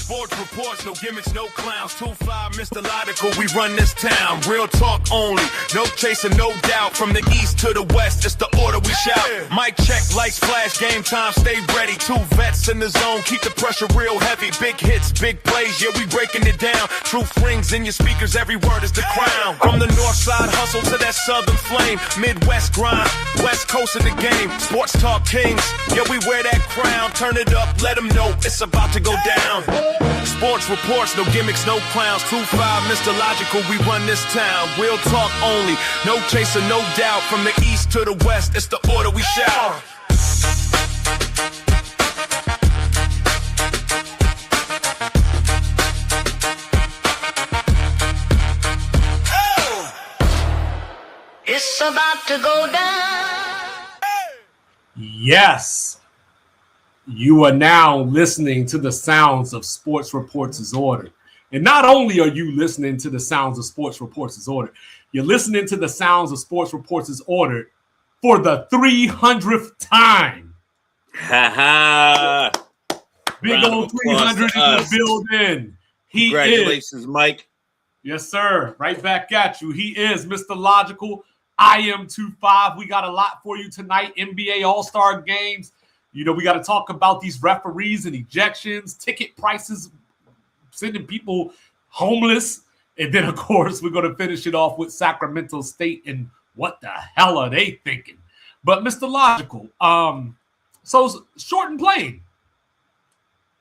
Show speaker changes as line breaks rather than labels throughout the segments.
Sports reports, no gimmicks, no clowns. 2-5, Mr. Logical, we run this town. Real talk only, no chasing, no doubt. From the east to the west, it's the order we shout. Mic check, lights flash, game time, stay ready. 2 vets in the zone, keep the pressure real heavy. Big hits, big plays, yeah, we breaking it down. Truth rings in your speakers, every word is the crown. From the north side hustle to that southern flame. Midwest grind, west coast of the game. Sports talk kings, yeah, we wear that crown. Turn it up, let them know it's about to go down. Sports reports, no gimmicks, no clowns. 2-5, Mr. Logical, we run this town. Real talk only, no chaser, no doubt. From the east to the west, it's the order we shout.
It's about to go down.
Yes. You are now listening to the sounds of Sports Reports' Order. And not only are you listening to the sounds of Sports Reports' Order, you're listening to the sounds of Sports Reports' Order for the 300th time.
Ha ha.
Big old 300 in the building.
Congratulations, Mike.
Yes, sir. Right back at you. He is Mr. Logical. I am 2-5. We got a lot for you tonight. NBA All-Star games. You know, we got to talk about these referees and ejections, ticket prices, sending people homeless. And then, of course, we're going to finish it off with Sacramento State and what the hell are they thinking? But, Mr. Logical, so short and plain,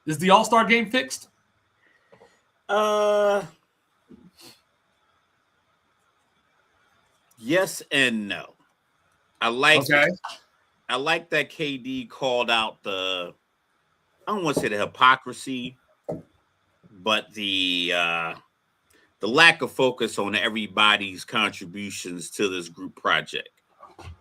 is the All-Star game fixed?
Yes and no. I like that KD called out I don't want to say the hypocrisy, but the lack of focus on everybody's contributions to this group project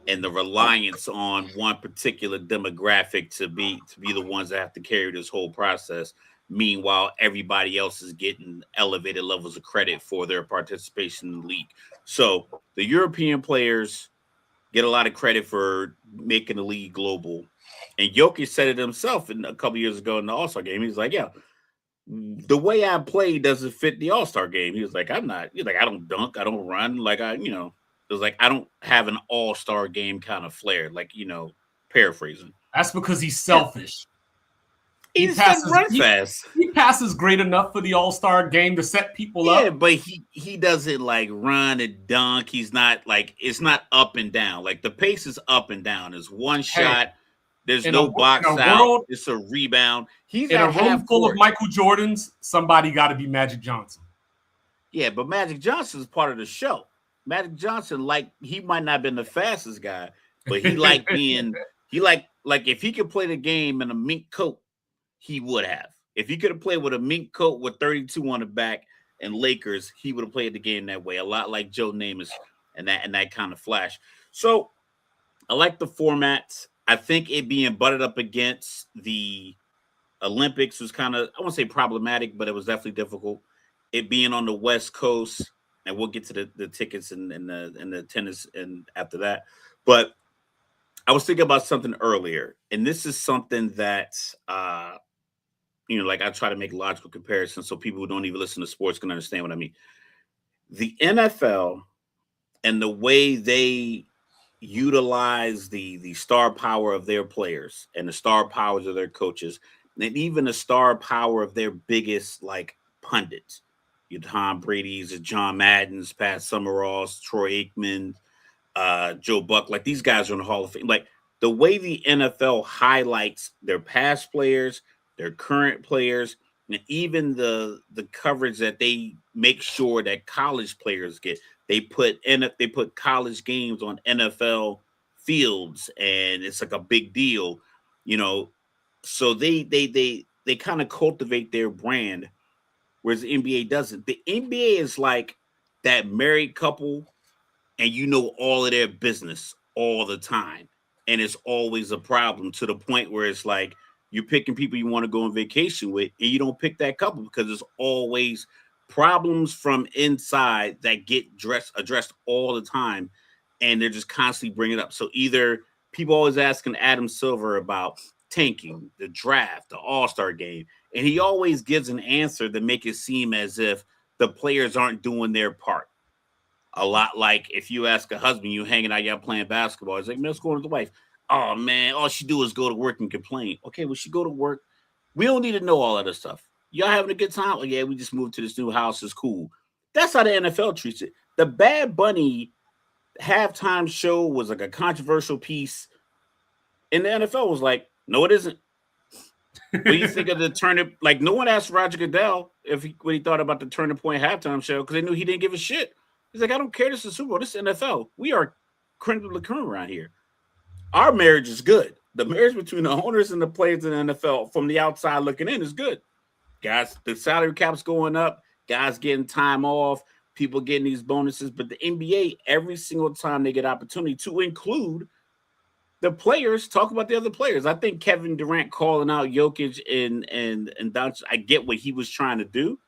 and the reliance on one particular demographic to be the ones that have to carry this whole process. Meanwhile, everybody else is getting elevated levels of credit for their participation in the league. So the European players get a lot of credit for making the league global. And Jokic said it himself a couple years ago in the All-Star game. He's like, yeah, the way I play doesn't fit the All-Star game. He was like, I don't dunk, I don't run. Like, it was like, I don't have an All-Star game kind of flair. Like, paraphrasing.
That's because he's selfish.
He passes run fast.
He passes great enough for the All-Star game to set people up.
Yeah, but he doesn't like run and dunk. He's not like, it's not up and down. Like the pace is up and down. There's one shot. There's no box out. It's a rebound. He's
in a room full of Michael Jordans. Somebody got to be Magic Johnson.
Yeah, but Magic Johnson is part of the show. Magic Johnson, he might not have been the fastest guy, but he liked being. He like if he could play the game in a mink coat, he would have. If he could have played with a mink coat with 32 on the back and Lakers, he would have played the game that way. A lot like Joe Namath and that kind of flash. So I like the format. I think it being butted up against the Olympics was kind of, I won't say problematic, but it was definitely difficult. It being on the West Coast, and we'll get to the tickets and the tennis and after that. But I was thinking about something earlier, and this is something that I try to make logical comparisons so people who don't even listen to sports can understand what I mean. The NFL and the way they utilize the star power of their players and the star powers of their coaches, and even the star power of their biggest pundits. Your Tom Brady's, your John Madden's, Pat Summerall's, Troy Aikman, Joe Buck. Like these guys are in the Hall of Fame. Like the way the NFL highlights their past players, their current players, and even the coverage that they make sure that college players get. They put college games on NFL fields, and it's like a big deal, So they kind of cultivate their brand, whereas the NBA doesn't. The NBA is like that married couple, and all of their business all the time, and it's always a problem to the point where it's like you're picking people you want to go on vacation with, and you don't pick that couple because it's always problems from inside that get addressed all the time, and they're just constantly bringing it up. So either people always asking Adam Silver about tanking, the draft, the All-Star game, and he always gives an answer to make it seem as if the players aren't doing their part. A lot like if you ask a husband, you hanging out, y'all playing basketball. It's like, man, what's going on with the wife? Oh, man, all she do is go to work and complain. Okay, well, she go to work. We don't need to know all that other stuff. Y'all having a good time? Oh, yeah, we just moved to this new house. It's cool. That's how the NFL treats it. The Bad Bunny halftime show was like a controversial piece. And the NFL was like, no, it isn't. What do you think of the turning? Like, no one asked Roger Goodell what he thought about the Turning Point halftime show because they knew he didn't give a shit. He's like, I don't care. This is Super Bowl. This is NFL. We are creme de la creme around here. Our marriage is good. The marriage between the owners and the players in the NFL from the outside looking in is good. Guys, the salary cap's going up. Guys getting time off. People getting these bonuses. But the NBA, every single time they get opportunity to include the players, talk about the other players. I think Kevin Durant calling out Jokic and Doncic, I get what he was trying to do,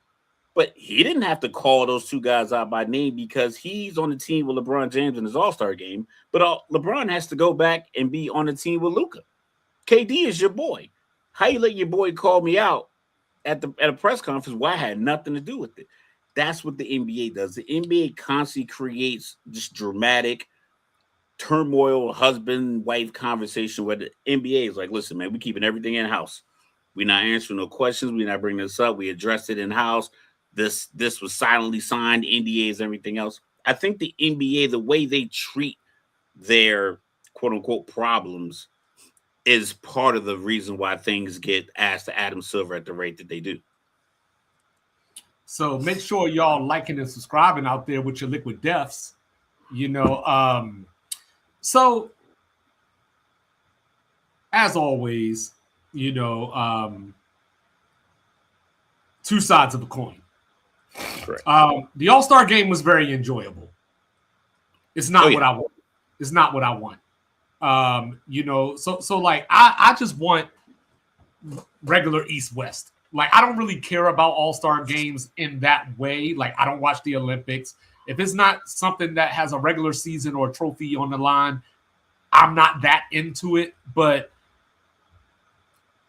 but he didn't have to call those two guys out by name because he's on the team with LeBron James in his All-Star game. But LeBron has to go back and be on the team with Luka. KD is your boy. How you let your boy call me out at a press conference where I had nothing to do with it? That's what the NBA does. The NBA constantly creates this dramatic turmoil, husband-wife conversation where the NBA is like, listen, man, we keeping everything in-house. We're not answering no questions. We're not bringing this up. We addressed it in-house. This was silently signed, NDAs, everything else. I think the NBA, the way they treat their quote-unquote problems is part of the reason why things get asked to Adam Silver at the rate that they do.
So make sure y'all liking and subscribing out there with your liquid deaths. So, as always, two sides of a coin.
Correct.
The All-Star game was very enjoyable. It's not what I want. It's not what I want. So like I just want regular East-West. Like, I don't really care about All-Star games in that way. Like, I don't watch the Olympics. If it's not something that has a regular season or a trophy on the line, I'm not that into it. But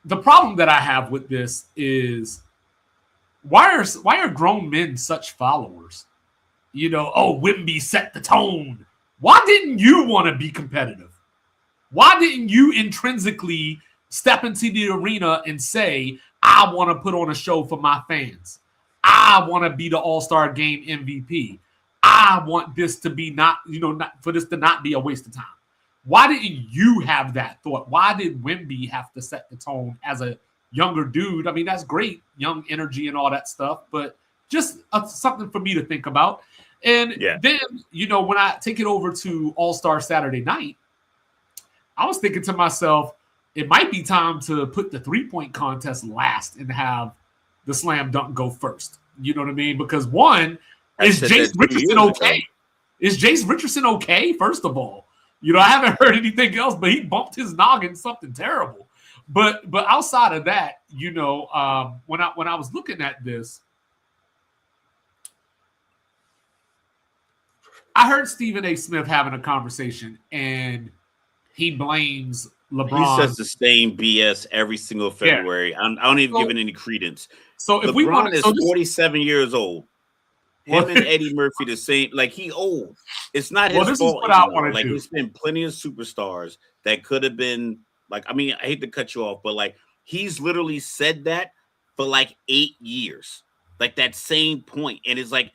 the problem that I have with this is why are grown men such followers? Wimby set the tone. Why didn't you want to be competitive? Why didn't you intrinsically step into the arena and say, I want to put on a show for my fans. I want to be the All-Star game MVP. I want this to be not for this to not be a waste of time. Why didn't you have that thought? Why did Wemby have to set the tone as a younger dude? I mean, that's great, young energy and all that stuff, but just something for me to think about. And then, when I take it over to All-Star Saturday night, I was thinking to myself, it might be time to put the three-point contest last and have the slam dunk go first. You know what I mean? Because one, is Jace Richardson okay? Is Jace Richardson okay? First of all, I haven't heard anything else, but he bumped his noggin something terrible. But outside of that, when I was looking at this, I heard Stephen A. Smith having a conversation, and he blames LeBron.
He says the same BS every single February. I don't even give it any credence.
So if
LeBron is 47 years old. Him and Eddie Murphy the same. Like, he old. It's not his fault. Like, there's been plenty of superstars that could have been like. I mean, I hate to cut you off, but like, he's literally said that for like 8 years. Like, that same point, and it's like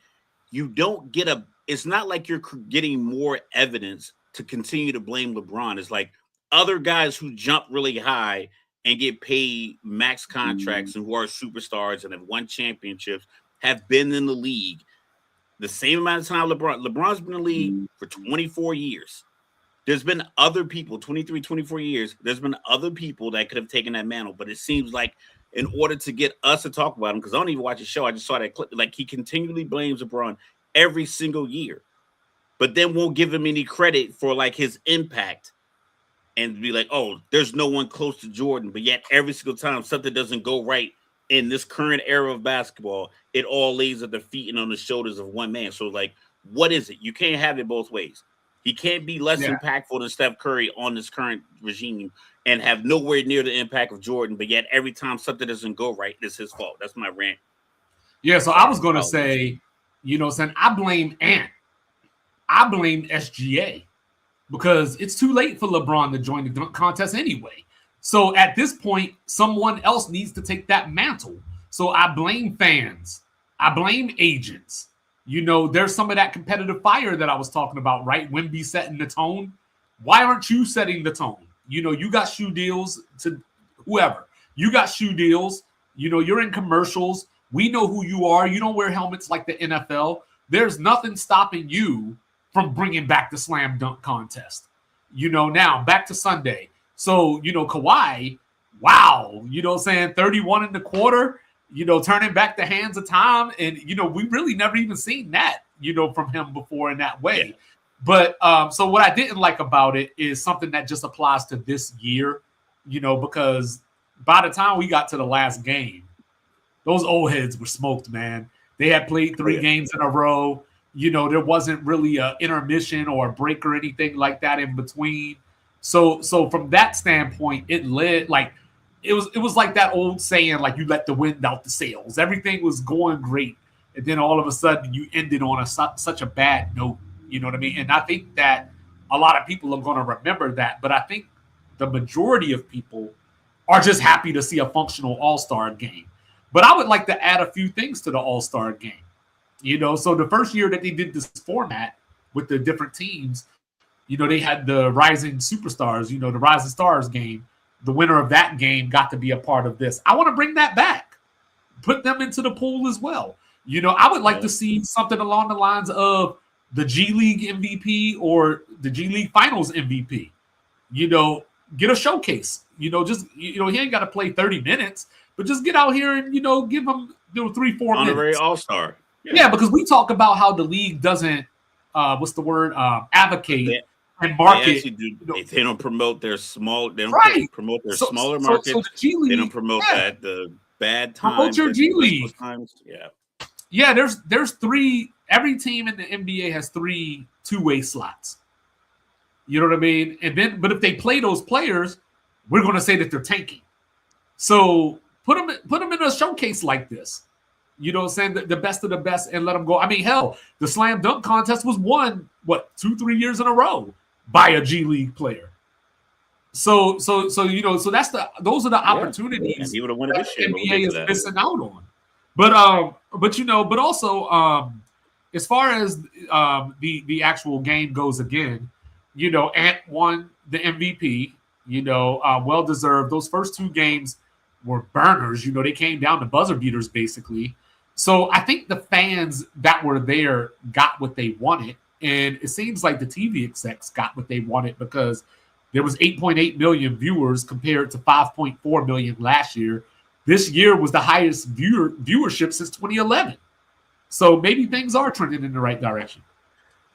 you don't get a. It's not like you're getting more evidence to continue to blame LeBron. It's like other guys who jump really high and get paid max contracts and who are superstars and have won championships have been in the league the same amount of time LeBron's been in the league for 24 years. There's been other people, 23, 24 years. There's been other people that could have taken that mantle, but it seems like in order to get us to talk about him, because I don't even watch the show, I just saw that clip, like, he continually blames LeBron every single year, but then won't give him any credit for like his impact and be like, oh, there's no one close to Jordan. But yet every single time something doesn't go right in this current era of basketball, it all lays at the feet and on the shoulders of one man. So like, what is it? You can't have it both ways. He can't be less impactful than Steph Curry on this current regime and have nowhere near the impact of Jordan. But yet every time something doesn't go right, it's his fault. That's my rant.
Yeah, so I was going to say, I blame Ant. I blame SGA because it's too late for LeBron to join the dunk contest anyway. So at this point, someone else needs to take that mantle. So I blame fans. I blame agents. There's some of that competitive fire that I was talking about, right? Wemby setting the tone. Why aren't you setting the tone? You got shoe deals to whoever. You got shoe deals. You're in commercials. We know who you are. You don't wear helmets like the NFL. There's nothing stopping you from bringing back the slam dunk contest. Now back to Sunday. So, Kawhi, wow, 31 in the quarter, turning back the hands of time. And, we really never even seen that, from him before in that way. Yeah. But so what I didn't like about it is something that just applies to this year, because by the time we got to the last game, those old heads were smoked, man. They had played 3 games in a row. There wasn't really an intermission or a break or anything like that in between. So from that standpoint, it led like it was like that old saying, like you let the wind out the sails. Everything was going great, and then all of a sudden you ended on such a bad note. You know what I mean? And I think that a lot of people are going to remember that. But I think the majority of people are just happy to see a functional All-Star game. But I would like to add a few things to the All-Star game. So the first year that they did this format with the different teams, they had the Rising Superstars, the Rising Stars game. The winner of that game got to be a part of this. I want to bring that back. Put them into the pool as well. I would like to see something along the lines of the G League MVP or the G League Finals MVP. Get a showcase. He ain't got to play 30 minutes, but just get out here and, give him 3-4 minutes.
Honorary All-Star.
Yeah, because we talk about how the league doesn't, advocate and market.
They don't promote their small. They don't promote their smaller markets. So the G League, they don't promote that the bad times.
Promote your G League.
Times. Yeah.
Yeah, there's 3. Every team in the NBA has 3 two-way slots. You know what I mean? And then, but if they play those players, we're going to say that they're tanking. So put them in a showcase like this. The best of the best, and let them go. I mean, hell, the slam dunk contest was won 2-3 years in a row by a G League player. So that's those are the opportunities
he would have won it this year.
NBA is missing out on. But also as far as the actual game goes again, Ant won the MVP. Well deserved. Those first 2 games were burners. They came down to buzzer beaters basically. So I think the fans that were there got what they wanted. And it seems like the TV execs got what they wanted because there was 8.8 million viewers compared to 5.4 million last year. This year was the highest viewership since 2011. So maybe things are trending in the right direction.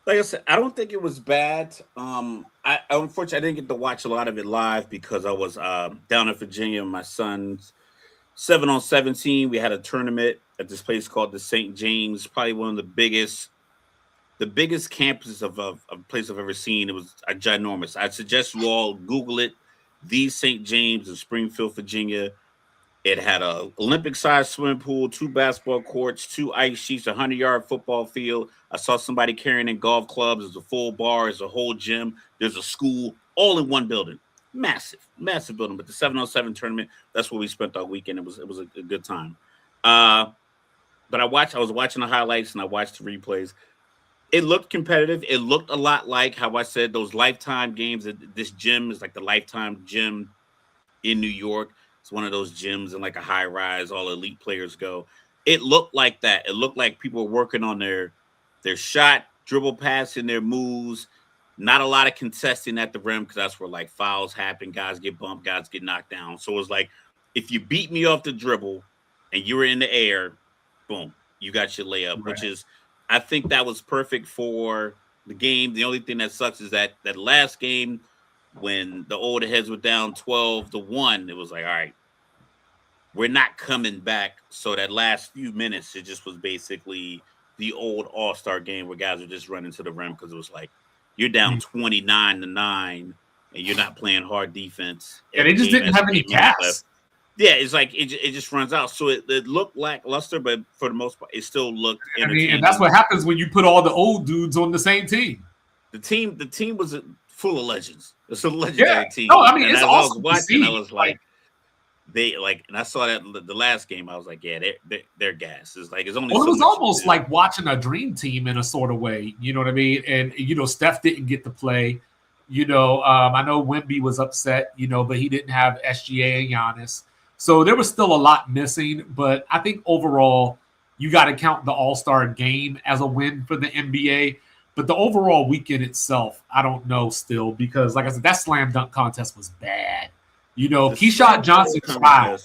Like I said, I don't think it was bad. Unfortunately, I didn't get to watch a lot of it live because I was down in Virginia. My son's 7-on-17. We had a tournament at this place called the St. James, probably one of the biggest campuses of a place I've ever seen. It was ginormous. I'd suggest you all Google it. The St. James in Springfield, Virginia. It had a Olympic-sized swimming pool, 2 basketball courts, 2 ice sheets, a 100-yard football field. I saw somebody carrying in golf clubs. There's a full bar. There's a whole gym. There's a school, all in one building. Massive building. But the 7-on-7 tournament, that's where we spent our weekend. It was a good time. But I was watching the highlights and I watched the replays. It looked competitive. It looked a lot like how I said those Lifetime games. This gym is like the Lifetime gym in New York. It's one of those gyms in like a high rise, all elite players go. It looked like that. It looked like people were working on their shot, dribble passing, their moves. Not a lot of contesting at the rim because that's where like fouls happen. Guys get bumped, guys get knocked down. So it was like, if you beat me off the dribble and you were in the air, boom, you got your layup, right. Which is, I think that was perfect for the game. The only thing that sucks is that last game, when the older heads were down 12-1, it was like, all right, we're not coming back. So that last few minutes, it just was basically the old All-Star game where guys were just running to the rim because it was like, you're down 29-9, and you're not playing hard defense.
Yeah, they just didn't have any gas.
Yeah, it's like it just runs out. So it looked lackluster, but for the most part, it still looked entertaining.
And that's what happens when you put all the old dudes on the same team.
The team was full of legends. It's a legendary team.
No, I mean,
and
it's
as
awesome
I was watching,
to see.
I was like, and I saw that the last game. I was like, yeah, they're gas. It's like it's only.
Well,
so
it was
much
almost like watching a dream team in a sort of way. You know what I mean? And Steph didn't get to play. I know Wemby was upset. But he didn't have SGA and Giannis. So there was still a lot missing, but I think overall you got to count the All-Star game as a win for the NBA. But the overall weekend itself, I don't know still because, like I said, that slam dunk contest was bad. Keyshawn Johnson tried.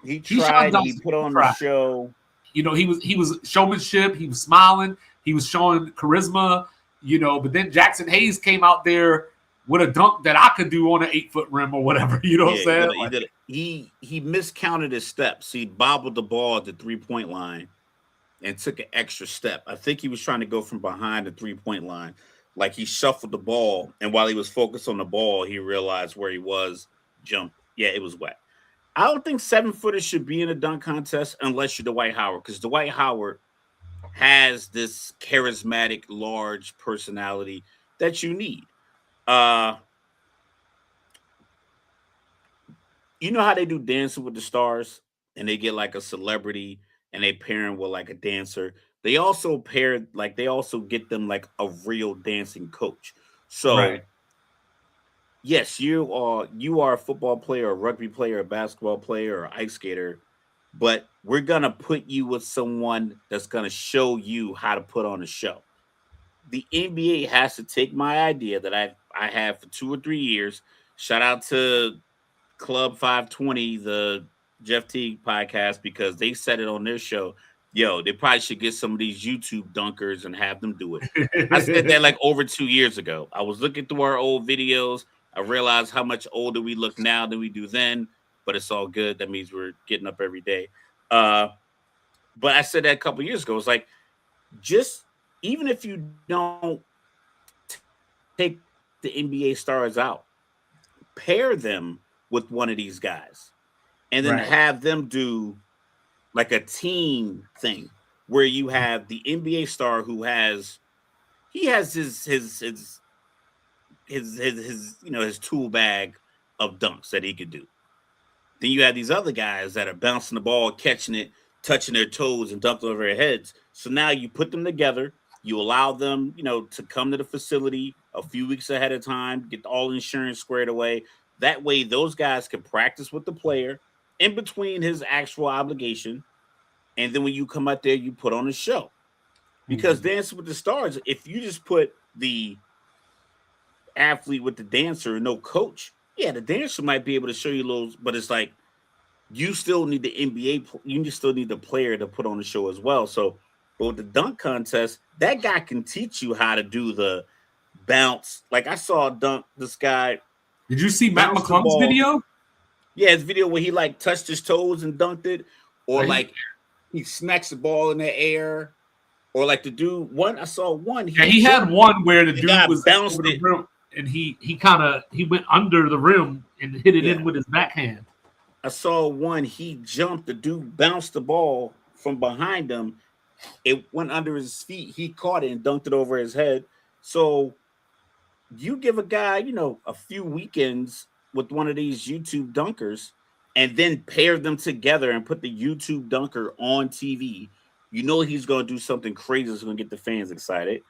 He tried. He put on the show.
He was showmanship. He was smiling. He was showing charisma. But then Jackson Hayes came out there with a dunk that I could do on an 8-foot rim or whatever. You know what I'm saying?
He miscounted his steps. He bobbled the ball at the 3-point line and took an extra step. I think he was trying to go from behind the 3-point line. Like he shuffled the ball, and while he was focused on the ball, he realized where he was, jumped. Yeah, it was wet. I don't think 7-footers should be in a dunk contest unless you're Dwight Howard, because Dwight Howard has this charismatic, large personality that you need. You know how they do Dancing with the Stars and they get like a celebrity and they pair him with like a dancer. They also get them like a real dancing coach. So
right.
Yes, you are a football player, a rugby player, a basketball player, or ice skater, but we're gonna put you with someone that's gonna show you how to put on a show. The NBA has to take my idea that I have for 2 or 3 years. Shout out to Club 520, the Jeff Teague podcast, because they said it on their show. Yo, they probably should get some of these YouTube dunkers and have them do it. I said that like over 2 years ago. I was looking through our old videos. I realized how much older we look now than we do then, but it's all good. That means we're getting up every day. But I said that a couple years ago. It's like, just even if you don't take the NBA stars out, pair them with one of these guys and then have them do like a team thing where you have the NBA star who has his tool bag of dunks that he could do. Then you have these other guys that are bouncing the ball, catching it, touching their toes, and dumping over their heads. So now you put them together. You allow them, to come to the facility a few weeks ahead of time, get all insurance squared away. That way, those guys can practice with the player in between his actual obligation. And then when you come out there, you put on a show. Because Dancing with the Stars, if you just put the athlete with the dancer and no coach, the dancer might be able to show you little, but it's like you still need the NBA, you still need the player to put on the show as well. So, but with the dunk contest, that guy can teach you how to do the bounce. Like I saw a dunk, this guy.
Did you see Matt McClung's video?
Yeah, his video where he like touched his toes and dunked it, or like he snatched the ball in the air, or like the dude. I saw one.
He had one where the dude was
bounced
over the rim, and he went under the rim and hit it in with his backhand.
I saw one. He jumped. The dude bounced the ball from behind him. It went under his feet. He caught it and dunked it over his head. So you give a guy, a few weekends with one of these YouTube dunkers and then pair them together and put the YouTube dunker on TV. He's going to do something crazy that's going to get the fans excited.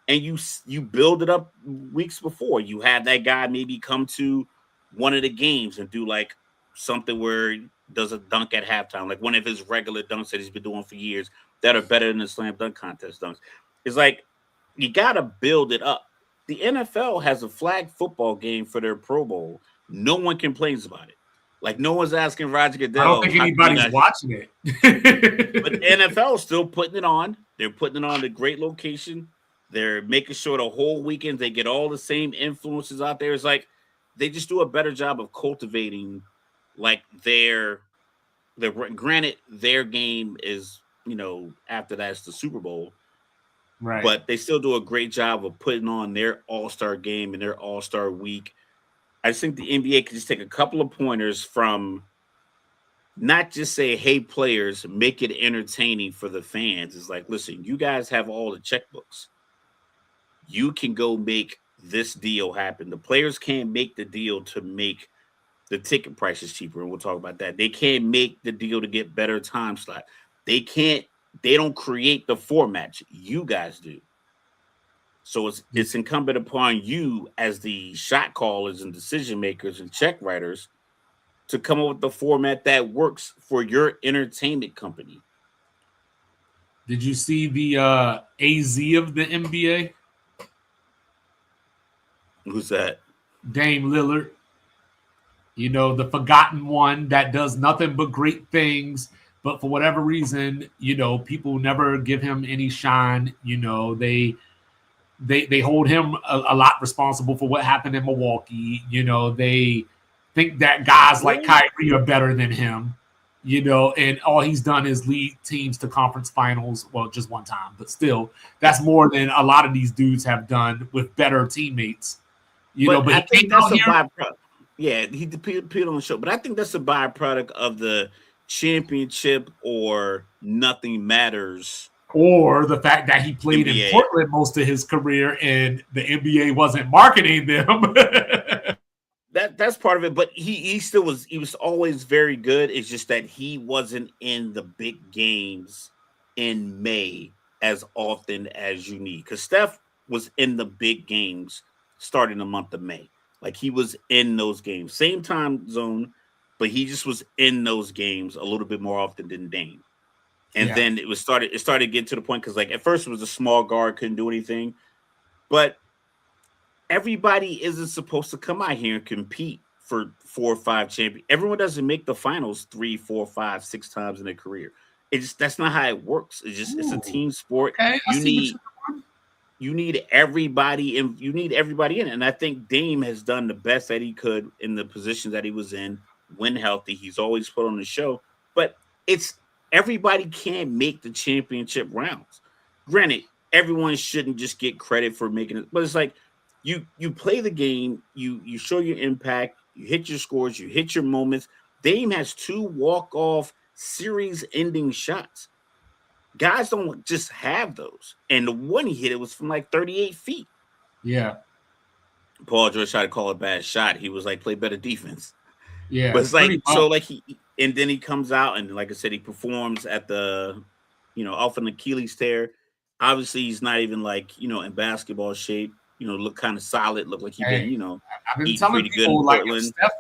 And you build it up weeks before. You have that guy maybe come to one of the games and do like something where he does a dunk at halftime, like one of his regular dunks that he's been doing for years that are better than the slam dunk contest dunks. It's like you got to build it up. The NFL has a flag football game for their Pro Bowl. No one complains about it. Like no one's asking Roger Goodell.
I don't think anybody's watching it.
But the NFL is still putting it on. They're putting it on a great location. They're making sure the whole weekend they get all the same influences out there. It's like they just do a better job of cultivating like their granted, their game is, after that's the Super Bowl.
Right.
But they still do a great job of putting on their all-star game and their all-star week. I just think the NBA can just take a couple of pointers from not just say, hey, players, make it entertaining for the fans. It's like, listen, you guys have all the checkbooks. You can go make this deal happen. The players can't make the deal to make the ticket prices cheaper, and we'll talk about that. They can't make the deal to get better time slot. They don't create the format. You guys do. So it's incumbent upon you as the shot callers and decision makers and check writers to come up with the format that works for your entertainment company.
Did you see the AZ of the NBA?
Who's that?
Dame Lillard. You know, the forgotten one that does nothing but great things, but for whatever reason, you know, people never give him any shine. You know, they hold him a lot responsible for what happened in Milwaukee. You know, they think that guys like Kyrie are better than him, you know, and all he's done is lead teams to conference finals. Well, just one time, but still, that's more than a lot of these dudes have done with better teammates. You know, but
I think that's a byproduct. Yeah, he appeared on the show, but I think that's a byproduct of the championship or nothing matters.
Or the fact that he played
NBA.
in Portland most of his career and the NBA wasn't marketing them.
That's part of it, but he was always very good. It's just that he wasn't in the big games in May as often as you need. Because Steph was in the big games starting the month of May. Like he was in those games, same time zone, but he just was in those games a little bit more often than Dame. And then it started getting to the point because like at first it was a small guard, couldn't do anything, but everybody isn't supposed to come out here and compete for 4 or 5 champions. Everyone doesn't make the finals 3, 4, 5, 6 times in their career. That's not how it works. It's a team sport.
Okay,
You need everybody in. You need everybody in. And I think Dame has done the best that he could in the position that he was in when healthy. He's always put on the show. But everybody can't make the championship rounds. Granted, everyone shouldn't just get credit for making it. But it's like you play the game. You show your impact. You hit your scores. You hit your moments. Dame has 2 walk-off series-ending shots. Guys don't just have those. And the one he hit, it was from like 38 feet.
Yeah.
Paul George tried to call it a bad shot. He was like, play better defense.
Yeah.
But it's like, so like and then he comes out and like I said, he performs at the, off an Achilles tear. Obviously, he's not even like, in basketball shape, look kind of solid, look like he been,
I've been telling people like Steph,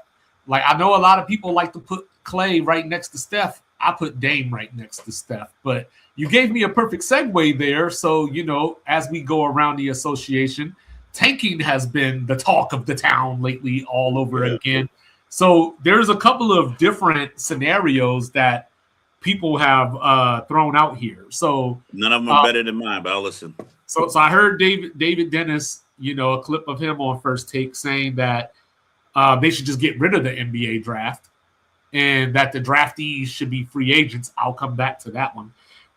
like I know a lot of people like to put Clay right next to Steph. I put Dame right next to Steph, but you gave me a perfect segue there. So, as we go around the association, tanking has been the talk of the town lately all over again. So there's a couple of different scenarios that people have thrown out here. So
none of them are better than mine, but I'll listen.
So I heard David Dennis, a clip of him on First Take saying that they should just get rid of the NBA draft and that the draftees should be free agents. I'll come back to that one.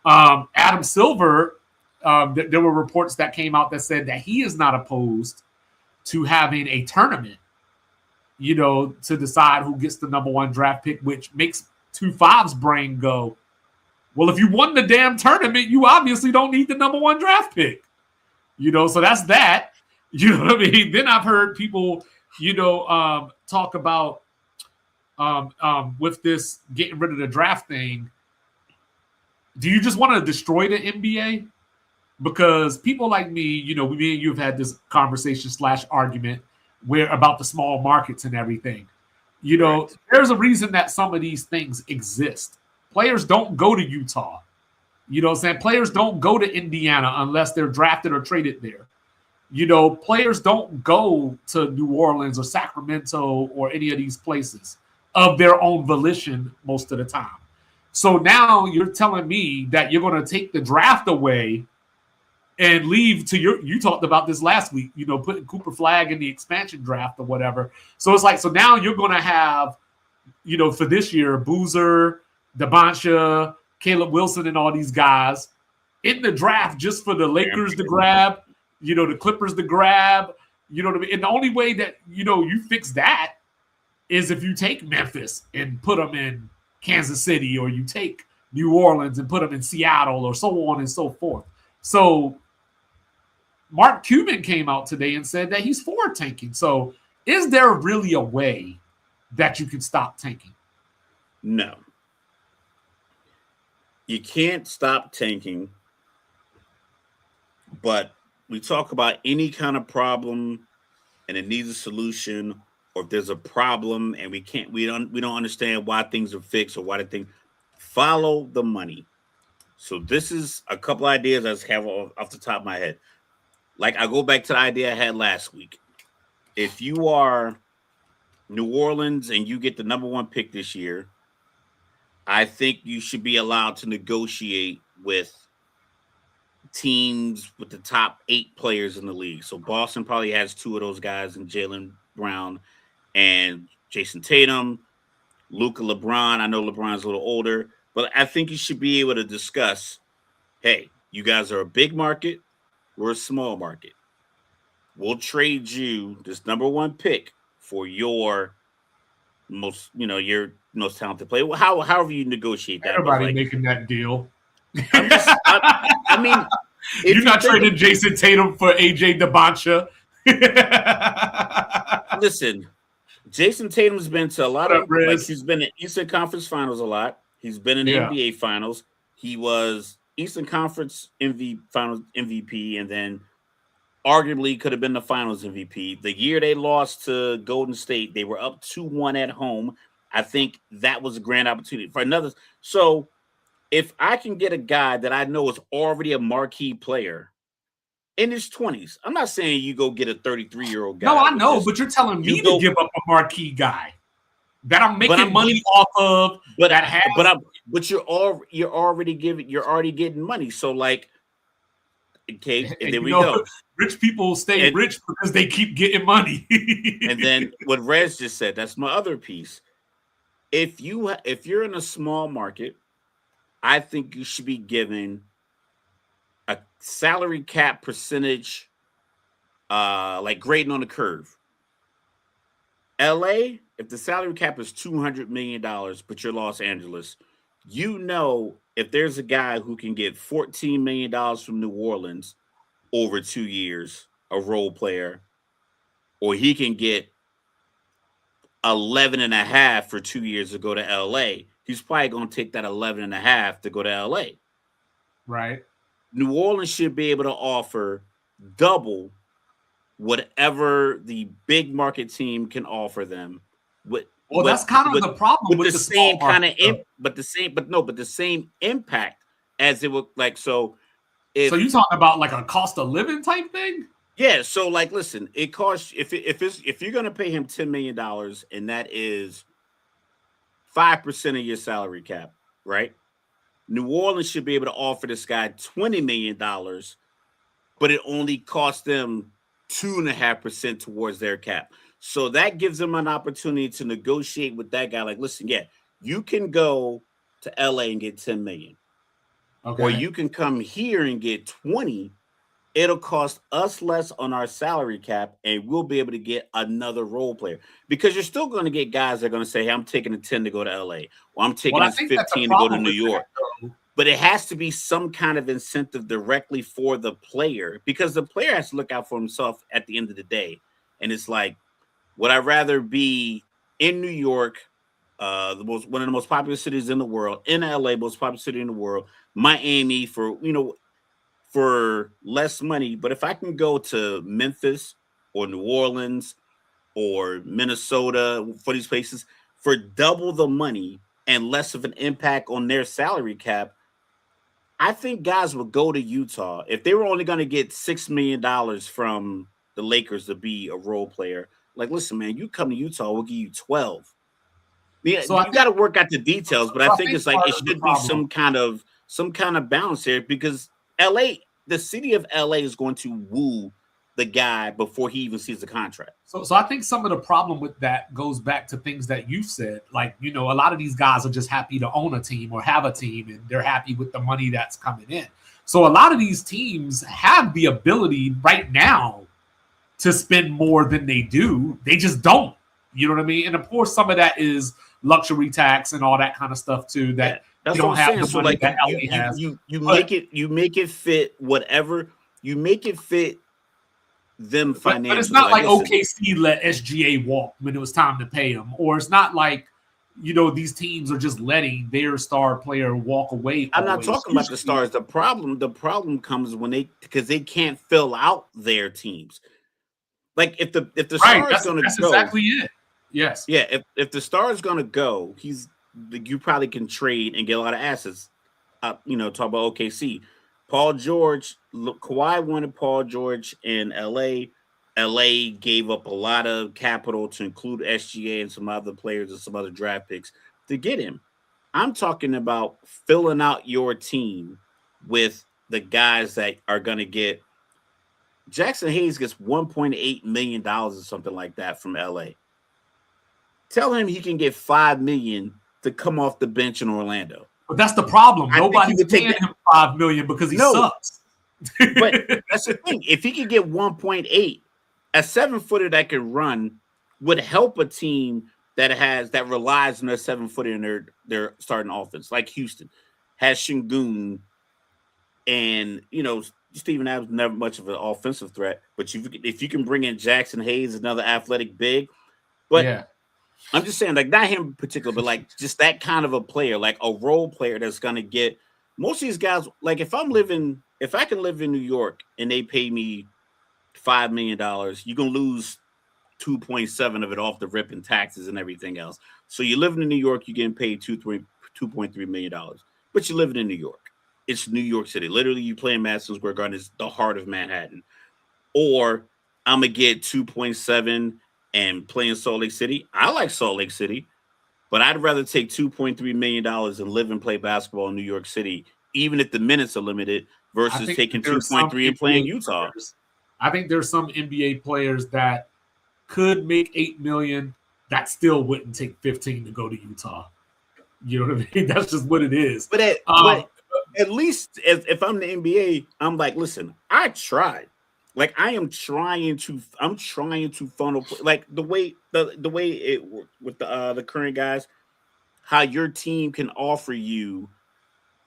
Adam Silver, there were reports that came out that said that he is not opposed to having a tournament, to decide who gets the number 1 draft pick, which makes 2-5's brain go, well, if you won the damn tournament, you obviously don't need the number 1 draft pick. So that's that. You know what I mean? Then I've heard people, talk about with this getting rid of the draft thing. Do you just want to destroy the NBA? Because people like me, me and you have had this conversation / argument about the small markets and everything. Right. There's a reason that some of these things exist. Players don't go to Utah. You know what I'm saying? Players don't go to Indiana unless they're drafted or traded there. Players don't go to New Orleans or Sacramento or any of these places of their own volition most of the time. So now you're telling me that you're going to take the draft away and leave to you talked about this last week, putting Cooper Flag in the expansion draft or whatever. So it's like, so now you're going to have, for this year, Boozer, Debancha, Caleb Wilson, and all these guys, in the draft just for the Lakers to grab, the Clippers to grab, what I mean? And the only way that, you fix that is if you take Memphis and put them in Kansas City, or you take New Orleans and put them in Seattle, or so on and so forth. So Mark Cuban came out today and said that he's for tanking. So is there really a way that you can stop tanking?
No. You can't stop tanking, but we talk about any kind of problem and it needs a solution, or if there's a problem and we don't understand why things are fixed or why the thing, follow the money. So this is a couple ideas I just have off the top of my head. Like, I go back to the idea I had last week. If you are New Orleans and you get the number 1 pick this year, I think you should be allowed to negotiate with teams with the top 8 players in the league. So Boston probably has 2 of those guys, in Jaylen Brown and Jason Tatum, Luka, LeBron. I know LeBron's a little older, but I think you should be able to discuss, hey, you guys are a big market, we're a small market. We'll trade you this number 1 pick for your most talented player. However you negotiate that.
Everybody making that deal.
I mean,
you're not trading Jason Tatum for AJ DeBancha.
Listen, Jason Tatum's been to a lot of, like, he's been in Eastern Conference Finals a lot. He's been in the NBA Finals. He was Eastern Conference Finals MVP, and then arguably could have been the Finals MVP. The year they lost to Golden State, they were up 2-1 at home. I think that was a grand opportunity for another. So if I can get a guy that I know is already a marquee player in his 20s, I'm not saying you go get a 33-year-old guy.
No, I know, but you're telling me to give up a marquee guy that I'm making money off of. But you're already getting money. So, like, okay, and there we go. Rich people stay rich because they keep getting money.
And then what Rez just said, that's my other piece. If you're in a small market, I think you should be given a salary cap percentage, like grading on the curve. LA, if the salary cap is $200 million, but you're Los Angeles, if there's a guy who can get $14 million from New Orleans over 2 years, a role player, or he can get 11.5 for 2 years to go to LA, he's probably going to take that 11.5 to go to LA.
Right.
New Orleans should be able to offer double whatever the big market team can offer them.
That's kind of the problem with the
same kind of, but the same impact as it would like. So you talking
about like a cost of living type thing?
Yeah. So, like, listen, it costs if you're going to pay him $10 million, and that is 5% of your salary cap, right? New Orleans should be able to offer this guy $20 million, but it only costs them 2.5% towards their cap. So that gives them an opportunity to negotiate with that guy. Like, listen, you can go to LA and get 10 million. Okay. Or you can come here and get 20. It'll cost us less on our salary cap, and we'll be able to get another role player. Because you're still going to get guys that are going to say, hey, I'm taking a 10 to go to LA, or I'm taking a 15 to go to New York. But it has to be some kind of incentive directly for the player, because the player has to look out for himself at the end of the day. And it's like, would I rather be in New York, one of the most popular cities in the world, in LA, most popular city in the world, Miami for less money? But if I can go to Memphis or New Orleans or Minnesota, for these places, for double the money and less of an impact on their salary cap, I think guys would go to Utah. If they were only going to get $6 million from the Lakers to be a role player, like, listen, man, you come to Utah, we'll give you 12. Yeah, so you got to work out the details, but I think it's like it should be some kind of balance here, because LA, the city of LA, is going to woo the guy before he even sees the contract.
So I think some of the problem with that goes back to things that you've said. Like, a lot of these guys are just happy to own a team or have a team, and they're happy with the money that's coming in. So a lot of these teams have the ability right now to spend more than they do. They just don't. You know what I mean? And of course, some of that is luxury tax and all that kind of stuff too. That
that's
you don't
what I'm
have
saying.
the
So
money
like
that LA has.
you make it fit whatever you make it fit them financially.
But it's not like OKC let SGA walk when it was time to pay him, or it's not like these teams are just letting their star player walk away.
I'm not talking about the stars. The problem comes when because they can't fill out their teams. Like if the star is going to go,
that's exactly it. Yes.
Yeah. If the star is going to go, you probably can trade and get a lot of assets. Talk about OKC. Paul George, Kawhi wanted Paul George in LA. LA gave up a lot of capital to include SGA and some other players and some other draft picks to get him. I'm talking about filling out your team with the guys that are going to get. Jackson Hayes gets $1.8 million or something like that from LA. Tell him he can get $5 million to come off the bench in Orlando.
But that's the problem. Nobody's paying him $5 million because he sucks.
But that's the thing. If he could get 1.8, a 7-footer that can run would help a team that relies on their 7-footer in their starting offense, like Houston has Şengün, and Steven Adams never much of an offensive threat. But if you can bring in Jackson Hayes, another athletic big, but yeah. I'm just saying, like, not him in particular, but like just that kind of a player, like a role player that's gonna get most of these guys. Like if I can live in New York and they pay me $5 million, you're gonna lose 2.7 of it off the rip and taxes and everything else. So you're living in New York, you're getting paid $2.3 million, but you're living in New York. It's New York City. Literally, you play in Madison Square Garden. It's the heart of Manhattan. Or I'm gonna get 2.7 and play in Salt Lake City. I like Salt Lake City, but I'd rather take $2.3 million and live and play basketball in New York City, even if the minutes are limited, versus taking 2.3 and playing Utah.
I think there's some NBA players that could make $8 million that still wouldn't take 15 to go to Utah. You know what I mean? That's just what it is.
But at least if I'm the NBA, I'm like, listen, I tried. Like I'm trying to funnel like the way it with the current guys, how your team can offer you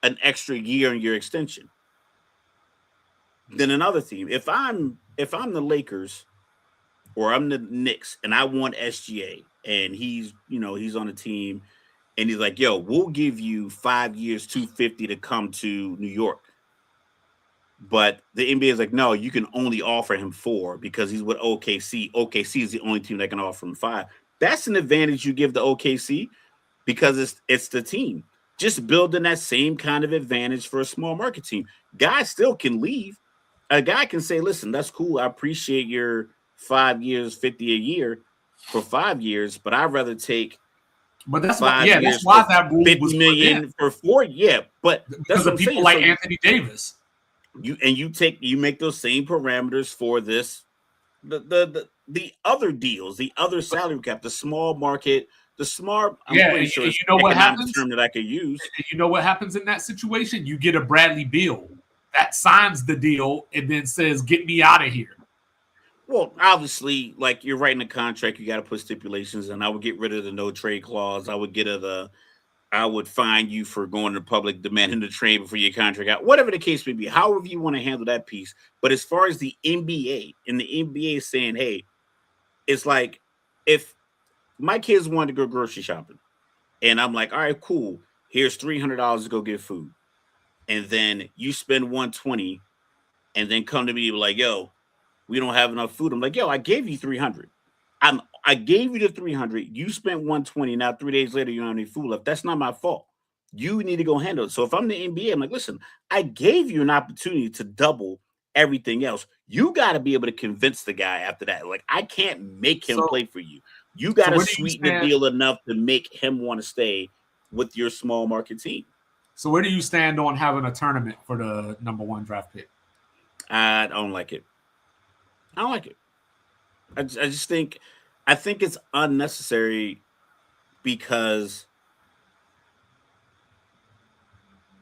an extra year on your extension. Then another team, if I'm the Lakers or I'm the Knicks and I want SGA and he's on the team and he's like, yo, we'll give you 5 years, $250 to come to New York. But the NBA is like, no, you can only offer him 4 because he's with OKC. OKC is the only team that can offer him 5. That's an advantage you give the OKC because it's the team. Just building that same kind of advantage for a small market team. Guys still can leave. A guy can say, listen, that's cool. I appreciate your 5 years, 50 a year for 5 years, but I'd rather take.
But that's why that rule was
50 million for 4. Yeah, but
because of people like Anthony Davis.
You make those same parameters for this, the other deals, the other salary cap, the small market, the smart. I'm pretty sure
you know what happens?
Term that I could use.
You know what happens in that situation? You get a Bradley Beal that signs the deal and then says, "Get me out of here."
Well, obviously, like you're writing a contract, you got to put stipulations, and I would get rid of the no trade clause. I would fine you for going to public demanding the trade before your contract out, whatever the case may be, however you want to handle that piece. But as far as the NBA, and the NBA is saying, hey, it's like if my kids wanted to go grocery shopping and I'm like, all right, cool. Here's $300 to go get food. And then you spend $120 and then come to me like, yo, we don't have enough food. I'm like, yo, I gave you $300. I gave you the $300. You spent $120. Now 3 days later, you don't have any food left. That's not my fault. You need to go handle it. So if I'm the NBA, I'm like, listen, I gave you an opportunity to double everything else. You got to be able to convince the guy after that. Like, I can't make him play for you. You got to sweeten the deal enough to make him want to stay with your small market team.
So where do you stand on having a tournament for the number 1 draft pick?
I don't like it. I don't like it. I just think it's unnecessary because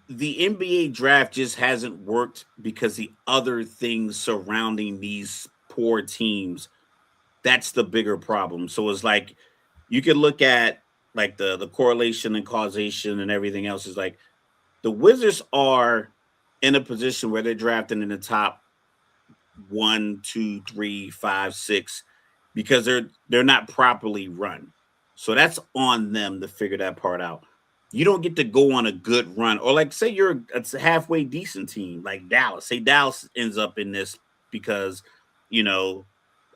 the NBA draft just hasn't worked because the other things surrounding these poor teams, that's the bigger problem. So it's like you could look at like the correlation and causation and everything else is like the Wizards are in a position where they're drafting in the top 1, 2, 3, 5, 6 because they're not properly run. So that's on them to figure that part out. You don't get to go on a good run, or like say you're a halfway decent team like Dallas. Say Dallas ends up in this because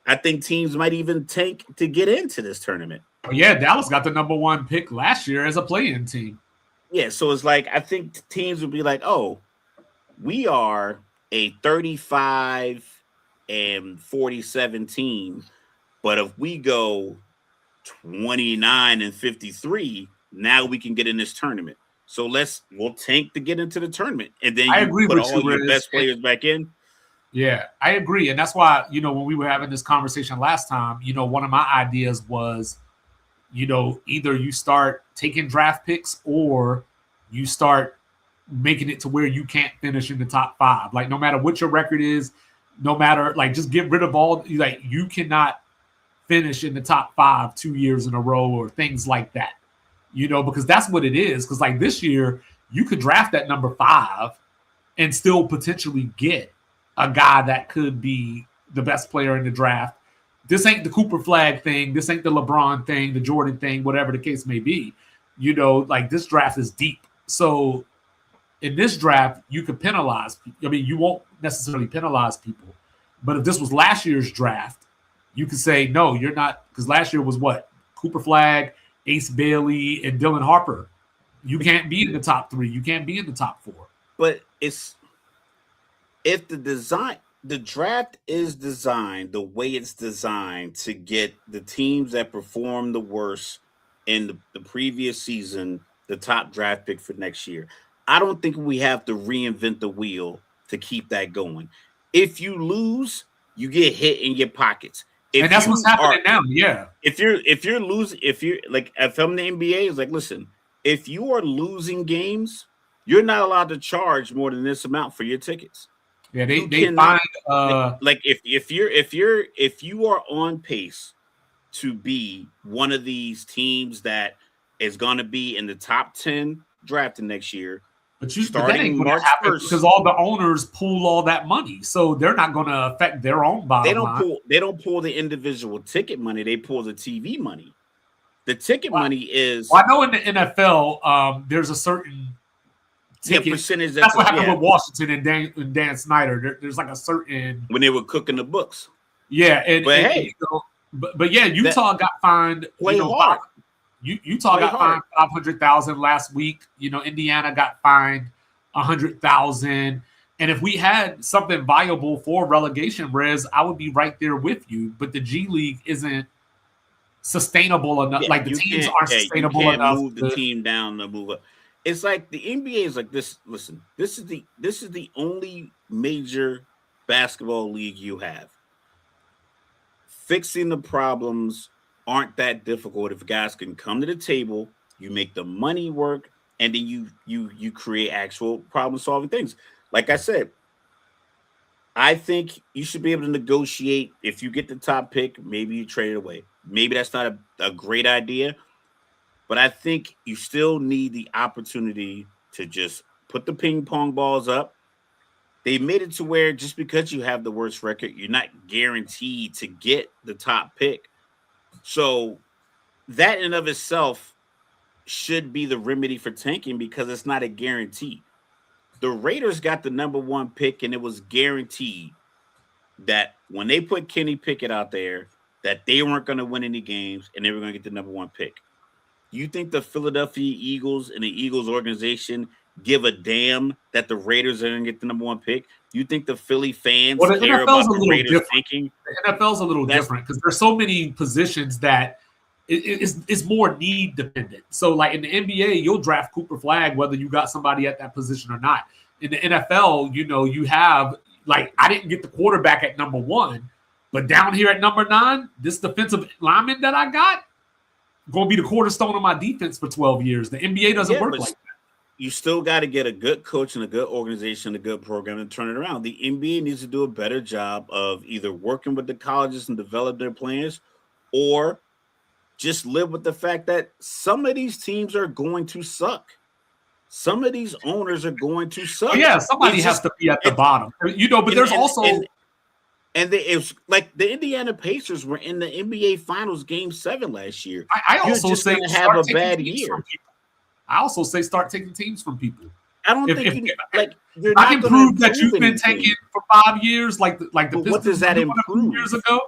I think teams might even tank to get into this tournament.
Oh, yeah, Dallas got the number 1 pick last year as a play-in team.
Yeah, so it's like I think teams would be like, oh, we are a 35-47 team, but if we go 29-53, now we can get in this tournament. So we'll tank to get into the tournament, and then you put all your best players back in.
Yeah, I agree, and that's why when we were having this conversation last time, one of my ideas was, either you start taking draft picks or you start making it to where you can't finish in the top 5. Like no matter what your record is, no matter just get rid of all you cannot finish in the top 5 2 years in a row or things like that. Because that's what it is. Because like this year, you could draft that number 5 and still potentially get a guy that could be the best player in the draft. This ain't the Cooper Flag thing. This ain't the LeBron thing, the Jordan thing, whatever the case may be. This draft is deep. So in this draft, you could penalize people. I mean, you won't necessarily penalize people. But if this was last year's draft, you could say, no, you're not. Because last year was what? Cooper Flag, Ace Bailey, and Dylan Harper. You can't be in the top 3. You can't be in the top 4.
But if the draft is designed the way it's designed to get the teams that perform the worst in the previous season, the top draft pick for next year, I don't think we have to reinvent the wheel to keep that going. If you lose, you get hit in your pockets.
And that's what's happening now. Yeah.
If I'm the NBA, it's like, listen, if you are losing games, you're not allowed to charge more than this amount for your tickets.
Yeah, they find
if you are on pace to be one of these teams that is going to be in the top 10 drafting next year.
But that ain't March 1st because all the owners pool all that money, so they're not going to affect their own bottom line.
They don't pull the individual ticket money; they pull the TV money. The ticket money is.
Well, I know in the NFL, there's a certain ticket
percentage.
That's what happened with Washington and Dan Snyder. There's like a certain
when they were cooking the books.
Yeah, but yeah, Utah got fined.
Play hard.
Utah got fined $500,000 last week. Indiana got fined $100,000. And if we had something viable for relegation, Rez, I would be right there with you. But the G League isn't sustainable enough.
Yeah,
like the teams aren't sustainable enough.
Move the team down to move up. It's like the NBA is like this. Listen, this is the only major basketball league you have. Fixing the problems aren't that difficult if guys can come to the table, you make the money work, and then you create actual problem-solving things. Like I said, I think you should be able to negotiate. If you get the top pick, maybe you trade it away. Maybe that's not a great idea, but I think you still need the opportunity to just put the ping pong balls up. They made it to where just because you have the worst record, you're not guaranteed to get the top pick. So that in of itself should be the remedy for tanking because it's not a guarantee. The Raiders got the number 1 pick, and it was guaranteed that when they put Kenny Pickett out there, that they weren't going to win any games and they were going to get the number 1 pick. You think the Philadelphia Eagles and the Eagles organization give a damn that the Raiders are going to get the number 1 pick? You think the Philly fans care about the Raiders thinking?
The NFL's a little different because there's so many positions that it's more need dependent. So like in the NBA, you'll draft Cooper Flag whether you got somebody at that position or not. In the NFL, you have like I didn't get the quarterback at number 1, But down here at number 9, this defensive lineman that I got going to be the cornerstone of my defense for 12 years. The NBA doesn't work like that.
You still got to get a good coach and a good organization, a good program, and turn it around. The NBA needs to do a better job of either working with the colleges and develop their plans, or just live with the fact that some of these teams are going to suck. Some of these owners are going to suck.
Oh, yeah, somebody has to be at the bottom. But there's also...
it's like the Indiana Pacers were in the NBA Finals Game 7 last year.
I also say
have a bad year.
I also say start taking teams from people.
I don't think
you're I can prove that you've been taking for 5 years, like the Pistons.
What does that improve?
Years ago,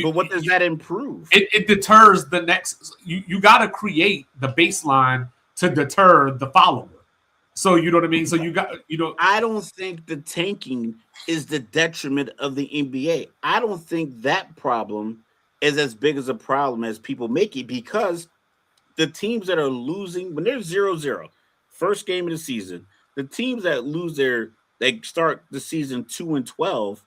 but what does that improve?
It deters the next. You got to create the baseline to deter the follower. So you know what I mean. So you got
I don't think the tanking is the detriment of the NBA. I don't think that problem is as big as a problem as people make it, because the teams that are losing when they're 0-0, first game of the season, the teams that lose they start the season 2-12,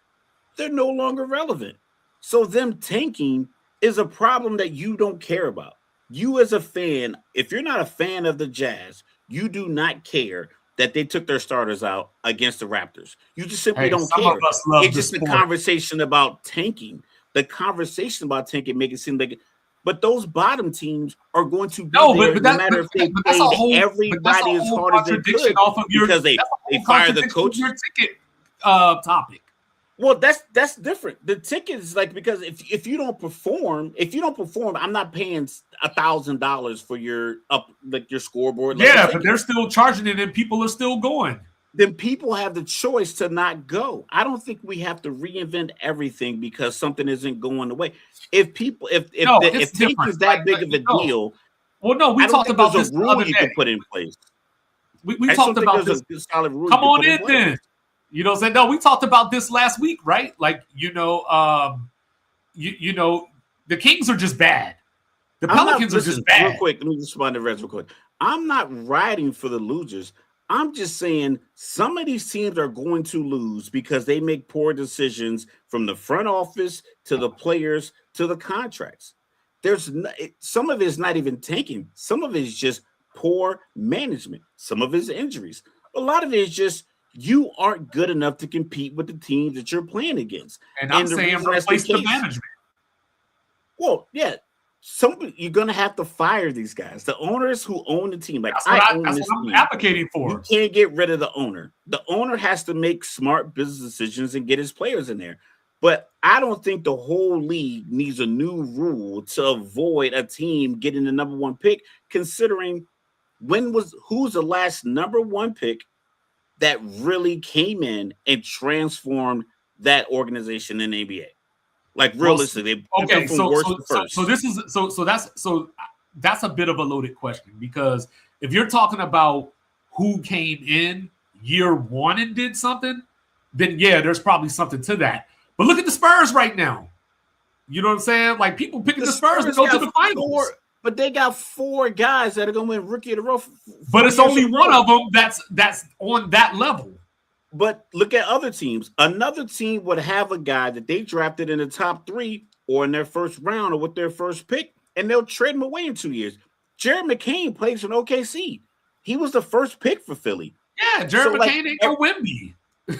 they're no longer relevant. So them tanking is a problem that you don't care about. You as a fan, if you're not a fan of the Jazz, you do not care that they took their starters out against the Raptors. You just simply don't care. It's just the conversation about tanking. The conversation about tanking make it seem like, but those bottom teams are going to be there no matter if they played everybody as hard as they could because they fire the coach.
Your ticket topic.
Well, that's different. The ticket is like, because if you don't perform, I'm not paying $1,000 for your scoreboard.
Yeah, but they're still charging it, and people are still going.
Then people have the choice to not go. I don't think we have to reinvent everything because something isn't going the way. If tanking is that big of a deal,
well, no, we talked about this
rule you can put in place.
We talked about this.
Solid rule.
Come on in then. You know what I'm saying? No, we talked about this last week, right? Like, the Kings are just bad. The Pelicans are just bad.
Real quick, let me respond to Rez real quick. I'm not riding for the losers. I'm just saying some of these teams are going to lose because they make poor decisions from the front office to the players to the contracts. Some of it is not even tanking. Some of it is just poor management. Some of it is injuries. A lot of it is just you aren't good enough to compete with the teams that you're playing against.
And I'm saying replace the management.
Well, yeah. You're going to have to fire these guys. The owners who own the team. That's
what I'm advocating for.
You can't get rid of the owner. The owner has to make smart business decisions and get his players in there. But I don't think the whole league needs a new rule to avoid a team getting the number 1 pick, considering who's the last number 1 pick that really came in and transformed that organization in the NBA. Like realistically, that's a bit of a loaded question, because if you're talking about who came in year 1 and did something, then yeah, there's probably something to that. But look at the Spurs right now. You know what I'm saying? Like, people picking the Spurs to go to the finals. But they got 4 guys that are going to win Rookie of the Row.
But it's only one of them that's on that level.
But look at other teams. Another team would have a guy that they drafted in the top 3 or in their first round or with their first pick, and they'll trade him away in 2 years. Jared McCain plays in OKC. He was the first pick for Philly.
Yeah, Jared McCain ain't no Wemby.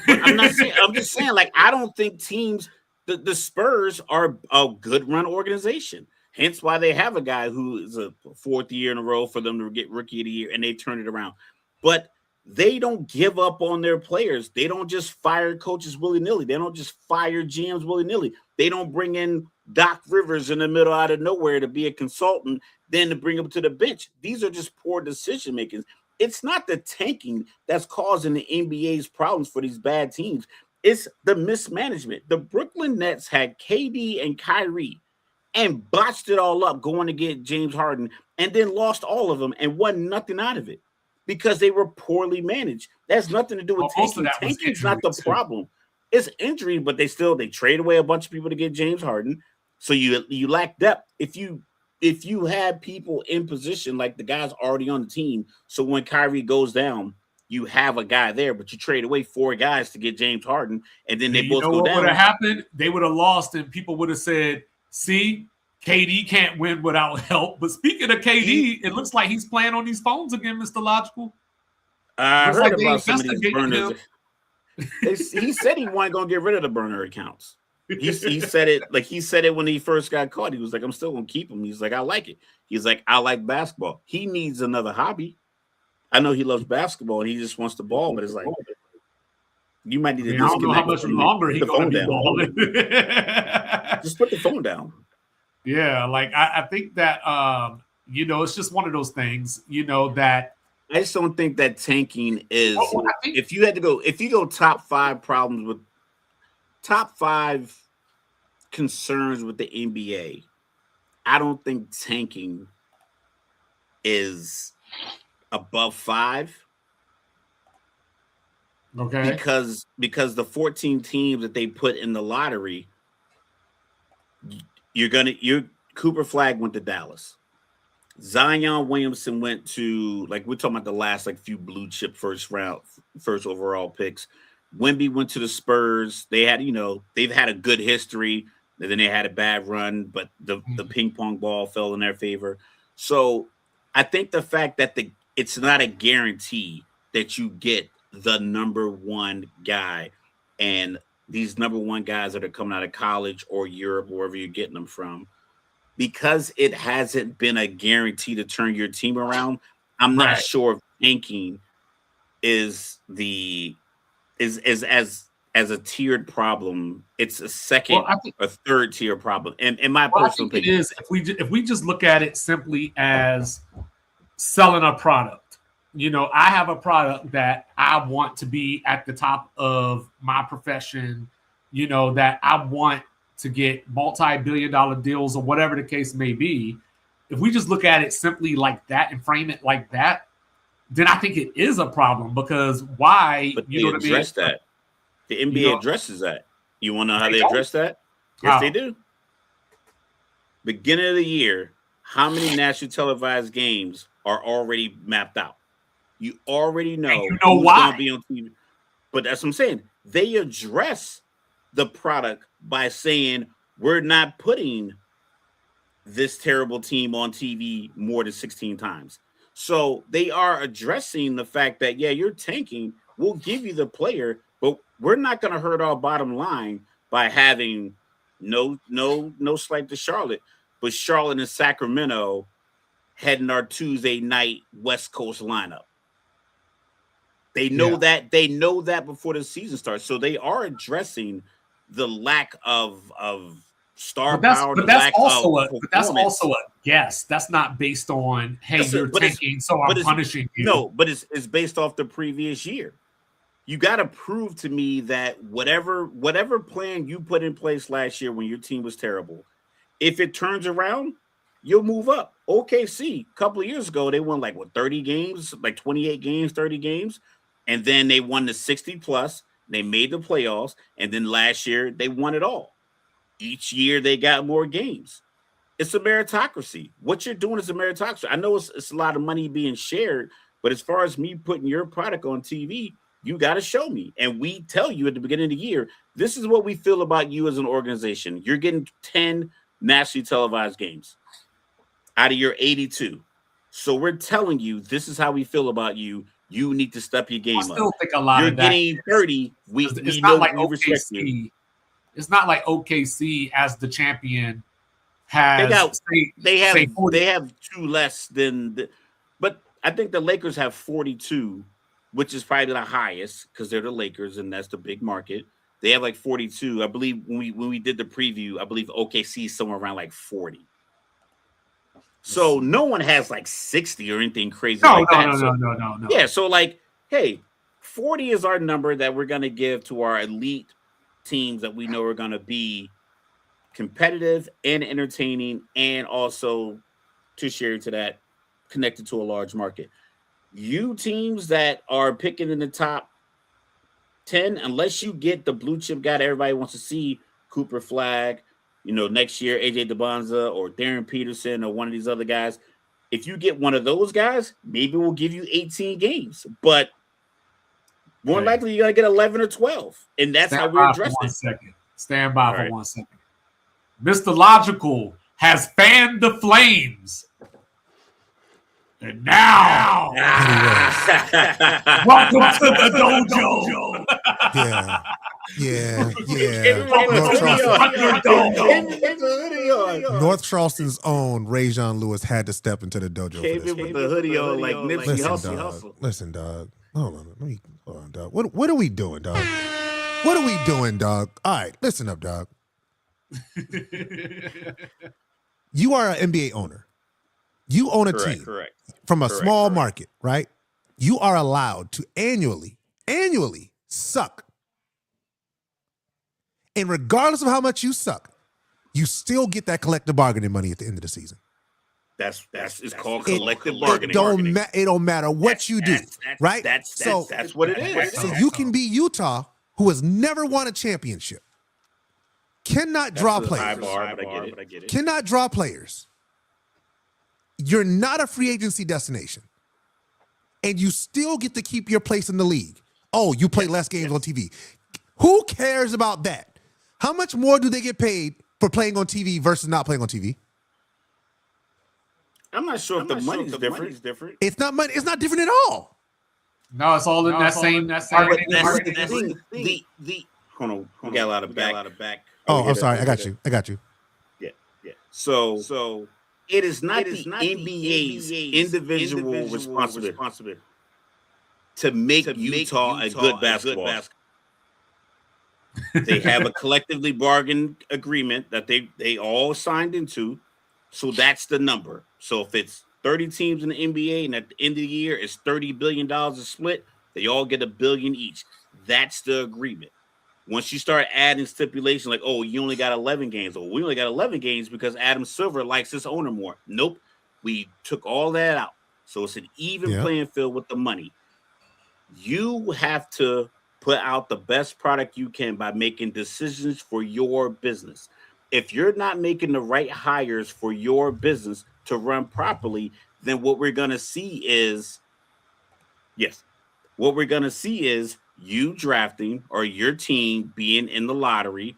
I'm just saying, like, I don't think teams, the Spurs are a good run organization. Hence why they have a guy who is a 4th year in a row for them to get Rookie of the Year, and they turn it around. But they don't give up on their players. They don't just fire coaches willy-nilly. They don't just fire GMs willy-nilly. They don't bring in Doc Rivers in the middle out of nowhere to be a consultant, then to bring him to the bench. These are just poor decision-making. It's not the tanking that's causing the NBA's problems for these bad teams. It's the mismanagement. The Brooklyn Nets had KD and Kyrie and botched it all up going to get James Harden, and then lost all of them and won nothing out of it, because they were poorly managed. That's nothing to do with tanking. Tanking's not the problem. It's injury, but they trade away a bunch of people to get James Harden. So you lack depth. If you have people in position, like the guys already on the team, so when Kyrie goes down, you have a guy there, but you trade away 4 guys to get James Harden, and then they
you
both
know
go
what
down.
would have happened? They would have lost, and people would have said, "See, KD can't win without help." But speaking of KD, it looks like he's playing on these phones again, Mr. Logical.
I
Looks
heard
like they
about some of these
investigating
burners.
him.
He said he wasn't gonna get rid of the burner accounts. He said it like he said it when he first got caught. He was like, "I'm still gonna keep him." He's like, "I like it." He's like, "I like basketball." He needs another hobby. I know he loves basketball and he just wants the ball, but it's like you might need to
I don't know how much longer he's gonna be balling.
Just put the phone down.
Yeah, like I think that it's just one of those things, that
I just don't think that tanking is.
Well,
if you go top 5 problems with top 5 concerns with the NBA, I don't think tanking is above 5.
Okay.
Because the 14 teams that they put in the lottery, Cooper Flag went to Dallas. Zion Williamson went to, like, we're talking about the last few blue chip first overall picks. Wemby went to the Spurs. They had, they've had a good history. And then they had a bad run, but the ping pong ball fell in their favor. So I think the fact that it's not a guarantee that you get the number 1 guy, and these number 1 guys that are coming out of college or Europe, wherever you're getting them from, because it hasn't been a guarantee to turn your team around. I'm not sure if tanking is as a tiered problem. It's a second or third tier problem. And in my personal opinion,
it is if we just look at it simply as selling a product. I have a product that I want to be at the top of my profession, that I want to get multi-billion-dollar deals or whatever the case may be. If we just look at it simply like that and frame it like that, then I think it is a problem, because why?
But they address that. The NBA addresses that. You want to know how they address that? Yes, they do. Beginning of the year, how many nationally televised games are already mapped out? You already know, who's
why.
Going to be on TV. But that's what I'm saying. They address the product by saying, we're not putting this terrible team on TV more than 16 times. So they are addressing the fact that, yeah, you're tanking. We'll give you the player, but we're not going to hurt our bottom line by having no slight to Charlotte, but Charlotte and Sacramento heading our Tuesday night West Coast lineup. They know that before the season starts. So they are addressing the lack of star power.
But that's also a guess. That's not based on, hey, you're tanking, so I'm punishing you.
No, but it's based off the previous year. You got to prove to me that whatever plan you put in place last year when your team was terrible, if it turns around, you'll move up. OKC, a couple of years ago, they won 30 games, 28 games, 30 games. And then they won the 60 plus. They made the playoffs. And then last year, they won it all. Each year, they got more games. It's a meritocracy. What you're doing is a meritocracy. I know it's a lot of money being shared, but as far as me putting your product on TV, you got to show me. And we tell you at the beginning of the year, this is what we feel about you as an organization. You're getting 10 nationally televised games out of your 82. So we're telling you, this is how we feel about you. You need to step your game up.
I still think a lot of that.
You're getting 30.
It's not like OKC. It's not like OKC as the champion has.
They have 2 less than. But I think the Lakers have 42, which is probably the highest because they're the Lakers and that's the big market. They have 42. I believe when we did the preview, I believe OKC is somewhere around 40. So no one has 60 or anything crazy like that. No. Yeah, so hey, 40 is our number that we're going to give to our elite teams that we know are going to be competitive and entertaining and also tertiary to that, connected to a large market. You teams that are picking in the top 10, unless you get the blue chip guy that everybody wants to see, Cooper Flag, next year, AJ DeBonza or Darren Peterson or one of these other guys, if you get one of those guys, maybe we'll give you 18 games. But More likely, you're gonna get 11 or 12, and that's how we address it.
Stand by for 1 second. Mr. Logical has fanned the flames. And now, welcome to the dojo.
Yeah. North Charleston's own Rajon Lewis had to step into the dojo.
Came in with the hoodie on like Nipsey Hussle.
Listen, dog. Hold on, dog. What are we doing, dog? What are we doing, dog? All right, listen up, dog. You are an NBA owner. You own a team from a small market, right? You are allowed to annually suck. And regardless of how much you suck, you still get that collective bargaining money at the end of the season.
That's it's called collective bargaining.
It don't matter what you do, right?
That's what it is.
So you can be Utah, who has never won a championship, cannot draw players.
But I get it.
Cannot draw players. You're not a free agency destination, and you still get to keep your place in the league. Oh, you play less games on TV. Who cares about that? How much more do they get paid for playing on TV versus not playing on TV?
I'm not sure if the money's different.
It's not money. It's not different at all.
No, it's all in that same.
Hold on, we got a lot of back.
Oh, I'm sorry. I got you.
Yeah. So it is not the NBA's individual responsibility to make Utah a good basketball. They have a collectively bargained agreement that they all signed into. So that's the number. So if it's 30 teams in the NBA and at the end of the year it's $30 billion a split, they all get $1 billion each. That's the agreement. Once you start adding stipulations like, oh, you only got 11 games, or we only got 11 games because Adam Silver likes his owner more. Nope. We took all that out. So it's an even playing field with the money. You have to put out the best product you can by making decisions for your business. If you're not making the right hires for your business to run properly, then what we're going to see is you drafting or your team being in the lottery,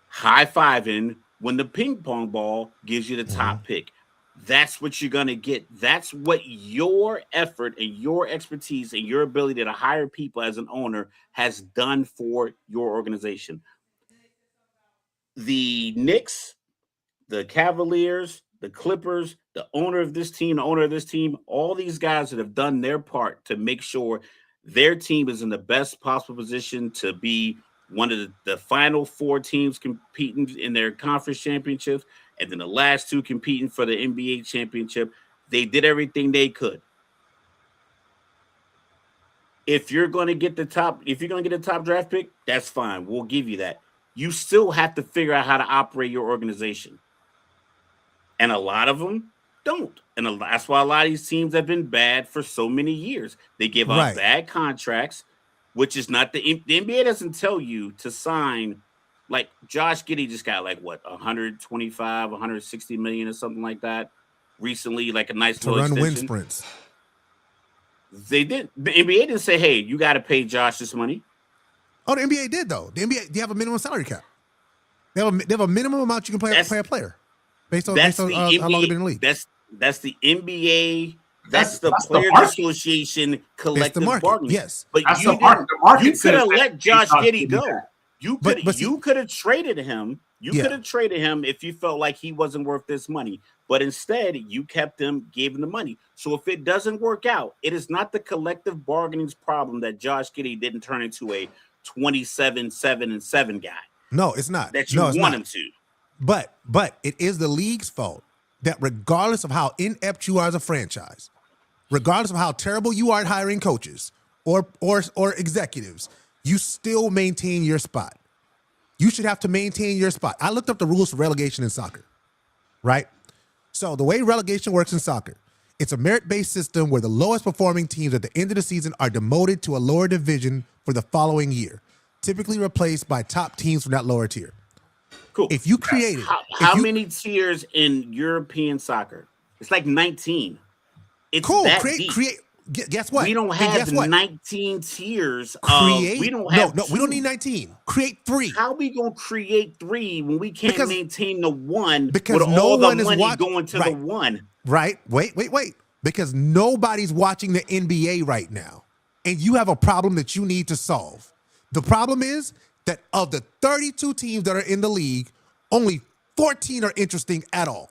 high-fiving when the ping pong ball gives you the top pick. That's what you're going to get. That's what your effort and your expertise and your ability to hire people as an owner has done for your organization. The Knicks, the Cavaliers, the Clippers, the owner of this team, all these guys that have done their part to make sure their team is in the best possible position to be one of the final four teams competing in their conference championships, and then the last two competing for the NBA championship. They did everything they could. If you're going to get the top draft pick, that's fine. We'll give you that. You still have to figure out how to operate your organization. And a lot of them don't. And that's why a lot of these teams have been bad for so many years. They give out bad contracts, which is not the NBA doesn't tell you to sign. Like Josh Giddey just got 125, 160 million or something like that recently, like a nice little extension. To run wind sprints. They did. The NBA didn't say, hey, you got to pay Josh this money.
Oh, the NBA did, though. The NBA, they have a minimum salary cap. They have a minimum amount you can pay a player based on how long they've been in the league.
That's the NBA. That's the Players Association collective bargaining.
Yes,
but you could have let Josh Giddey go. You could have traded him. You could have traded him if you felt like he wasn't worth this money. But instead, you kept him, gave him the money. So if it doesn't work out, it is not the collective bargaining's problem that Josh Giddey didn't turn into a 27-7-7 guy.
No, it's not.
That you want him to.
But it is the league's fault that regardless of how inept you are as a franchise, regardless of how terrible you are at hiring coaches or executives, you still maintain your spot. You should have to maintain your spot. I looked up the rules for relegation in soccer, right? So the way relegation works in soccer, it's a merit-based system where the lowest performing teams at the end of the season are demoted to a lower division for the following year, typically replaced by top teams from that lower tier.
Cool.
If you created
how many tiers in European soccer? It's like 19. It's
cool.
That
create Guess what?
We don't
And
have
guess
the
what?
19 tiers.
Create.
We don't have
No. We don't need 19. Create 3.
How we gonna create 3 when we can't maintain the 1
because
with
no
all the
one is
money going to the 1?
Right. Wait. Because nobody's watching the NBA right now. And you have a problem that you need to solve. The problem is that of the 32 teams that are in the league, only 14 are interesting at all.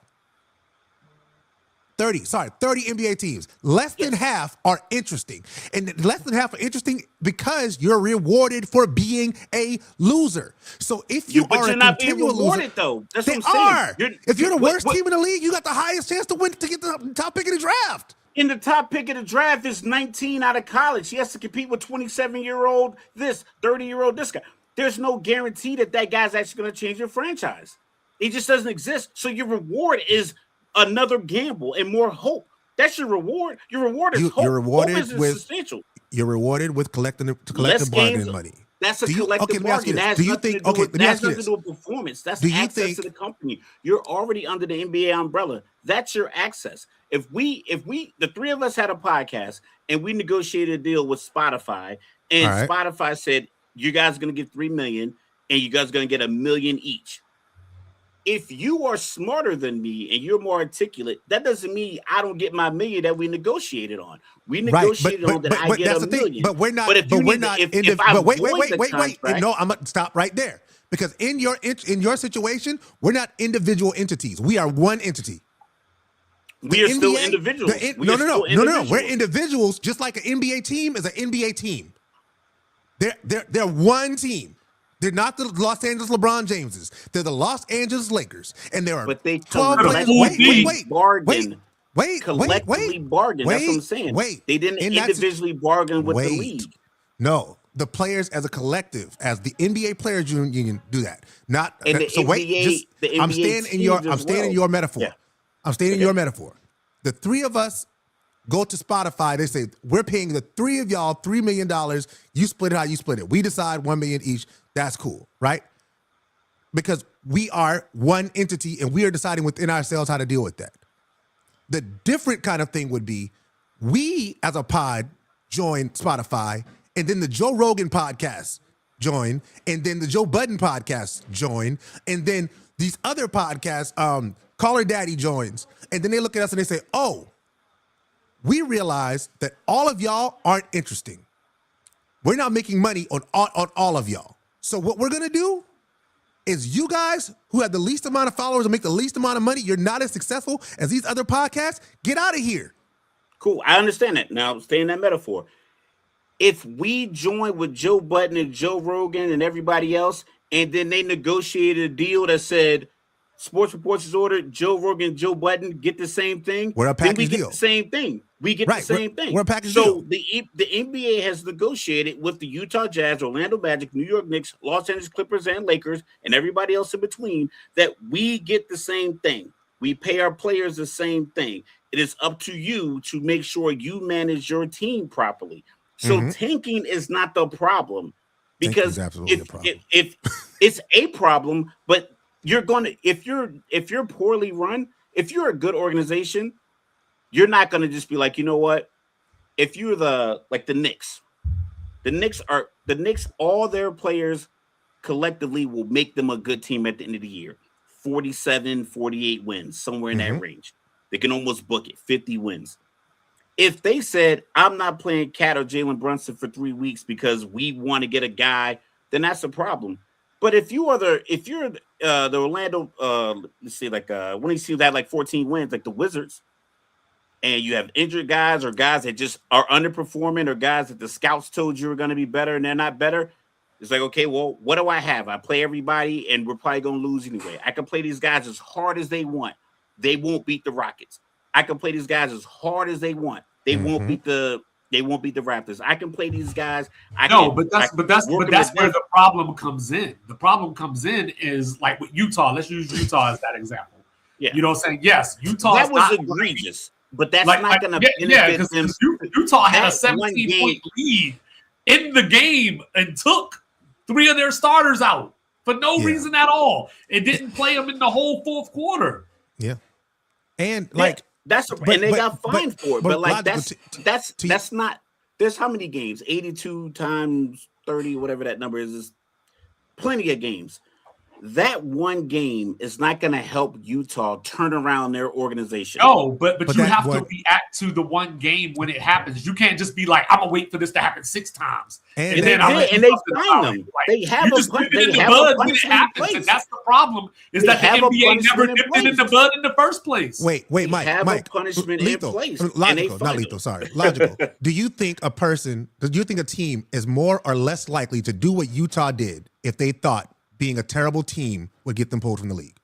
30 NBA teams. Less than half are interesting. And less than half are interesting because you're rewarded for being a loser. So if you are
you're
a
not being
continual
rewarded,
loser,
though. That's
they
what I'm saying.
if you're the worst team in the league, you got the highest chance to win to get the top pick of the draft.
In the top pick of the draft is 19 out of college. He has to compete with 27-year-old this, 30-year-old this guy. There's no guarantee that guy's actually going to change your franchise. It just doesn't exist. So your reward is another gamble and more hope. That's your reward. Your reward is hope.
You're rewarded
hope is
with
substantial.
You're rewarded with collecting bargaining money.
That's a collective bargain. That has nothing to do with performance. That's access to the company. You're already under the NBA umbrella. That's your access. If we, the three of us had a podcast and we negotiated a deal with Spotify, and Spotify said, you guys are going to get $3 million and you guys are going to get $1 million each. If you are smarter than me and you're more articulate, that doesn't mean I don't get my $1 million that we negotiated on. We negotiated on that I get $1 million.
But we're not.
But
wait. No, I'm gonna stop right there because in your situation, we're not individual entities. We are one entity.
We are still individuals.
No. We're individuals, just like an NBA team is an NBA team. They're one team. They're not the Los Angeles LeBron Jameses. They're the Los Angeles Lakers, and there are 12 players.
Collectively bargain. That's what I'm saying. They didn't individually bargain with the league.
No, the players as a collective, as the NBA Players Union, do that. Not
and the
so.
NBA,
I'm staying in your metaphor.
Yeah.
I'm staying in your metaphor. The three of us go to Spotify. They say we're paying the three of y'all $3 million. You split it how you split it. We decide $1 million each. That's cool, right? Because we are one entity and we are deciding within ourselves how to deal with that. The different kind of thing would be we as a pod join Spotify and then the Joe Rogan podcast join and then the Joe Budden podcast join and then these other podcasts, Caller Daddy joins and then they look at us and they say, oh, we realize that all of y'all aren't interesting. We're not making money on all of y'all. So what we're going to do is you guys who have the least amount of followers and make the least amount of money, you're not as successful as these other podcasts, get out of here.
Cool. I understand that. Now, stay in that metaphor. If we join with Joe Budden and Joe Rogan and everybody else, and then they negotiated a deal that said, Sports Reports is ordered, Joe Rogan, Joe Budden get the same thing.
We're a package
deal.
Get
the same thing. We get the same thing.
We're a package
deal.
So
the NBA has negotiated with the Utah Jazz, Orlando Magic, New York Knicks, Los Angeles Clippers, and Lakers, and everybody else in between that we get the same thing. We pay our players the same thing. It is up to you to make sure you manage your team properly. So tanking is not the problem because if it's a problem, but you're going to if you're poorly run, if you're a good organization, you're not going to just be like, you know what? If you're the Knicks, the Knicks, all their players collectively will make them a good team at the end of the year. 47, 48 wins, somewhere in that range. They can almost book it, 50 wins. If they said, I'm not playing Cat or Jalen Brunson for 3 weeks because we want to get a guy, then that's a problem. But if you're the Orlando, let's see, one of these teams that had like 14 wins, like the Wizards, and you have injured guys or guys that just are underperforming or guys that the scouts told you are going to be better and they're not better, it's like, okay, well, what do I have? I play everybody and we're probably going to lose anyway. I can play these guys as hard as they want. They won't beat the Rockets. I can play these guys as hard as they want. They won't beat the Raptors. I can play these guys.
But that's where the problem comes in. The problem comes in is like with Utah. Let's use Utah as that example.
Yeah.
You know what I'm saying? Yes, Utah.
That was egregious. But that's not going to benefit them.
Utah had a 17-point lead in the game and took 3 of their starters out for no reason at all. It didn't play them in the whole fourth quarter.
Yeah. And
and they got fined for it. But like
logical,
that's not. There's how many games? 82 times 30, whatever that number is plenty of games. That one game is not going to help Utah turn around their organization.
No, but you have to react to the one game when it happens. You can't just be like, I'm gonna wait for this to happen 6 times, and then they find them.
Like, they have
just nip it in the bud when it happens, and that's the problem. Is that the NBA never nipped it in the bud in the first place?
Wait, Mike,
a punishment in place.
Logical, not lethal. Sorry, logical. Do you think a team is more or less likely to do what Utah did if they thought being a terrible team would get them pulled from the league?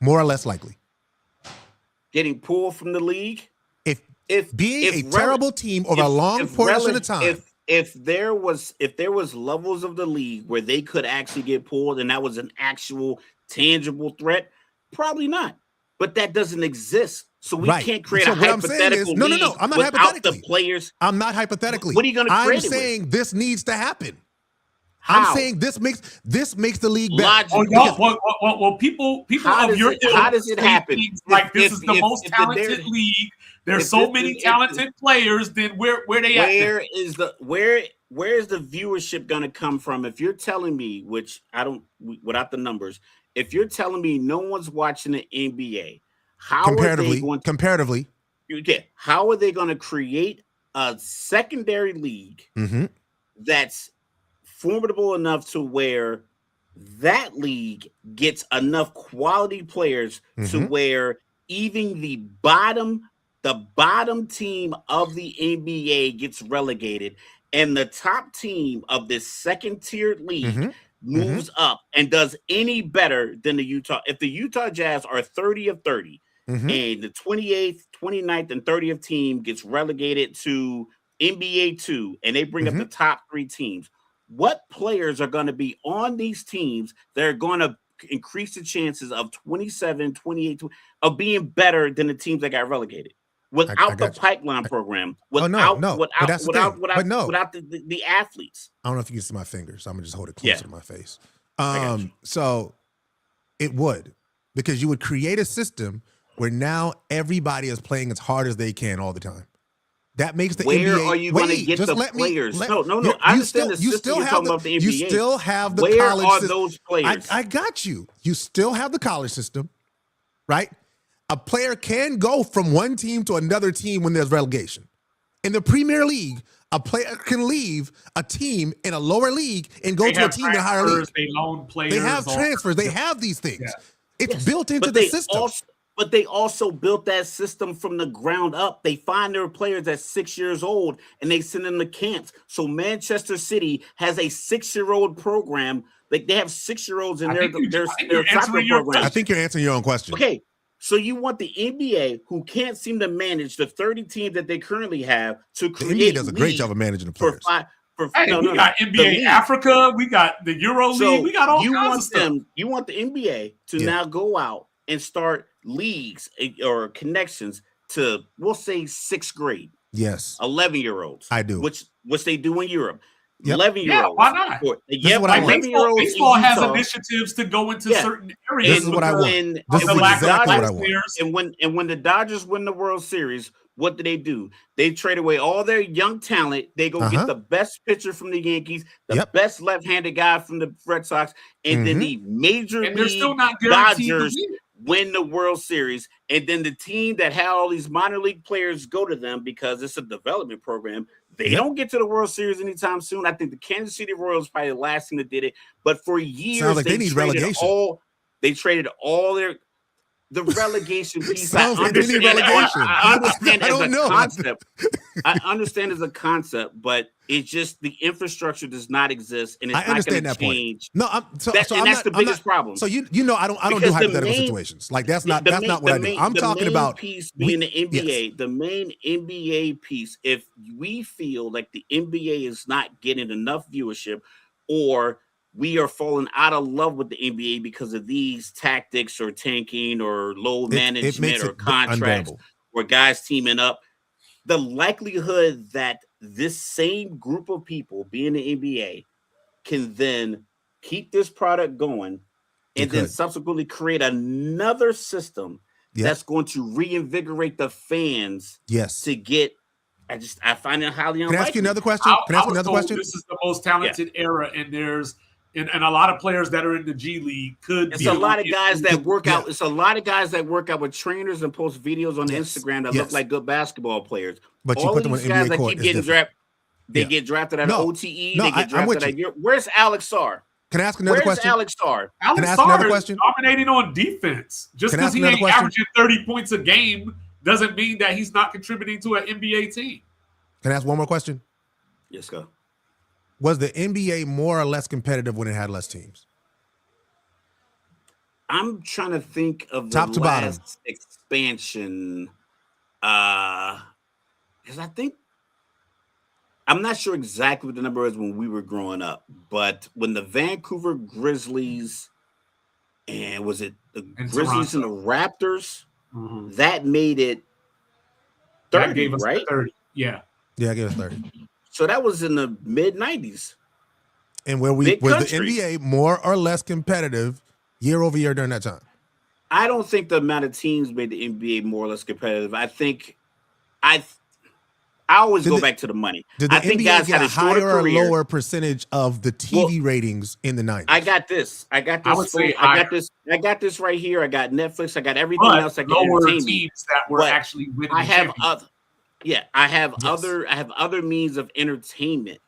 More or less likely.
Getting pulled from the league?
If being a terrible team over a long portion of time.
If there was levels of the league where they could actually get pulled and that was an actual tangible threat, probably not. But that doesn't exist. So we can't create a hypothetical league
I'm not
without
hypothetically.
the players.
I'm not hypothetically.
What are you going to create?
I'm saying this needs to happen.
How?
I'm saying this makes the league better.
Well, people of your ilk,
how does it happen?
Like this is the most talented league. There's so many talented players. Then where they at?
Where is the viewership going to come from? If you're telling me, which I don't, without the numbers, if you're telling me no one's watching the NBA, how are they going to,
comparatively?
How are they going to create a secondary league that's formidable enough to where that league gets enough quality players to where even the bottom team of the NBA gets relegated and the top team of this second tiered league moves up and does any better than the Utah. If the Utah Jazz are 30 of 30 and the 28th, 29th, and 30th team gets relegated to NBA 2 and they bring up the top 3 teams, what players are going to be on these teams that are going to increase the chances of 27, 28 of being better than the teams that got relegated without the pipeline program, without the athletes?
I don't know if you can see my fingers. So I'm going to just hold it closer to my face. So it would, because you would create a system where now everybody is playing as hard as they can all the time. That makes the NBA.
Where are you going to get the players? No. I understand the system you're talking about the NBA.
You still have the
college
system. Where are
those players?
I got you. You still have the college system, right? A player can go from one team to another team when there's relegation. In the Premier League, a player can leave a team in a lower league and go to a team in a higher league.
They loan players.
They have transfers. They have these things. Yeah. It's built into the system.
But they also built that system from the ground up. They find their players at 6 years old and they send them to camps. So Manchester City has a 6-year-old program. Like they have 6-year-olds in their soccer program.
I think you're answering your own question.
Okay. So you want the NBA, who can't seem to manage the 30 teams that they currently have, to create.
The NBA does a great job of managing the players.
We got NBA Africa, we got the Euro League, we got all kinds of stuff.
You want the NBA to now go out and start leagues or connections to, we'll say, 6th grade.
Yes.
11-year-olds.
I do.
Which they do in Europe.
Yep.
11-year-olds.
Yeah, why not? Baseball has initiatives to go into certain areas.
This is what I want.
This is exactly what I want. And when the Dodgers win the World Series, what do? They trade away all their young talent. They go get the best pitcher from the Yankees, the best left-handed guy from the Red Sox, and then the major league Dodgers win the World Series. And then the team that had all these minor league players go to them because it's a development program. They don't get to the World Series anytime soon. I think the Kansas City Royals probably the last thing that did it. But for years,
they need relegation.
They traded all the relegation piece. I
understand
as a concept. I understand as a concept, but it's just the infrastructure does not exist, and it's not going to change.
No, that's
the biggest problem.
So I don't do hypothetical situations. Like that's not what I do. I'm talking about
piece being the NBA. Yes. The main NBA piece. If we feel like the NBA is not getting enough viewership, or we are falling out of love with the NBA because of these tactics or tanking or low management or contracts or guys teaming up, the likelihood that this same group of people being the NBA can then keep this product going and then subsequently create another system that's going to reinvigorate the fans
Yes.
to get. I find it highly unlikely.
Can I ask you another question?
This is the most talented era, and there's and a lot of players that are in the G League could.
It's a lot of guys that work out. It's a lot of guys that work out with trainers and post videos on Instagram that look like good basketball players.
But
all
you put
of
them
these
on
guys
NBA
that
court
keep getting drafted, they get drafted at OTE. They get drafted at Europe. Where's Alex Sarr?
Can I ask another question?
Alex Sarr?
Alex Sarr is dominating on defense. Just because he ain't averaging 30 points a game doesn't mean that he's not contributing to an NBA team.
Can I ask one more question?
Yes, go.
Was the NBA more or less competitive when it had less teams?
I'm trying to think of the
top to bottom
expansion. Because I think I'm not sure exactly what the number is when we were growing up, but when the Vancouver Grizzlies and was it the Grizzlies and the Raptors, that made it 30,
that gave us
right?
30. Yeah.
Yeah, I gave us 30.
So that was in the mid 90s.
And where was the NBA more or less competitive year over year during that time?
I don't think the amount of teams made the NBA more or less competitive. I think I always go back to the money.
Did the
I think
NBA
guys
get
had
a higher or
career.
lower percentage of the TV ratings in the 90s?
I got this. I got this right here. I got Netflix. I got everything else. I got
lower teams that were actually winning.
I have other means of entertainment.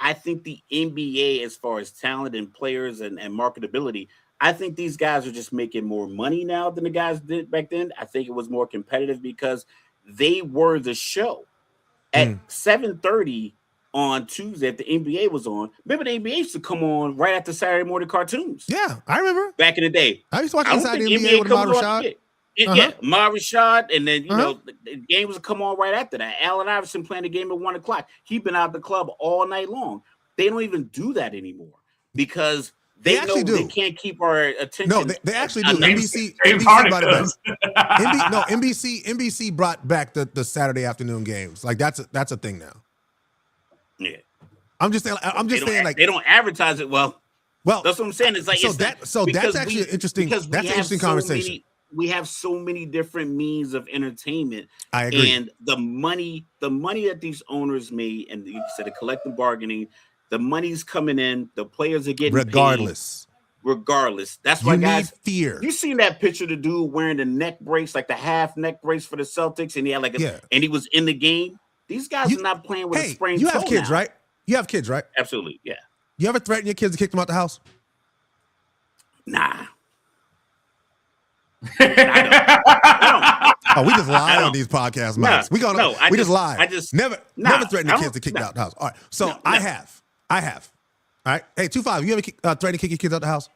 I think the NBA, as far as talent and players and marketability, I think these guys are just making more money now than the guys did back then. I think it was more competitive because they were the show. At 7:30 on Tuesday, if the NBA was on, remember the NBA used to come on right after Saturday morning cartoons.
Yeah, I remember.
Back in the day.
I used to watch Inside the NBA with Ahmad Rashad.
Yeah, Ahmad Rashad, and then, the games would come on right after that. Allen Iverson playing the game at 1 o'clock. He'd been out the club all night long. They don't even do that anymore because they know they can't keep our attention.
No, they actually do. NBC brought it back. NBC brought back the Saturday afternoon games. Like that's a thing now.
Yeah,
I'm just saying. Like
they don't advertise it well. Well, that's what I'm saying. It's like
that's actually an interesting. That's an interesting conversation.
We have so many different means of entertainment.
I agree.
And the money that these owners made, and you said the collective bargaining, the money's coming in. The players are getting
regardless.
That's why guys
need fear.
You seen that picture of the dude wearing the neck brace, like the half neck brace for the Celtics, and he had and he was in the game. These guys are not playing with a sprained toe.
You have kids, right? You have kids, right?
Absolutely, yeah.
You ever threaten your kids to kick them out the house?
Nah.
I don't. Oh, we just lie on these podcasts, Max. We just lie. Never threaten your kids to kick you out the house. All right. So I have. All right. Hey, 2-5. You ever threaten to kick your kids out the house?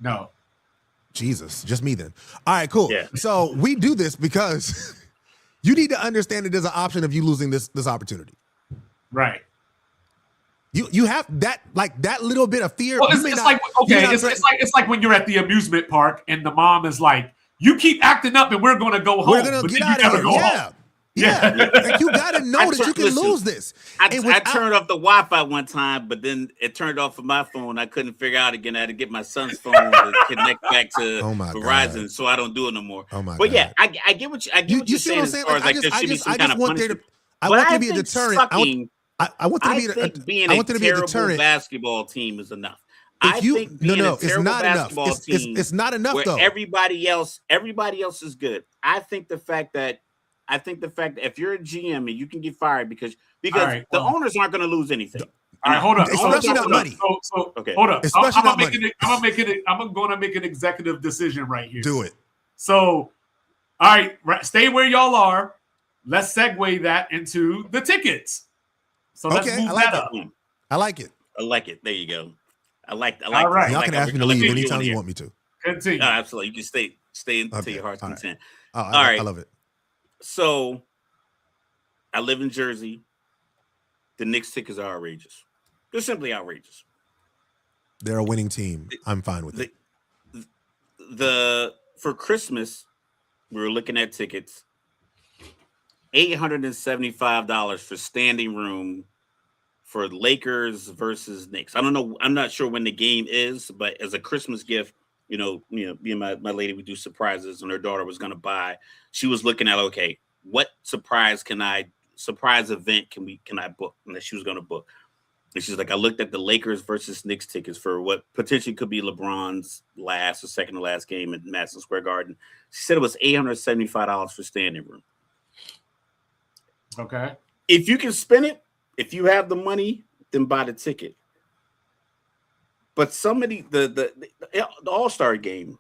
No.
Jesus, just me then. All right, cool.
Yeah.
So we do this because you need to understand that there's an option of you losing this opportunity.
Right.
You have that little bit of fear.
Well, it's like when you're at the amusement park and the mom is like, "You keep acting up, and we're going to go home."
We're going to get out of here. Yeah. Like, you got to know that you can lose this.
I turned off the Wi-Fi one time, but then it turned off of my phone. I couldn't figure out again. I had to get my son's phone to connect back to Verizon, so I don't do it no more.
Oh my
but
God.
yeah, I get what you're saying as far as there should be some kind of punishment.
I want there to be a deterrent. I want there to be
being a terrible basketball team is enough. I think being a terrible basketball team,
it's not enough though.
Everybody else is good. I think the fact that if you're a GM and you can get fired because the owners aren't going to lose anything.
All right, hold up.
Especially not money.
Okay, hold up.
Especially not money.
I'm going to make an executive decision right here.
Do it.
So, all right, stay where y'all are. Let's segue that into the tickets. So let's move that up.
I like it.
I like it. There you go. I like.
All right.
Y'all can ask me to leave anytime you want me to.
Continue.
No, absolutely. You can stay until your heart's content.
All right. I love it.
So, I live in Jersey. The Knicks tickets are outrageous. They're simply outrageous.
They're a winning team. I'm fine with it.
For Christmas, we were looking at tickets. $875 for standing room for Lakers versus Knicks. I don't know. I'm not sure when the game is, but as a Christmas gift, me and my lady, we do surprises, and her daughter was going to buy. She was looking at, okay, what surprise event can I book? And that she was going to book. And she's like, I looked at the Lakers versus Knicks tickets for what potentially could be LeBron's last or second to last game at Madison Square Garden. She said it was $875 for standing room.
Okay.
If you can spend it, if you have the money, then buy the ticket. But somebody, the All-Star game,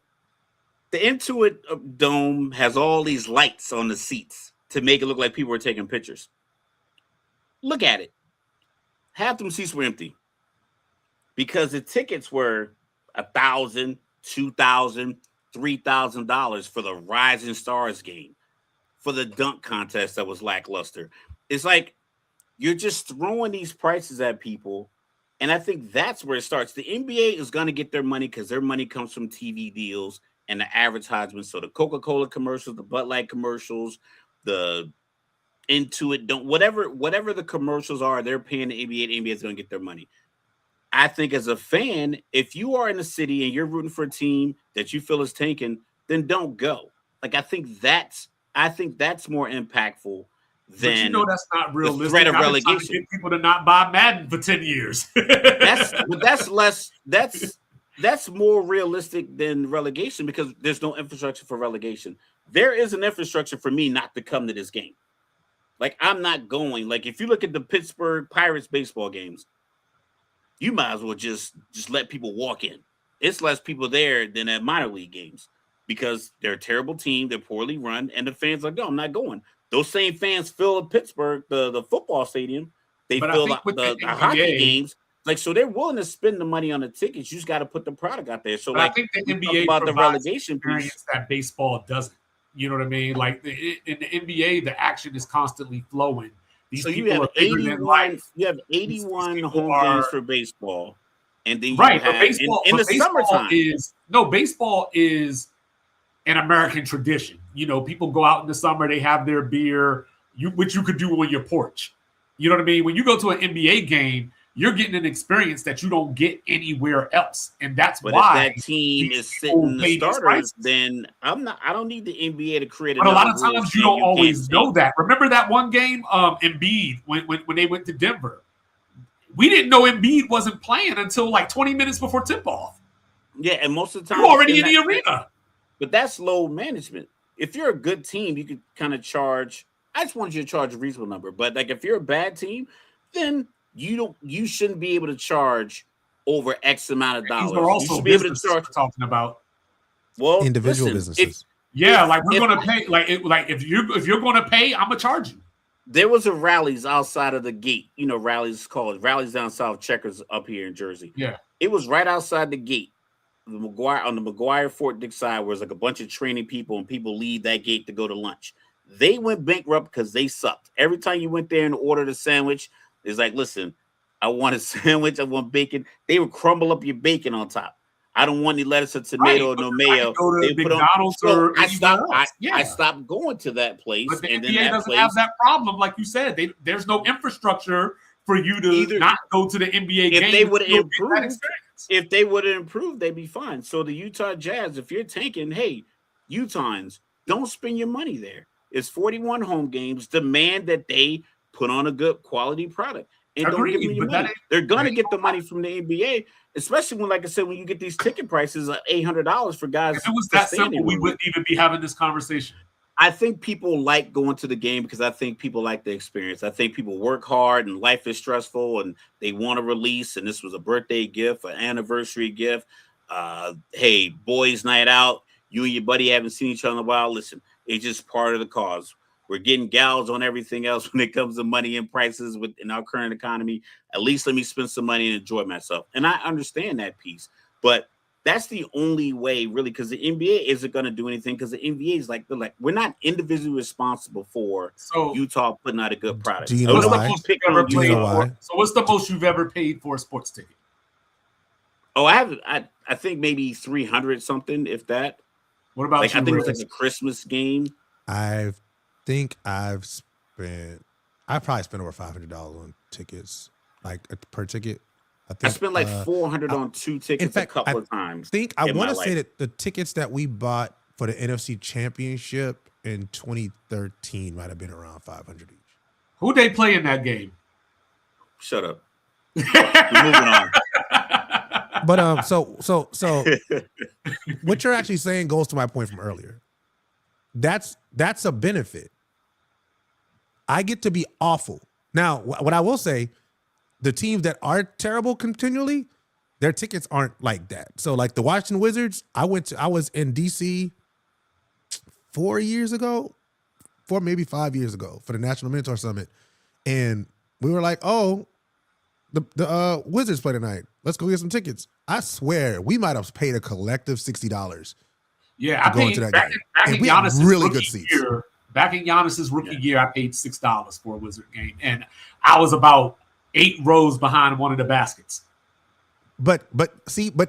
the Intuit Dome has all these lights on the seats to make it look like people were taking pictures. Look at it. Half them seats were empty because the tickets were $1,000, $2,000, $3,000 for the Rising Stars game, for the dunk contest that was lackluster. It's like you're just throwing these prices at people, and I think that's where it starts. The NBA is going to get their money because their money comes from TV deals and the advertisements. So the Coca-Cola commercials, the Bud Light commercials, the Intuit, whatever the commercials are, they're paying the NBA. The NBA is going to get their money. I think as a fan, if you are in a city and you're rooting for a team that you feel is tanking, then don't go. Like I think that's more impactful than
that's not realistic.
The threat of relegation.
To get people to not buy Madden for 10 years.
That's more realistic than relegation because there's no infrastructure for relegation. There is an infrastructure for me not to come to this game. Like, I'm not going. Like, if you look at the Pittsburgh Pirates baseball games, you might as well just let people walk in. It's less people there than at minor league games because they're a terrible team. They're poorly run. And the fans are like, no, I'm not going. Those same fans fill Pittsburgh, the football stadium. They fill the hockey games. Like, so they're willing to spend the money on the tickets. You just got to put the product out there. So,
but
like,
I think the NBA
about the
provides
relegation piece
that baseball doesn't. You know what I mean? Like in the NBA, the action is constantly flowing. These
so
people
you have 81. You have 81 home games for baseball, and then you have
baseball
in the summertime.
Baseball is an American tradition. You know, people go out in the summer, they have their beer, which you could do on your porch. You know what I mean? When you go to an NBA game, you're getting an experience that you don't get anywhere else, and that's why
if that team is sitting the starters, then I don't need the NBA to create.
But a lot of times you don't always know that. Remember that one game, Embiid when they went to Denver. We didn't know Embiid wasn't playing until like 20 minutes before tip-off.
Yeah, and most of the time
you're already in the arena.
But that's load management. If you're a good team, you could kind of charge. I just want you to charge a reasonable number. But like if you're a bad team, then you shouldn't be able to charge over X amount of dollars.
These are also
you should be able to charge.
We're talking about
individual businesses.
Like we're gonna pay. If you're gonna pay, I'm gonna charge you.
There was a Rally's outside of the gate. You know, Rally's down south. Checkers up here in Jersey.
Yeah,
it was right outside the gate. On the McGuire Fort Dix side, where there's like a bunch of training people, and people leave that gate to go to lunch. They went bankrupt because they sucked. Every time you went there and ordered a sandwich, it's like, listen, I want a sandwich, I want bacon. They would crumble up your bacon on top. I don't want any lettuce or tomato or no mayo.
They put McDonald's on,
I stopped going to that place.
But the NBA doesn't have that problem, like you said. There's no infrastructure for you to not go to the NBA game.
If they would improve, if they would have improved, they'd be fine. So the Utah Jazz, if you're tanking, hey, Utahns, don't spend your money there. It's 41 home games. Demand that they put on a good quality product. And don't give me your money. They're going to get the money from the NBA, especially when, like I said, when you get these ticket prices of $800 for guys.
If it was that simple, we wouldn't even be having this conversation.
I think people like going to the game because I think people like the experience. I think people work hard and life is stressful and they want to release. And this was a birthday gift, an anniversary gift. Hey, boys' night out. You and your buddy haven't seen each other in a while. Listen, it's just part of the cause. We're getting gals on everything else when it comes to money and prices in our current economy. At least let me spend some money and enjoy myself. And I understand that piece. But that's the only way, really, because the NBA isn't going to do anything because the NBA is like we're not individually responsible for Utah putting out a good product.
Do you know why?
So what's the most you've ever paid for a sports ticket?
Oh, I think maybe 300 something, if that.
What about you?
I think it was like a Christmas game.
I probably spent over $500 on tickets, like per ticket.
I spent like $400 on 2 tickets a couple of times.
I want to say that the tickets that we bought for the NFC Championship in 2013 might have been around $500 each.
Who they play in that game?
Shut up. We're moving on.
But so what you're actually saying goes to my point from earlier. That's a benefit. I get to be awful. Now, what I will say, the teams that are terrible continually, their tickets aren't like that. So like the Washington Wizards, I was in DC 4 years ago, maybe 5 years ago for the National Mentor Summit. And we were like, oh, the Wizards play tonight. Let's go get some tickets. I swear, we might have paid a collective $60.
Yeah, I paid back in Giannis's
really good seats.
Back in Giannis's rookie year, I paid $6 for a Wizard game, and I was about 8 rows behind one of the baskets.
But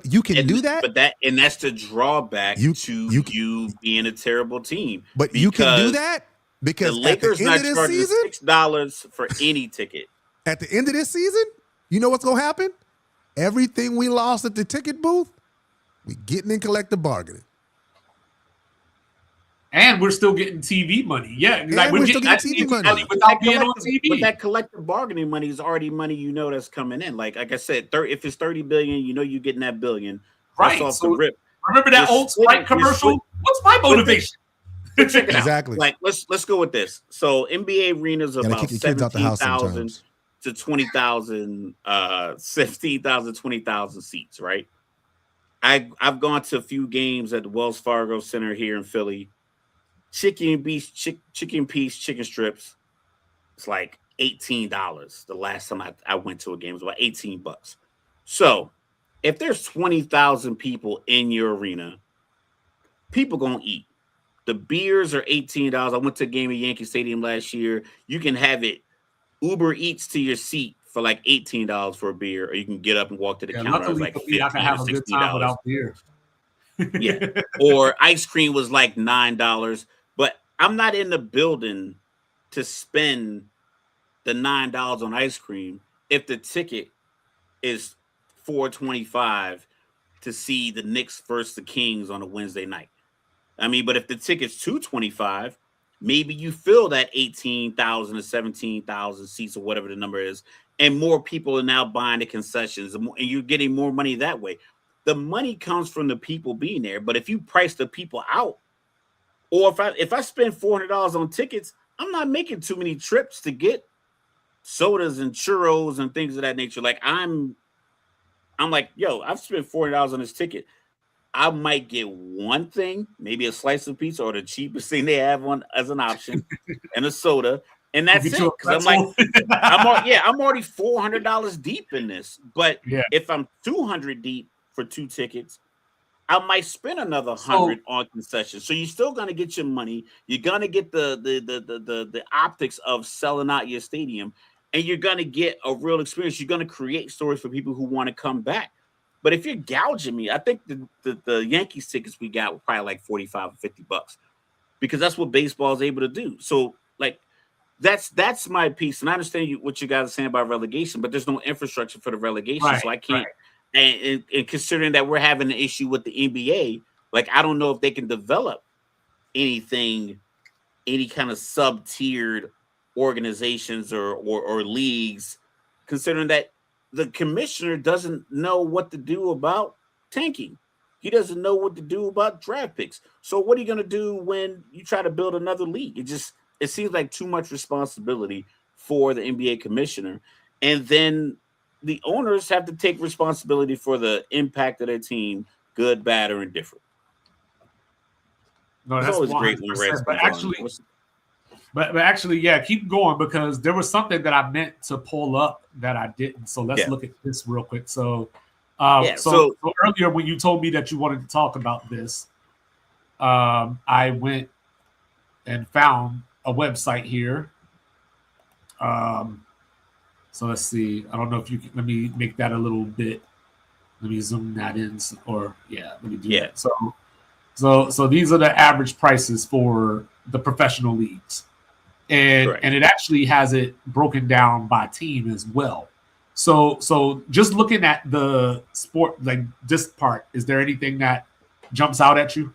you can do that.
But that's the drawback to you being a terrible team.
But you can do that because
the Lakers
at the end
not
of this
charging
season,
$6 for any ticket.
At the end of this season, you know what's gonna happen? Everything we lost at the ticket booth, we getting in collective bargaining.
And we're still getting TV money. Yeah, like we're getting TV money without being on TV.
But that collective bargaining money is already money that's coming in. Like I said, if it's $30 billion, you're getting that billion.
Right.
Off the rip.
Remember that old Sprite commercial? What's my motivation?
Check it out.
Exactly.
Like let's go with this. So NBA arenas are about 17,000 to 20,000, 15,000, 20,000 seats. Right. I've gone to a few games at the Wells Fargo Center here in Philly. Chicken piece, chicken strips. It's like $18. The last time I went to a game, it was about $18. So if there's 20,000 people in your arena, people gonna eat. The beers are $18. I went to a game at Yankee Stadium last year. You can have it Uber Eats to your seat for like $18 for a beer, or you can get up and walk to the counter. Like $15
I can have a good time without beer.
Yeah. Or ice cream was like $9. But I'm not in the building to spend the $9 on ice cream if the ticket is $4.25 to see the Knicks versus the Kings on a Wednesday night. I mean, but if the ticket's $2.25, maybe you fill that 18,000 to 17,000 seats or whatever the number is, and more people are now buying the concessions, and you're getting more money that way. The money comes from the people being there, but if you price the people out, or if I spend $400 on tickets, I'm not making too many trips to get sodas and churros and things of that nature. Like I'm like, yo, I've spent $400 on this ticket. I might get one thing, maybe a slice of pizza or the cheapest thing they have on as an option, and a soda, and that's it. Because I'm like, I'm already $400 deep in this. But if I'm $200 deep for 2 tickets, I might spend another $100 on concessions. So you're still gonna get your money. You're gonna get the optics of selling out your stadium, and you're gonna get a real experience. You're gonna create stories for people who want to come back. But if you're gouging me, I think the Yankees tickets we got were probably like $45 or $50 because that's what baseball is able to do. So like that's my piece. And I understand what you guys are saying about relegation, but there's no infrastructure for the relegation, so I can't. Right. And considering that we're having an issue with the NBA, like I don't know if they can develop any kind of sub-tiered organizations or leagues, considering that the commissioner doesn't know what to do about tanking. He doesn't know what to do about draft picks. So what are you going to do when you try to build another league? It seems like too much responsibility for the NBA commissioner. And then the owners have to take responsibility for the impact of their team, good, bad, or indifferent.
No, that's always great when but actually, yeah, keep going, because there was something that I meant to pull up that I didn't. So let's look at this real quick. So, so earlier when you told me that you wanted to talk about this, I went and found a website here. So let's see. I don't know if you can. Let me make that a little bit. Let me zoom that in. Let me do that. So these are the average prices for the professional leagues, and it actually has it broken down by team as well. So just looking at the sport, like this part, is there anything that jumps out at you?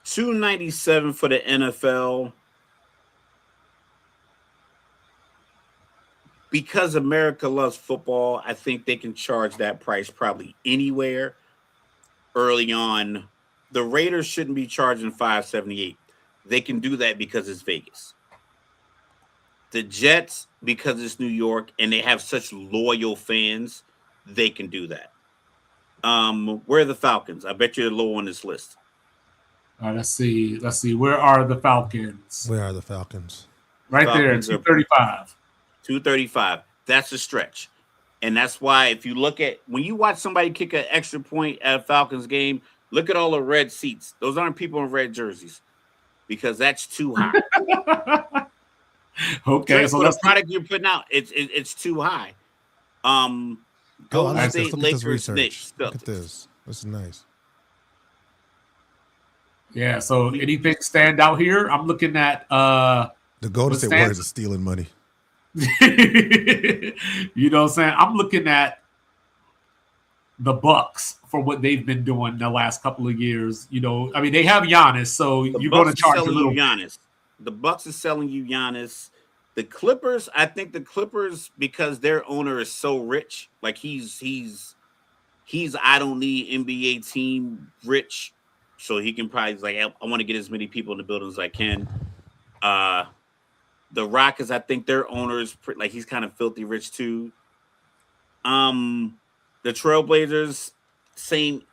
297 for the NFL. Because America loves football, I think they can charge that price probably anywhere early on. The Raiders shouldn't be charging 578. They can do that because it's Vegas. The Jets, because it's New York and they have such loyal fans, they can do that. Where are the Falcons? I bet you're low on this list.
All right, let's see. Where are the Falcons?
Where are the Falcons?
Right
Falcons
there, 235.
235. That's a stretch. And that's why if you look at when you watch somebody kick an extra point at a Falcons game, look at all the red seats. Those aren't people in red jerseys because that's too high.
Okay, so
the
that's
product you're putting out, it's too high. Golden State, Lakers, Knicks.
Look at this. This is nice.
Yeah. So anything stand out here? I'm looking at
the Golden State Warriors are stealing money.
You know what I'm saying? I'm looking at the Bucks for what they've been doing the last couple of years. You know, I mean, they have Giannis, so you're going to charge a little.
Giannis. The Bucks is selling you Giannis. The Clippers, I think the Clippers, because their owner is so rich, like he's I don't need NBA team rich, so he can probably like I want to get as many people in the building as I can. The Rockets, I think their owner is like he's kind of filthy rich too. The Trailblazers, same.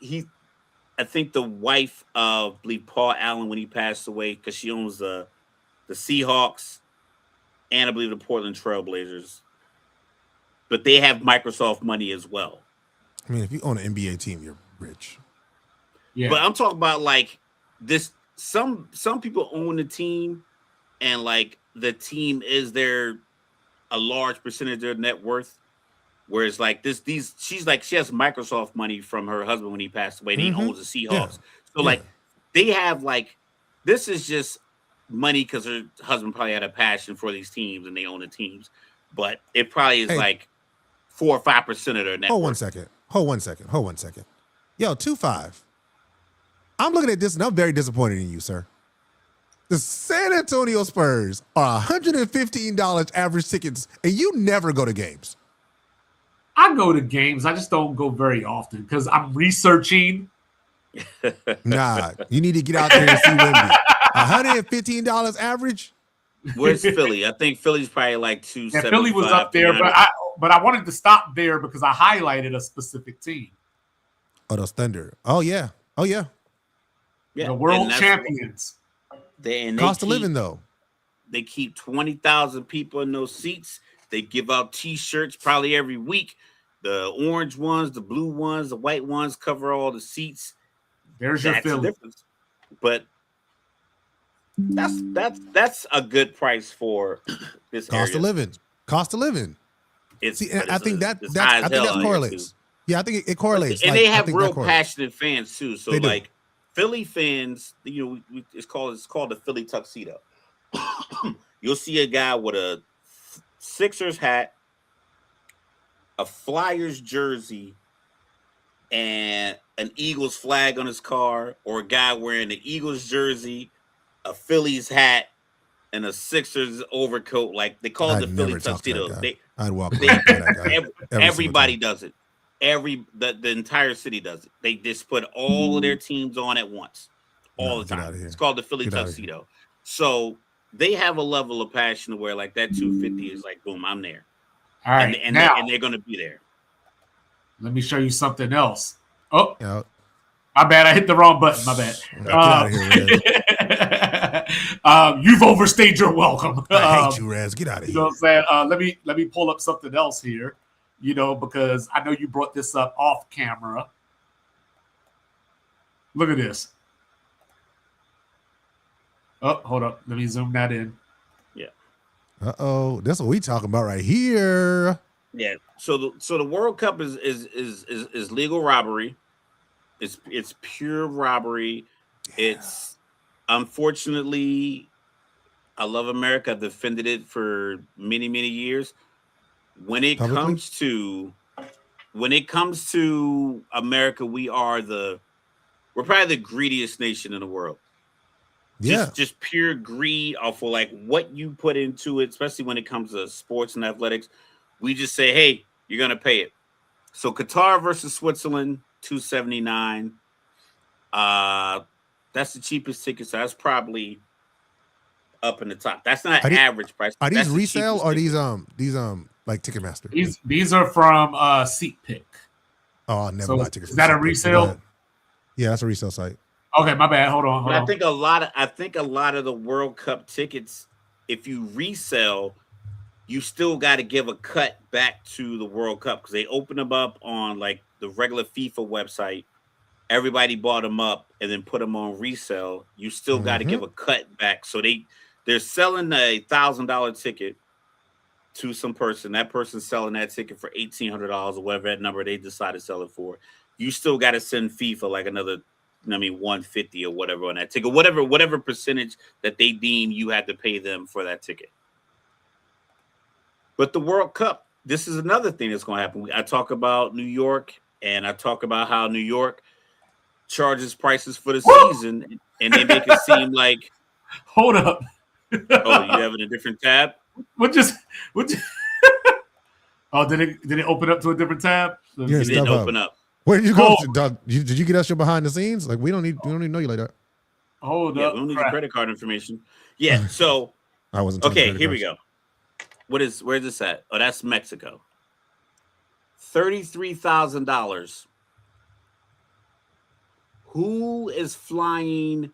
I think the wife of I believe Paul Allen when he passed away because she owns the Seahawks and I believe the Portland Trailblazers. But they have Microsoft money as well.
I mean, if you own an NBA team, you're rich.
Yeah. But I'm talking about like this. Some people own the team, and like the team is a large percentage of their net worth. Whereas like she's like she has Microsoft money from her husband when he passed away. And he owns the Seahawks. Yeah. So like they have like this is just money because her husband probably had a passion for these teams and they own the teams. But it probably is like 4 or 5% of their net worth.
Hold one second. Yo, 2.5. I'm looking at this and I'm very disappointed in you, sir. The San Antonio Spurs are $115 average tickets, and you never go to games.
I go to games. I just don't go very often because I'm researching.
Nah, you need to get out there and see Wemby. $115 average?
Where's Philly? I think Philly's probably like 275.
Yeah, Philly was up there, but I wanted to stop there because I highlighted a specific team.
Oh, those Thunder. Oh, yeah.
Yeah.
The world champions.
Cost of living, though.
They keep 20,000 people in those seats. They give out T-shirts probably every week. The orange ones, the blue ones, the white ones cover all the seats.
There's your Philly.
But that's a good price for this
cost of living. Cost of living. I think that correlates. Yeah, I think it correlates.
And they have real passionate fans too. So like Philly fans, you know, it's called the Philly tuxedo. You'll see a guy with a Sixers hat, a Flyers jersey, and an Eagles flag on his car, or a guy wearing an Eagles jersey, a Phillies hat, and a Sixers overcoat. Like they call it the Philly tuxedo.
I'd walk that guy.
Everybody does it. The entire city does it. They just put all of their teams on at once, all the time. It's called the Philly tuxedo. So they have a level of passion where like that 250 is like, boom, I'm there.
All right,
and they're going to be there.
Let me show you something else. Oh,
yeah.
My bad. I hit the wrong button. My bad.
Get out of here,
you've overstayed your welcome.
I hate you, Rez. Get out of here.
You know what I'm saying? Let me pull up something else here. You know, because I know you brought this up off camera. Look at this. Oh, hold up. Let me zoom that in.
Yeah.
Uh-oh. That's what we talking about right here.
Yeah. So the World Cup is legal robbery. It's pure robbery. Yeah. It's unfortunately, I love America. I've defended it for many, many years. when it comes to America, we're probably the greediest nation in the world.
Yeah.
Just pure greed off of like what you put into it, especially when it comes to sports and athletics. We just say, hey, you're gonna pay it. So Qatar versus Switzerland, $279. That's the cheapest ticket. So that's probably up in the top. That's not average price.
Are these resale or these like Ticketmaster?
These are from SeatPick.
Oh, I'll never buy tickets.
Is that a resale?
Yeah, that's a resale site.
Okay, my bad. Hold on.
I think a lot of the World Cup tickets, if you resell, you still got to give a cut back to the World Cup because they open them up on like the regular FIFA website. Everybody bought them up and then put them on resale. You still got to give a cut back. So they're selling a $1,000 ticket to some person. That person's selling that ticket for $1,800 or whatever that number they decide to sell it for. You still got to send FIFA like another, $150 or whatever on that ticket. Whatever percentage that they deem you had to pay them for that ticket. But the World Cup, this is another thing that's going to happen. I talk about New York, and I talk about how New York charges prices for the season, and they make it seem like.
Hold up.
Oh, you having a different tab?
What just Oh, did it open up to a different tab?
Yeah,
it didn't open up.
Where did you go, Doug? Did you get us your behind the scenes? Like we don't need to know you like that.
Hold up.
We don't need your credit card information. Yeah, so
I wasn't
okay, here we go. Where's this at? Oh, that's Mexico. $33,000. Who is flying?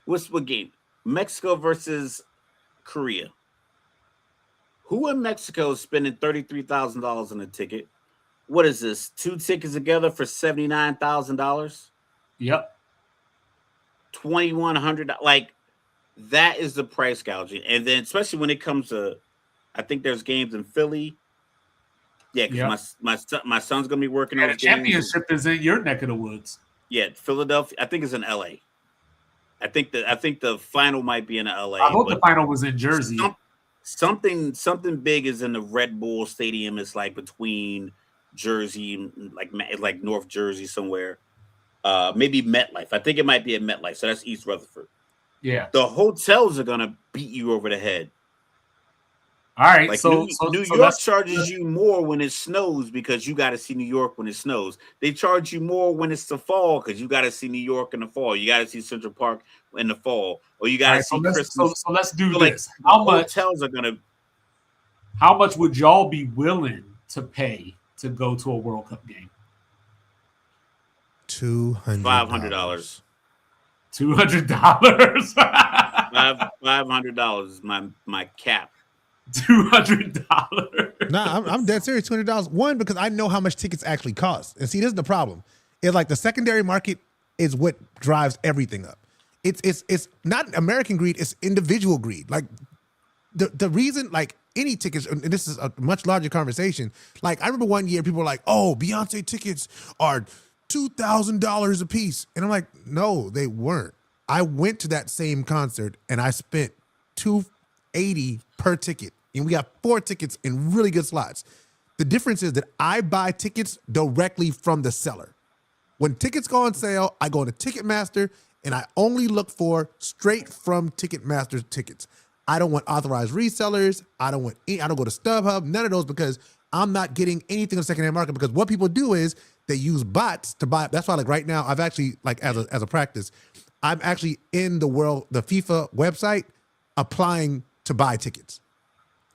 What game? Mexico versus Korea. Who in Mexico is spending $33,000 on a ticket? What is this? 2 tickets together for $79,000?
Yep.
$2,100. Like that is the price gouging. And then especially when it comes to, I think there's games in Philly. Yeah, because my son's gonna be working on
the championship is in your neck of the woods.
Yeah, Philadelphia. I think it's in LA. I think the final might be in LA.
I hope the final was in Jersey.
Something big is in the Red Bull Stadium. It's like between Jersey and like North Jersey somewhere. Maybe MetLife. I think it might be at MetLife. So that's East Rutherford.
Yeah.
The hotels are gonna beat you over the head.
All right.
Like
so
New York charges you more when it snows because you got to see New York when it snows. They charge you more when it's the fall because you got to see New York in the fall. You got to see Central Park in the fall, or you got to see Christmas.
So let's do this.
Like, how much hotels are gonna?
How much would y'all be willing to pay to go to a World Cup game?
$500.
$200. $500 is my cap.
$200.
Nah, I'm dead serious. $200. One, because I know how much tickets actually cost. And see, this is the problem. It's like the secondary market is what drives everything up. It's not American greed, it's individual greed. Like the reason, like any tickets, and this is a much larger conversation. Like I remember one year people were like, oh, Beyonce tickets are $2,000 a piece. And I'm like, no, they weren't. I went to that same concert and I spent $280 per ticket. And we got 4 tickets in really good slots. The difference is that I buy tickets directly from the seller. When tickets go on sale, I go to Ticketmaster and I only look for straight from Ticketmaster tickets. I don't want authorized resellers. I don't go to StubHub, none of those, because I'm not getting anything on the secondary market, because what people do is they use bots to buy. That's why, like right now, I've actually, like as a practice, I'm actually in the FIFA website applying to buy tickets.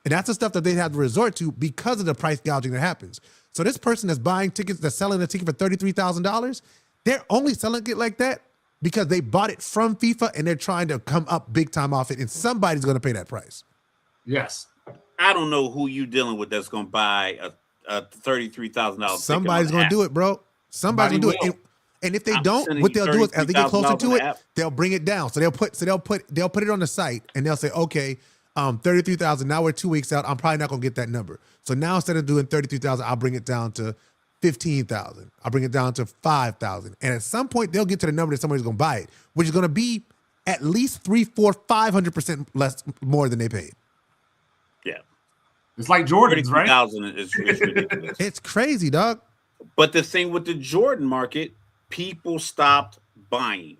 And that's the stuff that they have to resort to because of the price gouging that happens. So this person that's buying tickets, that's selling a ticket for $33,000, they're only selling it like that because they bought it from FIFA and they're trying to come up big time off it, and somebody's going to pay that price.
Yes.
I don't know who you dealing with that's going to buy a $33,000.
Somebody's going to do it, bro. Somebody's going to do it. And if they don't, what they'll do is as they get closer to it, they'll bring it down. So they'll put it on the site and they'll say, okay, 33,000. Now we're 2 weeks out. I'm probably not gonna get that number. So now instead of doing 33,000, I'll bring it down to 15,000. I'll bring it down to 5,000. And at some point, they'll get to the number that somebody's gonna buy it, which is gonna be at least 300, 400, 500% less more than they paid.
Yeah.
It's like Jordans, right?
32,000 is ridiculous.
It's crazy, dog.
But the thing with the Jordan market, people stopped buying.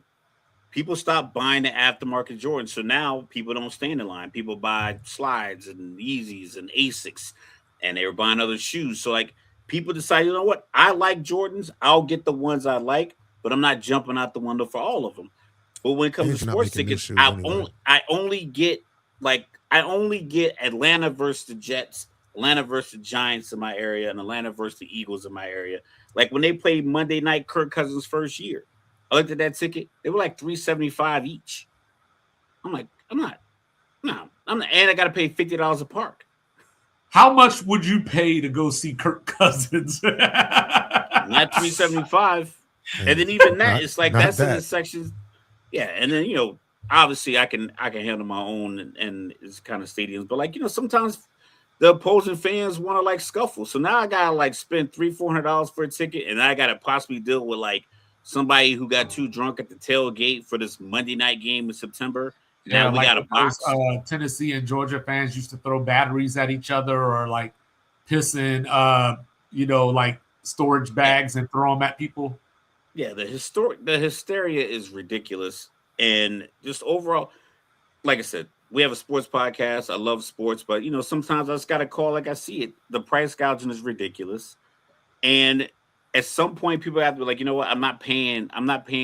People stopped buying the aftermarket Jordans. So now people don't stand in line. People buy slides and Yeezys and Asics, and they were buying other shoes. So like people decide, you know what? I like Jordans. I'll get the ones I like, but I'm not jumping out the window for all of them. But when it comes to sports tickets, I only get Atlanta versus the Jets, Atlanta versus the Giants in my area, and Atlanta versus the Eagles in my area. Like when they played Monday night, Kirk Cousins' first year, I looked at that ticket. They were like $375 each. I'm like, I'm not, and I got to pay $50 a park.
How much would you pay to go see Kirk Cousins?
Not $375, and then even that, it's like that's in the sections. Yeah, and then obviously I can handle my own and it's kind of stadiums, but like sometimes the opposing fans want to like scuffle. So now I gotta like spend $300-$400 for a ticket, and I gotta possibly deal with like somebody who got too drunk at the tailgate for this Monday night game in September.
Yeah,
now we
like
got a box.
Tennessee and Georgia fans used to throw batteries at each other or like pissing like storage bags and throw them at people.
Yeah, the hysteria is ridiculous. And just overall, like I said, we have a sports podcast. I love sports, but sometimes I just gotta call like I see it. The price gouging is ridiculous. And at some point, people have to be like, you know what, I'm not paying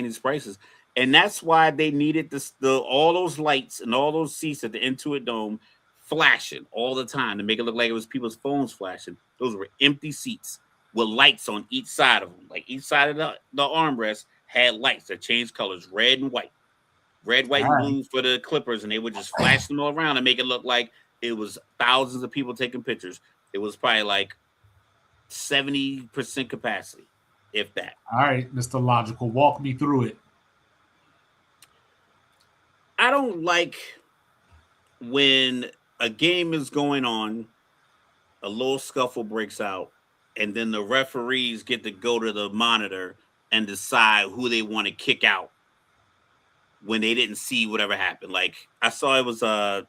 these prices. And that's why they needed all those lights and all those seats at the Intuit Dome flashing all the time to make it look like it was people's phones flashing. Those were empty seats with lights on each side of them. Like each side of the armrest had lights that changed colors, red and white. Red, white, and blue for the Clippers, and they would just flash them all around and make it look like it was thousands of people taking pictures. It was probably like 70% capacity, if that.
All right, Mr. Logical, walk me through it.
I don't like when a game is going on, a little scuffle breaks out, and then the referees get to go to the monitor and decide who they want to kick out when they didn't see whatever happened. Like I saw it was I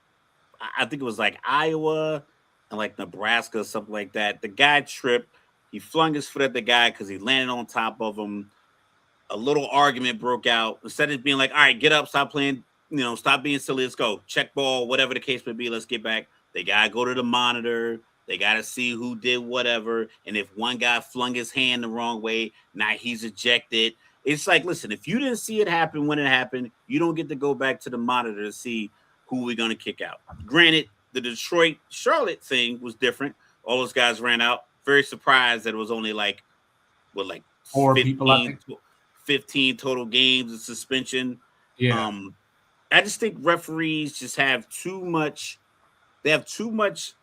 think it was like Iowa and like Nebraska or something like that. The guy tripped. He flung his foot at the guy because he landed on top of him. A little argument broke out. Instead of being like, all right, get up, stop playing, stop being silly, let's go. Check ball, whatever the case may be, let's get back. They got to go to the monitor. They got to see who did whatever. And if one guy flung his hand the wrong way, now he's ejected. It's like, listen, if you didn't see it happen when it happened, you don't get to go back to the monitor to see who we're going to kick out. Granted, the Detroit-Charlotte thing was different. All those guys ran out. Very surprised that it was only like
4 people, I think.
15 total games of suspension.
Yeah.
I just think referees just have too much. They have too much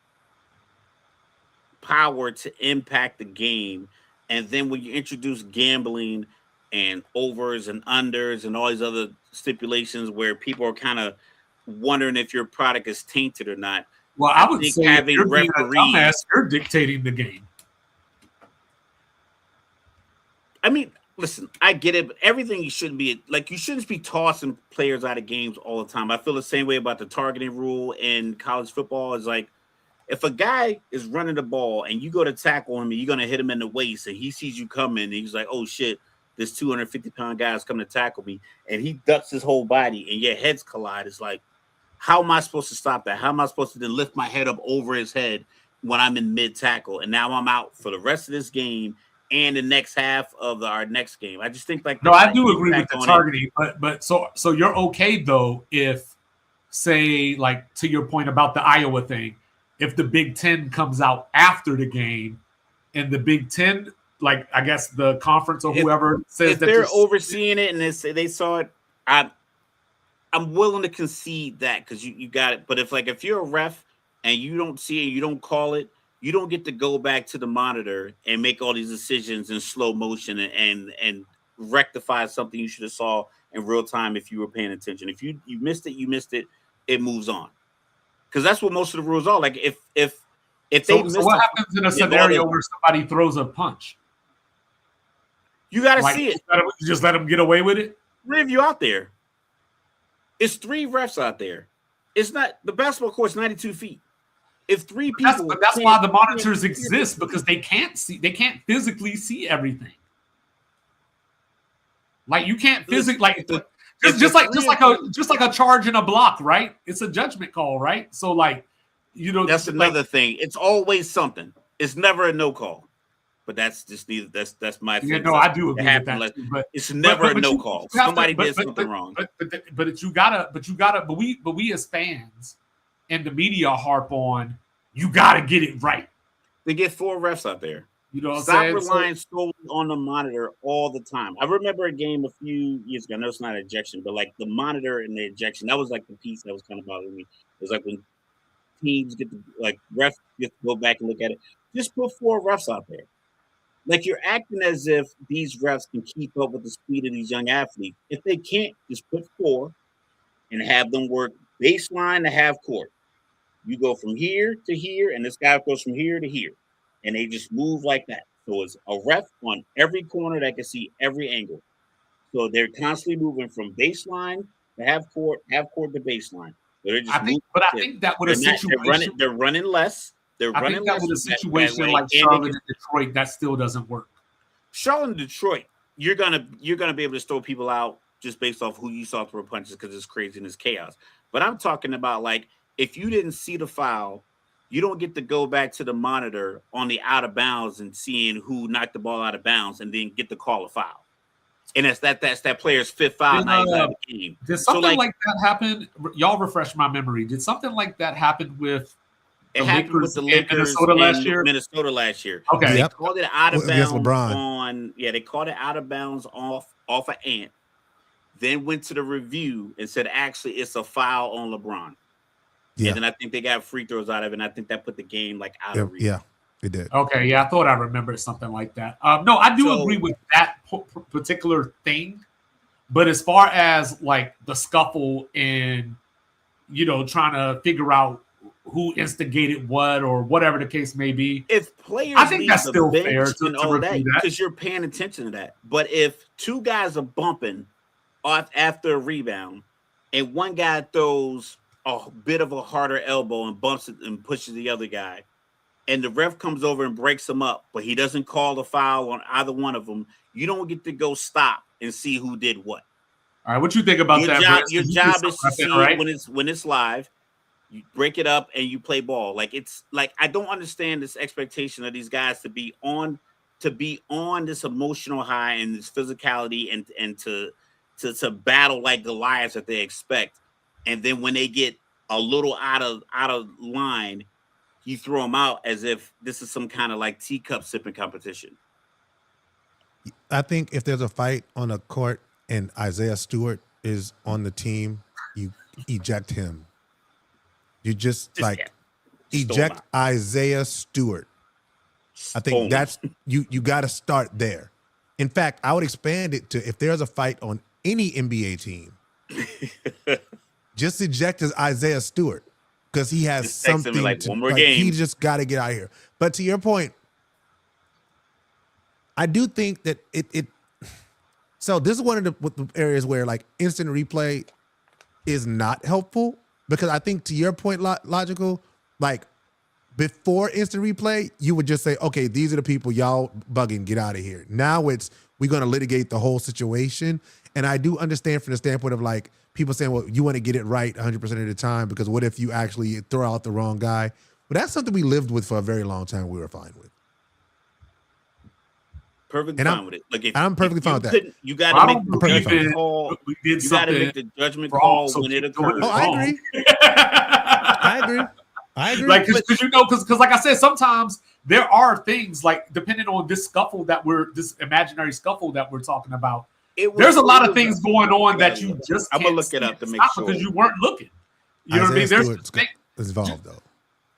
power to impact the game. And then when you introduce gambling and overs and unders and all these other stipulations where people are kind of wondering if your product is tainted or not.
Well, I would say
having
you're
referees,
you're dictating the game.
I mean, listen, I get it, but everything you shouldn't be tossing players out of games all the time. I feel the same way about the targeting rule in college football. Is like if a guy is running the ball and you go to tackle him and you're going to hit him in the waist and he sees you coming and he's like, oh shit, this 250-pound guy is coming to tackle me, and he ducks his whole body and your heads collide. It's like, how am I supposed to stop that? How am I supposed to then lift my head up over his head when I'm in mid tackle? And now I'm out for the rest of this game and the next half of our next game. I just think
I do agree with the targeting, but so you're okay though if, say, like to your point about the Iowa thing, if the Big Ten comes out after the game and the Big Ten, like I guess the conference or whoever says
if
that
they're overseeing it and they saw it, I'm willing to concede that because you got it. But if you're a ref and you don't see it, you don't call it, you don't get to go back to the monitor and make all these decisions in slow motion and rectify something you should have saw in real time if you were paying attention. If you missed it, it moves on. Because that's what most of the rules are. Like if they
so what happens in a scenario where somebody throws a punch?
You got to see it.
You just let them get away with it?
3 of you out there. It's 3 refs out there. It's not the basketball court's 92 feet. If three people,
But that's why the monitors exist, because they can't physically see everything. Like you can't physically just like a charge in a block, right? It's a judgment call, right? So like,
that's another thing. It's always something. It's never a no call. But that's just that's my thing.
Yeah, no, I do agree with that.
But it's never a no call. Somebody did something wrong.
But we as fans and the media harp on, you gotta get it right.
They get 4 refs out there.
You know what I'm
Stop
saying?
relying solely on the monitor all the time. I remember a game a few years ago. I know it's not an ejection, but like the monitor and the ejection, that was like the piece that was kind of bothering me. It was like when teams get to, like, refs get to go back and look at it. Just put 4 refs out there. Like, you're acting as if these refs can keep up with the speed of these young athletes. If they can't, just put 4 and have them work baseline to half court. You go from here to here, and this guy goes from here to here. And they just move like that. So it's a ref on every corner that can see every angle. So they're constantly moving from baseline to half court to baseline. So they're just
I think that with a situation,
they're running less.
I think that with a situation like Charlotte and Detroit, that still doesn't work.
Charlotte and Detroit, you're gonna be able to throw people out just based off who you saw throw punches because it's crazy and it's chaos. But I'm talking about, like, if you didn't see the foul, you don't get to go back to the monitor on the out of bounds and seeing who knocked the ball out of bounds and then get to call a foul. And that's that player's 5th foul night of the game.
Did something like that happen? Y'all refresh my memory. Did something like that happen with
it happened with the Lakers Minnesota last year.
Okay.
They called it out of bounds they called it out of bounds off of Ant. Then went to the review and said, actually, it's a foul on LeBron. Yeah. And then I think they got free throws out of it, and I think that put the game like out of reach.
Yeah, it did.
Okay, yeah, I thought I rememred something like that. No, I do agree with that particular thing. But as far as like the scuffle and, trying to figure out who instigated what or whatever the case may be,
if players,
I think that's still fair to
review that because you're paying attention to that. But if 2 guys are bumping off after a rebound, and one guy throws a bit of a harder elbow and bumps it and pushes the other guy, and the ref comes over and breaks them up, but he doesn't call the foul on either one of them, you don't get to go stop and see who did what.
All right, what you think about that?
Your job is to see when it's live. You break it up and you play ball. Like, it's like, I don't understand this expectation of these guys to be on this emotional high and this physicality and to battle like Goliaths that they expect. And then when they get a little out of line, you throw them out as if this is some kind of like teacup sipping competition.
I think if there's a fight on a court and Isaiah Stewart is on the team, you eject him. You just eject Isaiah Stewart. I think that's you got to start there. In fact, I would expand it to if there's a fight on any NBA team, just eject Isaiah Stewart because he has something
one more game.
He just got to get out of here. But to your point, I do think that it. So this is one of the areas where like instant replay is not helpful because I think to your point, logical, like before instant replay, you would just say, okay, these are the people y'all bugging, get out of here. Now we're going to litigate the whole situation. And I do understand from the standpoint of like people saying, well, you want to get it right 100% of the time because what if you actually throw out the wrong guy? But that's something we lived with for a very long time. We were fine with.
Perfectly fine with it. Like
I'm perfectly fine with that.
You got to make the judgment call. You got to make the judgment call when it occurs.
Oh, I agree. I agree.
Like, because like I said, sometimes there are things like depending on this imaginary scuffle that we're talking about. There's a lot of things going on that you just
I'm
can't
gonna look it up to make sure
because you weren't looking. You know what I mean? There's
involved though.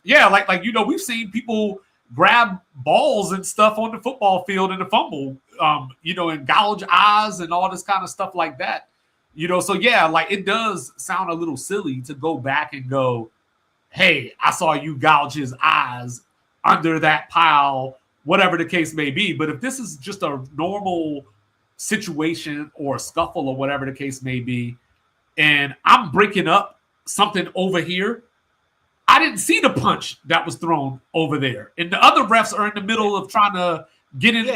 Yeah, like we've seen people grab balls and stuff on the football field in the fumble, and gouge eyes and all this kind of stuff like that. So yeah, like it does sound a little silly to go back and go, hey, I saw you gouge his eyes under that pile, whatever the case may be. But if this is just a normal situation or a scuffle or whatever the case may be, and I'm breaking up something over here, I didn't see the punch that was thrown over there. And the other refs are in the middle of trying to get in.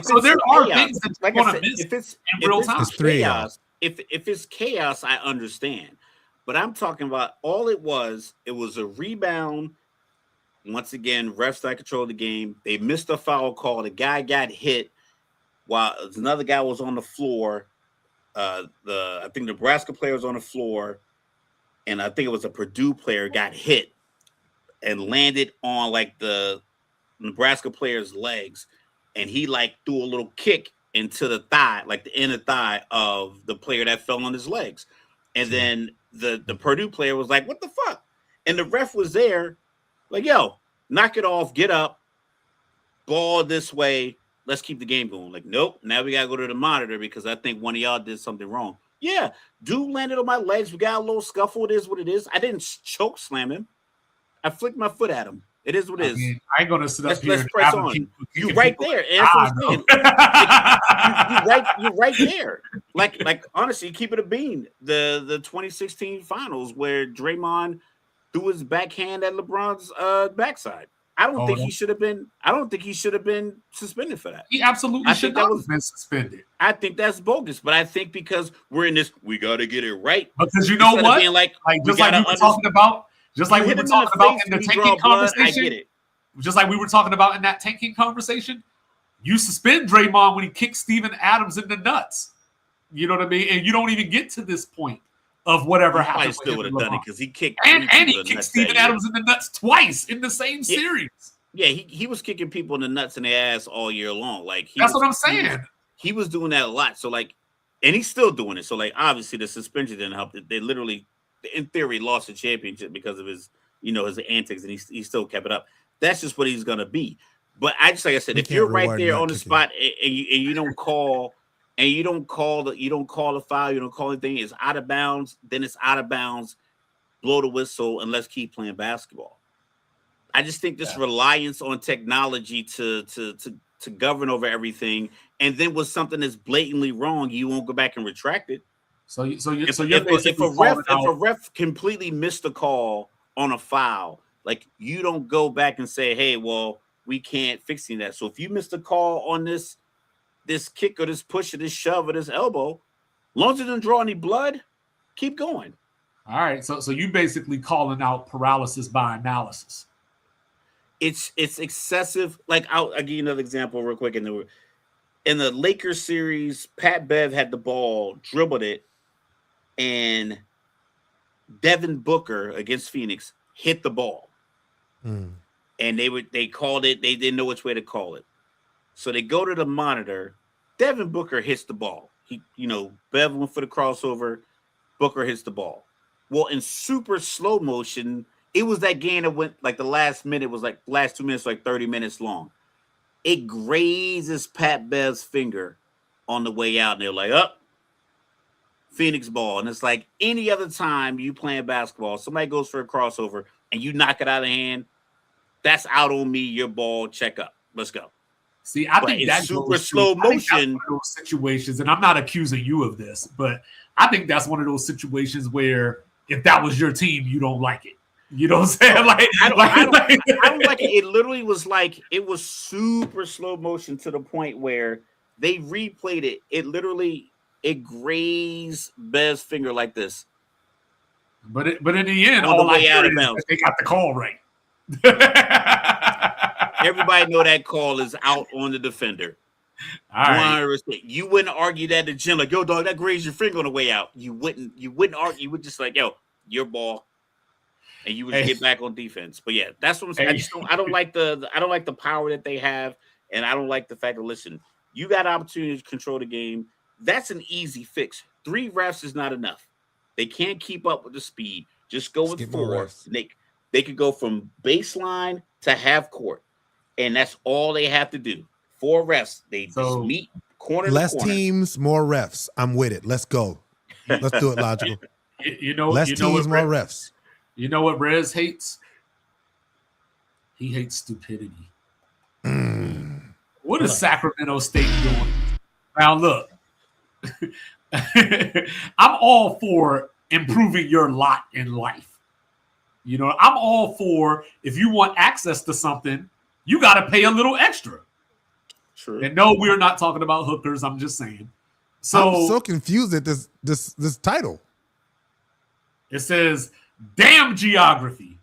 So there are things that you're going to miss in real time.
If it's chaos, I understand. But I'm talking about all it was a rebound. Once again, refs that control the game. They missed a foul call. The guy got hit while another guy was on the floor. I think the Nebraska player was on the floor, and I think it was a Purdue player got hit and landed on like the Nebraska player's legs, and he like threw a little kick into the thigh, like the inner thigh of the player that fell on his legs. And then the Purdue player was like, "What the fuck?" And the ref was there, like, "Yo, knock it off, get up, ball this way, let's keep the game going." Like, nope, now we gotta go to the monitor because I think one of y'all did something wrong. Yeah, dude landed on my legs. We got a little scuffle. It is what it is. I didn't choke slam him. I flicked my foot at him. It is what it is.
I ain't gonna sit up here.
Let's press on. You right there. That's what I'm saying. You're right there. Like honestly, keep it a bean. The 2016 finals where Draymond threw his backhand at LeBron's backside. I don't think he should have been. I don't think he should have been suspended for that.
He absolutely should not have been suspended.
I think that's bogus. But I think because we're in this, we got to get it right.
Because you know what? Just like we were talking about in the tanking conversation.
I get it.
Just like we were talking about in that tanking conversation, you suspend Draymond when he kicks Steven Adams in the nuts. You know what I mean? And you don't even get to this point of whatever happened.
I still would have done it because he kicked
and he kicked Steven Adams in the nuts twice in the same series.
Yeah, he was kicking people in the nuts and the ass all year long. Like
that's what I'm saying.
He was doing that a lot. So like, and he's still doing it. So like, obviously the suspension didn't help. They literally, in theory, lost the championship because of his, his antics, and he still kept it up. That's just what he's gonna be. But I just like I said, if you're right there on the spot and you don't call. And you don't call the foul, you don't call anything, it's out of bounds, then it's out of bounds, blow the whistle, and let's keep playing basketball. I just think this reliance on technology to govern over everything, and then with something that's blatantly wrong, you won't go back and retract it. If a ref completely missed a call on a foul, like you don't go back and say, "Hey, well, we can't fix that." So if you missed a call on this kick or this push or this shove or this elbow, as long as it doesn't draw any blood, keep going.
All right. So you basically calling out paralysis by analysis.
It's excessive. Like I'll give you another example real quick. In the Lakers series, Pat Bev had the ball, dribbled it, and Devin Booker against Phoenix hit the ball. And they called it, they didn't know which way to call it. So they go to the monitor. Devin Booker hits the ball. Bev went for the crossover. Booker hits the ball. Well, in super slow motion, it was that game that went like the last 2 minutes, like 30 minutes long. It grazes Pat Bev's finger on the way out. And they're like, Phoenix ball. And it's like any other time you playing basketball, somebody goes for a crossover and you knock it out of hand. That's out on me. Your ball, check up. Let's go.
See, I think that's
super slow motion.
One of those situations, and I'm not accusing you of this, but I think that's one of those situations where if that was your team, you don't like it. You know what I'm saying?
I don't like it. It literally was like it was super slow motion to the point where they replayed it. It grazed Bev's finger like this.
But in the end, all I hear is they got the call right.
Everybody know that call is out on the defender.
All right.
You wouldn't argue that at the gym, like, yo, dog, that grazed your finger on the way out. You wouldn't argue. You would just like, yo, your ball, and you would get back on defense. But yeah, that's what I'm saying. I don't like the power that they have, and I don't like the fact that listen, you got opportunity to control the game. That's an easy fix. 3 refs is not enough. They can't keep up with the speed. Just go with 4. They could go from baseline to half court. And that's all they have to do. 4 refs. They just meet corner
less
to corner.
Teams, more refs. I'm with it. Let's go. Let's do it logical. Less teams, more refs.
You know what Rez hates? He hates stupidity. What is Sacramento State doing? Now look, I'm all for improving your lot in life. You know, I'm all for if you want access to something, you got to pay a little extra.
True.
And no, we're not talking about hookers. I'm just saying. So
I'm so confused at this title.
It says damn geography.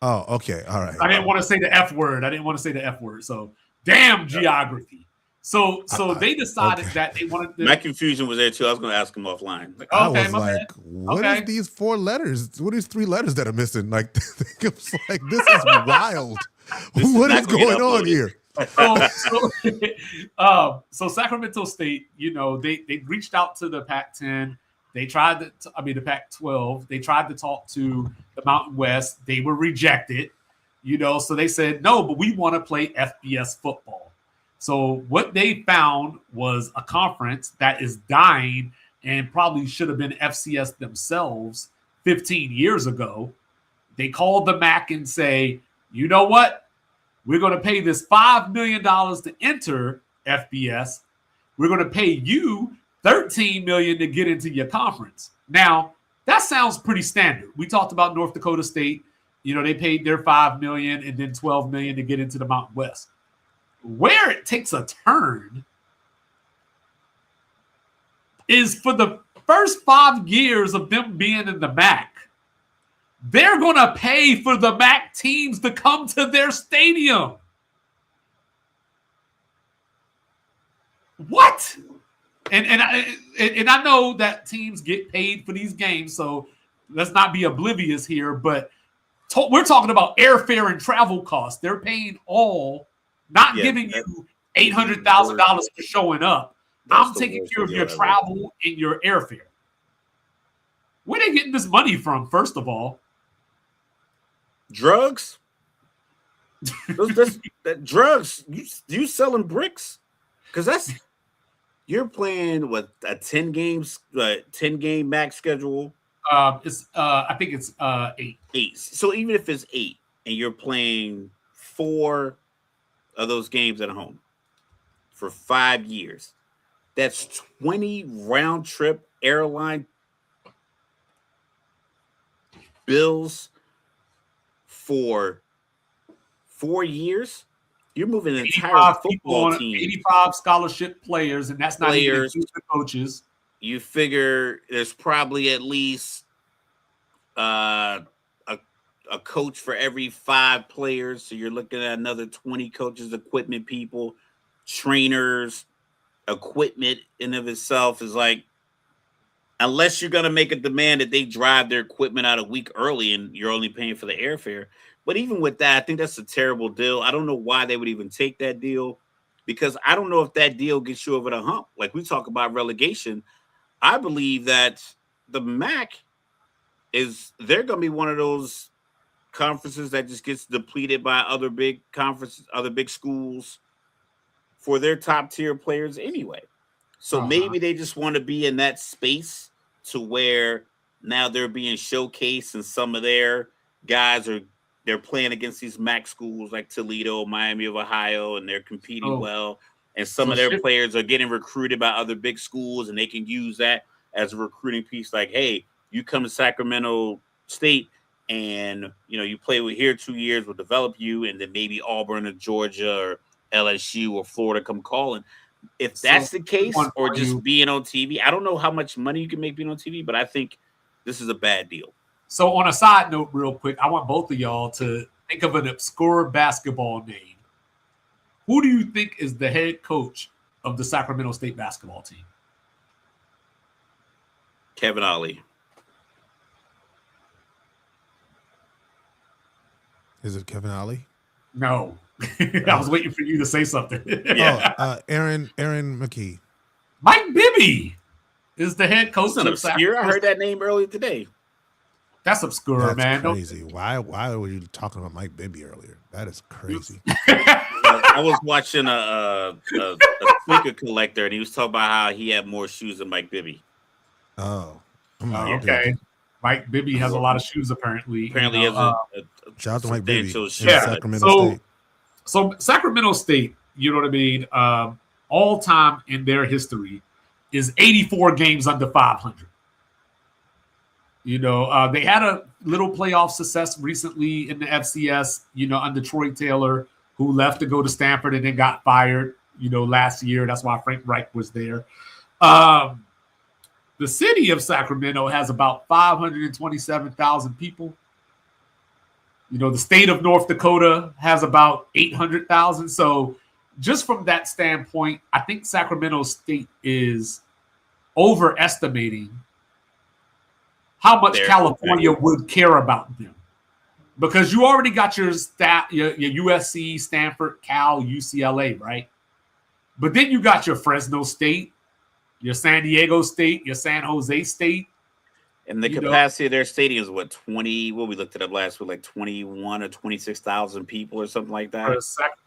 Oh, okay. All right.
I didn't want to say the F word. So damn geography. So they decided that they wanted to.
My confusion was there too. I was going to ask him offline.
I was like, what is these 4 letters? What is 3 letters that are missing? Like, it was like, this is wild. What is going on here?
So Sacramento State, you know, they reached out to the Pac-10. They tried the Pac-12. They tried to talk to the Mountain West. They were rejected, you know. So they said, no, but we want to play FBS football. So what they found was a conference that is dying and probably should have been FCS themselves 15 years ago. They called the MAC and say, you know what? We're going to pay this $5 million to enter FBS. We're going to pay you $13 million to get into your conference. Now, that sounds pretty standard. We talked about North Dakota State. You know, they paid their $5 million and then $12 million to get into the Mountain West. Where it takes a turn is for the first 5 years of them being in the MAC, they're going to pay for the MAC teams to come to their stadium. What? And I know that teams get paid for these games, so let's not be oblivious here, but we're talking about airfare and travel costs. They're paying all, not giving you $800,000 for showing up. I'm taking care of your travel and your airfare. Where are they getting this money from, first of all?
Drugs? Drugs? You selling bricks? Because you're playing what, a 10 game max schedule?
I think it's 8.
8. So even if it's 8 and you're playing 4 of those games at home for 5 years, that's 20 round trip airline bills for 4 years. You're moving an entire football team.
85 scholarship players, and that's not even the coaches.
You figure there's probably at least a coach for every 5 players. So you're looking at another 20 coaches, equipment people, trainers. Equipment in of itself is like, unless you're going to make a demand that they drive their equipment out a week early and you're only paying for the airfare. But even with that, I think that's a terrible deal. I don't know why they would even take that deal, because I don't know if that deal gets you over the hump. Like we talk about relegation, I believe that the MAC they're going to be one of those conferences that just gets depleted by other big conferences, other big schools for their top tier players anyway. So maybe they just want to be in that space to where now they're being showcased and some of their guys they're playing against these MAC schools like Toledo, Miami of Ohio, and they're competing well. And some of their players are getting recruited by other big schools, and they can use that as a recruiting piece. Like, hey, you come to Sacramento State and, you know, you play with here 2 years, we'll develop you, and then maybe Auburn or Georgia or LSU or Florida come calling. If that's the case, or just being on TV, I don't know how much money you can make being on TV, but I think this is a bad deal.
So on a side note, real quick, I want both of y'all to think of an obscure basketball name. Who do you think is the head coach of the Sacramento State basketball team?
Kevin Ollie.
Is it Kevin Ollie?
No. I was waiting for you to say something.
Aaron McKee.
Mike Bibby is the head coach of
Sacramento. I heard that name earlier today.
That's obscure, man.
Crazy. Why were you talking about Mike Bibby earlier? That is crazy.
I was watching a sneaker collector, and he was talking about how he had more shoes than Mike Bibby.
Oh,
okay. Mike Bibby has a lot of shoes, apparently.
Apparently, he has a
shout out to Mike Bibby.
Sacramento State. So Sacramento State, you know what I mean? All time in their history is 84 games under 500. They had a little playoff success recently in the FCS, under Troy Taylor, who left to go to Stanford and then got fired, last year. That's why Frank Reich was there. The city of Sacramento has about 527,000 people. The state of North Dakota has about 800,000. So just from that standpoint, I think Sacramento State is overestimating how much California would care about them. Because you already got your USC, Stanford, Cal, UCLA, right? But then you got your Fresno State, your San Diego State, your San Jose State.
And the capacity of their stadium is what, 20? Well, we looked it up last week, like 21 or 26,000 people or something like that.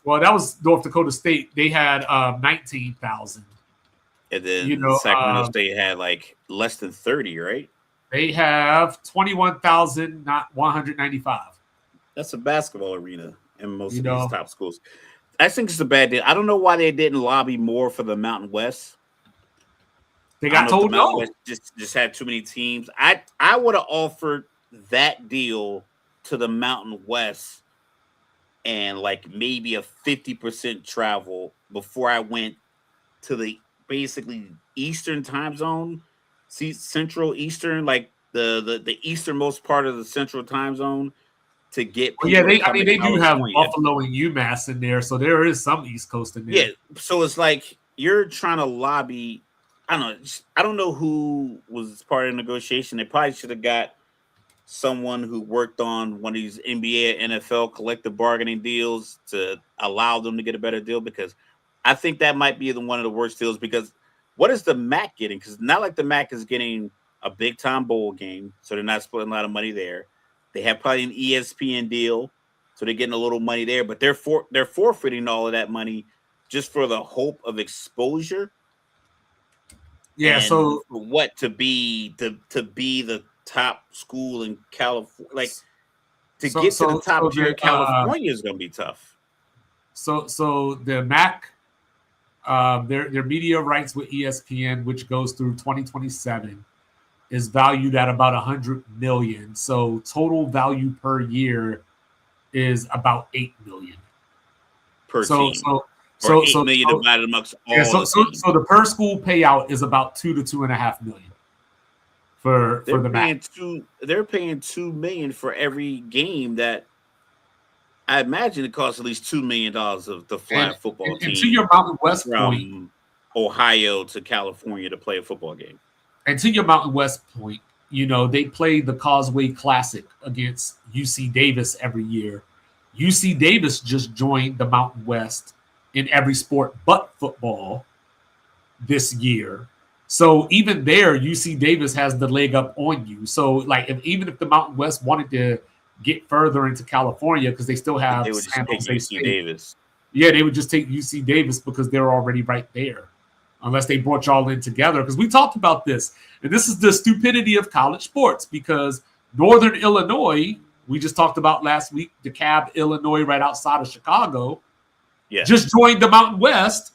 Well, that was North Dakota State. They had 19,000.
And then Sacramento State had like less than 30, right?
They have 21,000, not 195.
That's a basketball arena in most of these top schools. I think it's a bad deal. I don't know why they didn't lobby more for the Mountain West.
They got told no.
Just had too many teams. I would have offered that deal to the Mountain West and like maybe a 50% travel before I went to the basically Eastern time zone, Central Eastern, like the easternmost part of the Central time zone to get.
They do have Buffalo and UMass in there, so there is some East Coast in there.
Yeah, so it's like you're trying to lobby. I don't know who was part of the negotiation. They probably should have got someone who worked on one of these NBA, NFL collective bargaining deals to allow them to get a better deal, because I think that might be one of the worst deals. Because what is the MAC getting? Because not like the MAC is getting a big time bowl game, so they're not splitting a lot of money there. They have probably an ESPN deal, so they're getting a little money there, but they're forfeiting all of that money just for the hope of exposure.
Yeah, so
what to be the top school in California, like to get to the top tier of California is going to be tough.
So the MAC, their media rights with ESPN, which goes through 2027, is valued at about $100 million. So total value per year is about $8 million
per team. So $8 million divided amongst all.
So the per school payout is about $2 to $2.5 million for the MAC.
They're paying $2 million for every game that I imagine it costs at least $2 million of the fly football team.
And to your Mountain West point,
from Ohio to California to play a football game.
And to your Mountain West point, they play the Causeway Classic against UC Davis every year. UC Davis just joined the Mountain West in every sport but football this year. So even there, UC Davis has the leg up on you. So like even if the Mountain West wanted to get further into California, because they still have
they would
San
just
Jose
take
State.
UC Davis.
Yeah, they would just take UC Davis because they're already right there. Unless they brought y'all in together. Because we talked about this. And this is the stupidity of college sports, because Northern Illinois, we just talked about last week, DeKalb, Illinois, right outside of Chicago, just joined the Mountain West.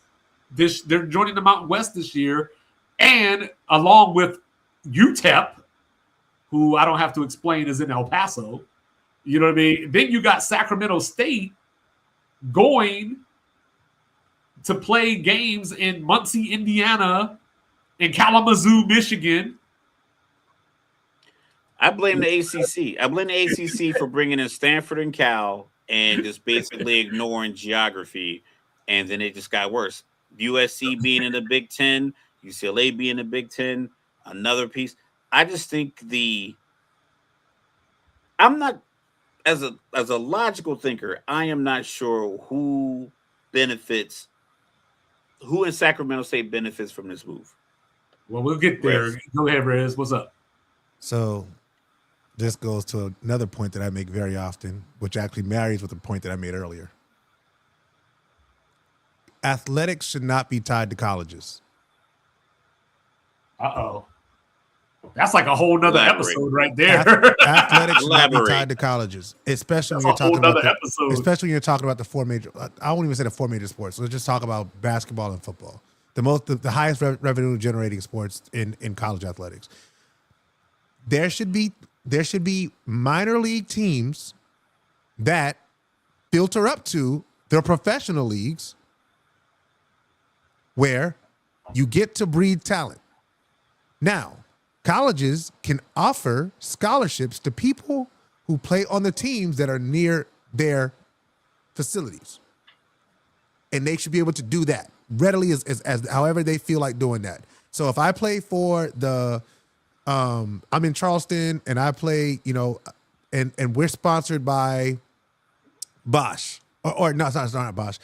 They're joining the Mountain West this year. And along with UTEP, who I don't have to explain is in El Paso, you know what I mean? Then you got Sacramento State going to play games in Muncie, Indiana, and Kalamazoo, Michigan.
I blame the ACC. I blame the ACC for bringing in Stanford and Cal and just basically ignoring geography, and then it just got worse. USC being in the Big Ten, UCLA being in the Big Ten, another piece. I just think I'm not, as a logical thinker, I am not sure who in Sacramento State benefits from this move.
Well, we'll get there.
Rez.
Go ahead, Rez. What's up?
So this goes to another point that I make very often, which actually marries with the point that I made earlier. Athletics should not be tied to colleges.
Uh-oh. That's like a whole nother episode right there.
Athletics should not be tied to colleges, especially when you're talking about the four major. I won't even say the four major sports. Let's just talk about basketball and football, the highest revenue generating sports in college athletics. there should be minor league teams that filter up to their professional leagues where you get to breed talent. Now, colleges can offer scholarships to people who play on the teams that are near their facilities. And they should be able to do that readily as however they feel like doing that. So if I play for I'm in Charleston and I play, and we're sponsored by Bosch, or no, it's not Bosch.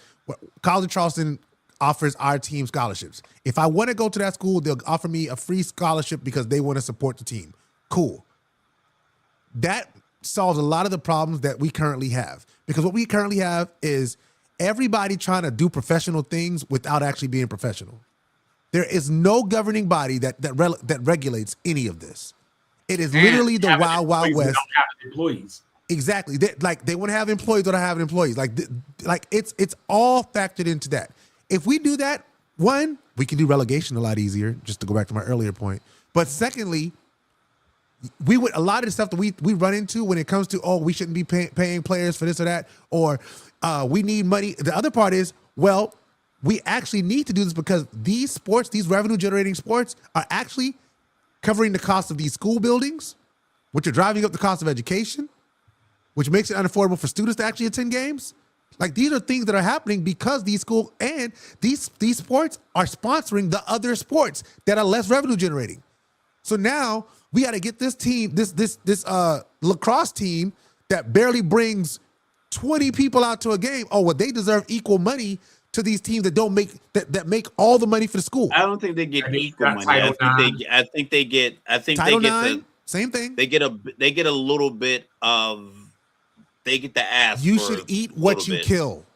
College of Charleston offers our team scholarships. If I want to go to that school, they'll offer me a free scholarship because they want to support the team. Cool. That solves a lot of the problems that we currently have, because what we currently have is everybody trying to do professional things without actually being professional. There is no governing body that regulates any of this. It is literally the wild, wild west.
Don't have employees.
Exactly. They want to have employees or don't have employees. It's all factored into that. If we do that, one, we can do relegation a lot easier, just to go back to my earlier point. But secondly, a lot of the stuff that we run into when it comes to, we shouldn't be paying players for this or that, or we need money. The other part is, we actually need to do this because these sports, these revenue generating sports, are actually covering the cost of these school buildings, which are driving up the cost of education, which makes it unaffordable for students to actually attend games. Like, these are things that are happening because these schools and these sports are sponsoring the other sports that are less revenue generating. So now we got to get this team, this lacrosse team that barely brings 20 people out to a game. They deserve equal money to these teams that make all the money for the school.
I don't think they get equal money. I think they get
same thing.
They get a little bit of. They get the ass.
You should eat what you kill.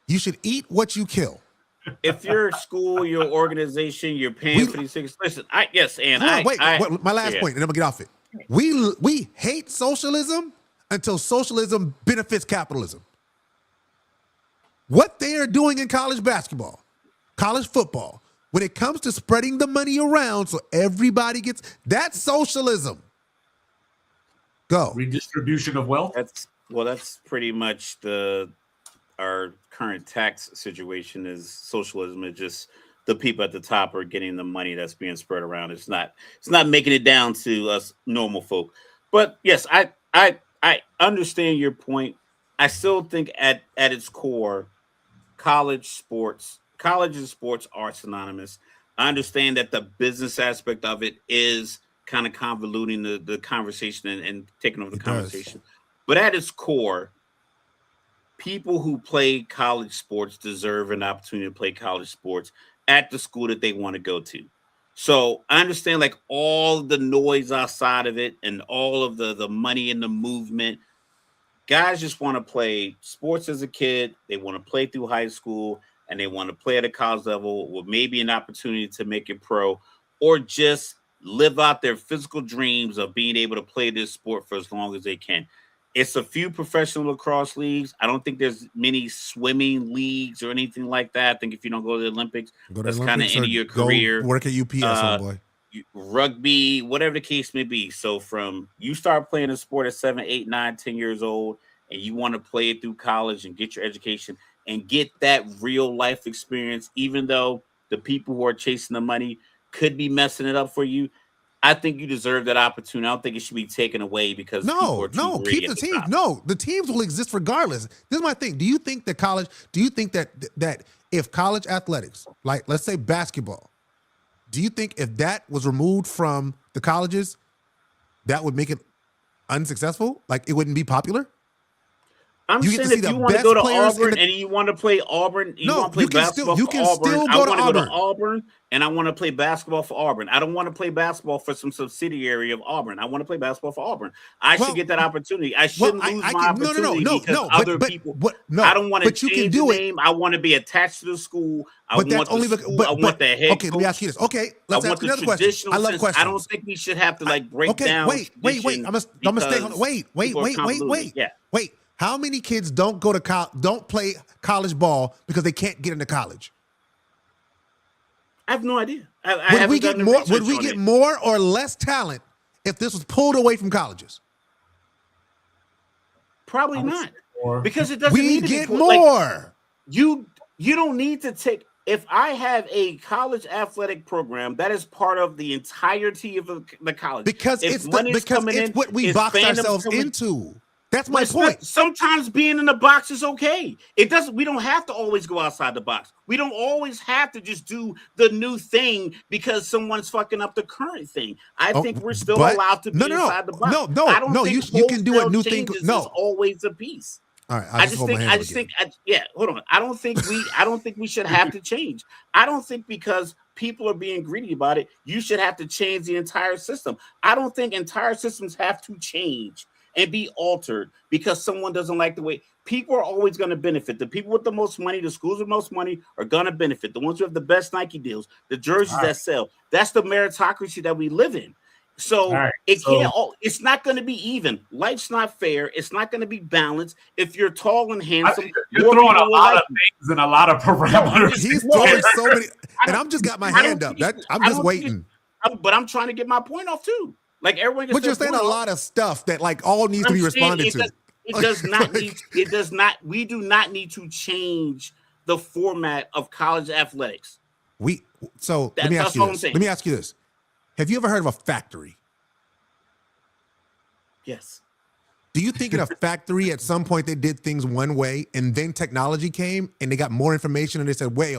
You should eat what you kill.
If your school, your organization, you're paying for these things. Listen, my last point, and I'm gonna get off it. We hate socialism until socialism benefits capitalism. What they are doing in college basketball, college football, when it comes to spreading the money around so everybody gets, that's socialism. Go.
Redistribution of wealth.
That's pretty much our current tax situation is socialism. It's just the people at the top are getting the money that's being spread around. It's not making it down to us normal folk. But yes, I understand your point. I still think at its core, college and sports are synonymous. I understand that the business aspect of it is kind of convoluting the conversation and taking over the conversation. But at its core, people who play college sports deserve an opportunity to play college sports at the school that they want to go to. So I understand like all the noise outside of it and all of the money and the movement. Guys just want to play sports as a kid. They want to play through high school and they want to play at a college level with maybe an opportunity to make it pro, or just live out their physical dreams of being able to play this sport for as long as they can. It's a few professional lacrosse leagues. I don't think there's many swimming leagues or anything like that. I think if you don't go to the Olympics, that's kind of end of your career.
Work at UPS, boy.
Rugby, whatever the case may be. So from you start playing a sport at 7, 8, 9, 10 years old, and you want to play it through college and get your education and get that real life experience, even though the people who are chasing the money could be messing it up for you, I think you deserve that opportunity. I don't think it should be taken away because
keep the team. No, the teams will exist regardless. This is my thing. Do you think that if college athletics, like let's say basketball, do you think if that was removed from the colleges, that would make it unsuccessful? Like it wouldn't be popular?
I'm saying if you want to go to Auburn and you want to play Auburn, you want to play basketball for Auburn. I want to go to Auburn and I want to play basketball for Auburn. I don't want to play basketball for some subsidiary of Auburn. I want to play basketball for Auburn. I should get that opportunity. I shouldn't lose my opportunity because other people. I don't want to change the name. I want to be attached to the school. I want the head coach.
Okay, let me ask you this. Okay, let's ask another question. I love questions.
I don't think we should have to break down.
Wait. I'm gonna stay on. Wait.
Yeah.
Wait. How many kids don't play college ball because they can't get into college?
I have no idea.
Would we get more or less talent if this was pulled away from colleges?
Probably not, because it doesn't
We
need to
get
be
more.
Like, you don't need to take. If I have a college athletic program that is part of the entirety of the college,
because it's what we box ourselves into. That's my point.
Sometimes being in the box is okay. We don't have to always go outside the box. We don't always have to just do the new thing because someone's fucking up the current thing. I think we're still allowed to be inside the box.
No, you can do a new thing. No,
is always a piece.
All right,
I just think, hold on. I don't think we should have to change. I don't think because people are being greedy about it, you should have to change the entire system. I don't think entire systems have to change and be altered because someone doesn't like the way. People are always going to benefit. The people with the most money, the schools with the most money are going to benefit. The ones who have the best Nike deals, the jerseys that sell. That's the meritocracy that we live in. So it's not going to be even. Life's not fair. It's not going to be balanced. If you're tall and handsome,
you're throwing a lot of things and a lot of parameters.
He's throwing so many, and I'm just got my hand up. I'm just waiting.
But I'm trying to get my point off too. Like everyone,
but you're saying a lot of stuff that like all needs to be responded to.
It does not need. It does not. We do not need to change the format of college athletics. Let
me ask you this. Have you ever heard of a factory?
Yes.
Do you think in a factory at some point they did things one way and then technology came and they got more information and they said, wait.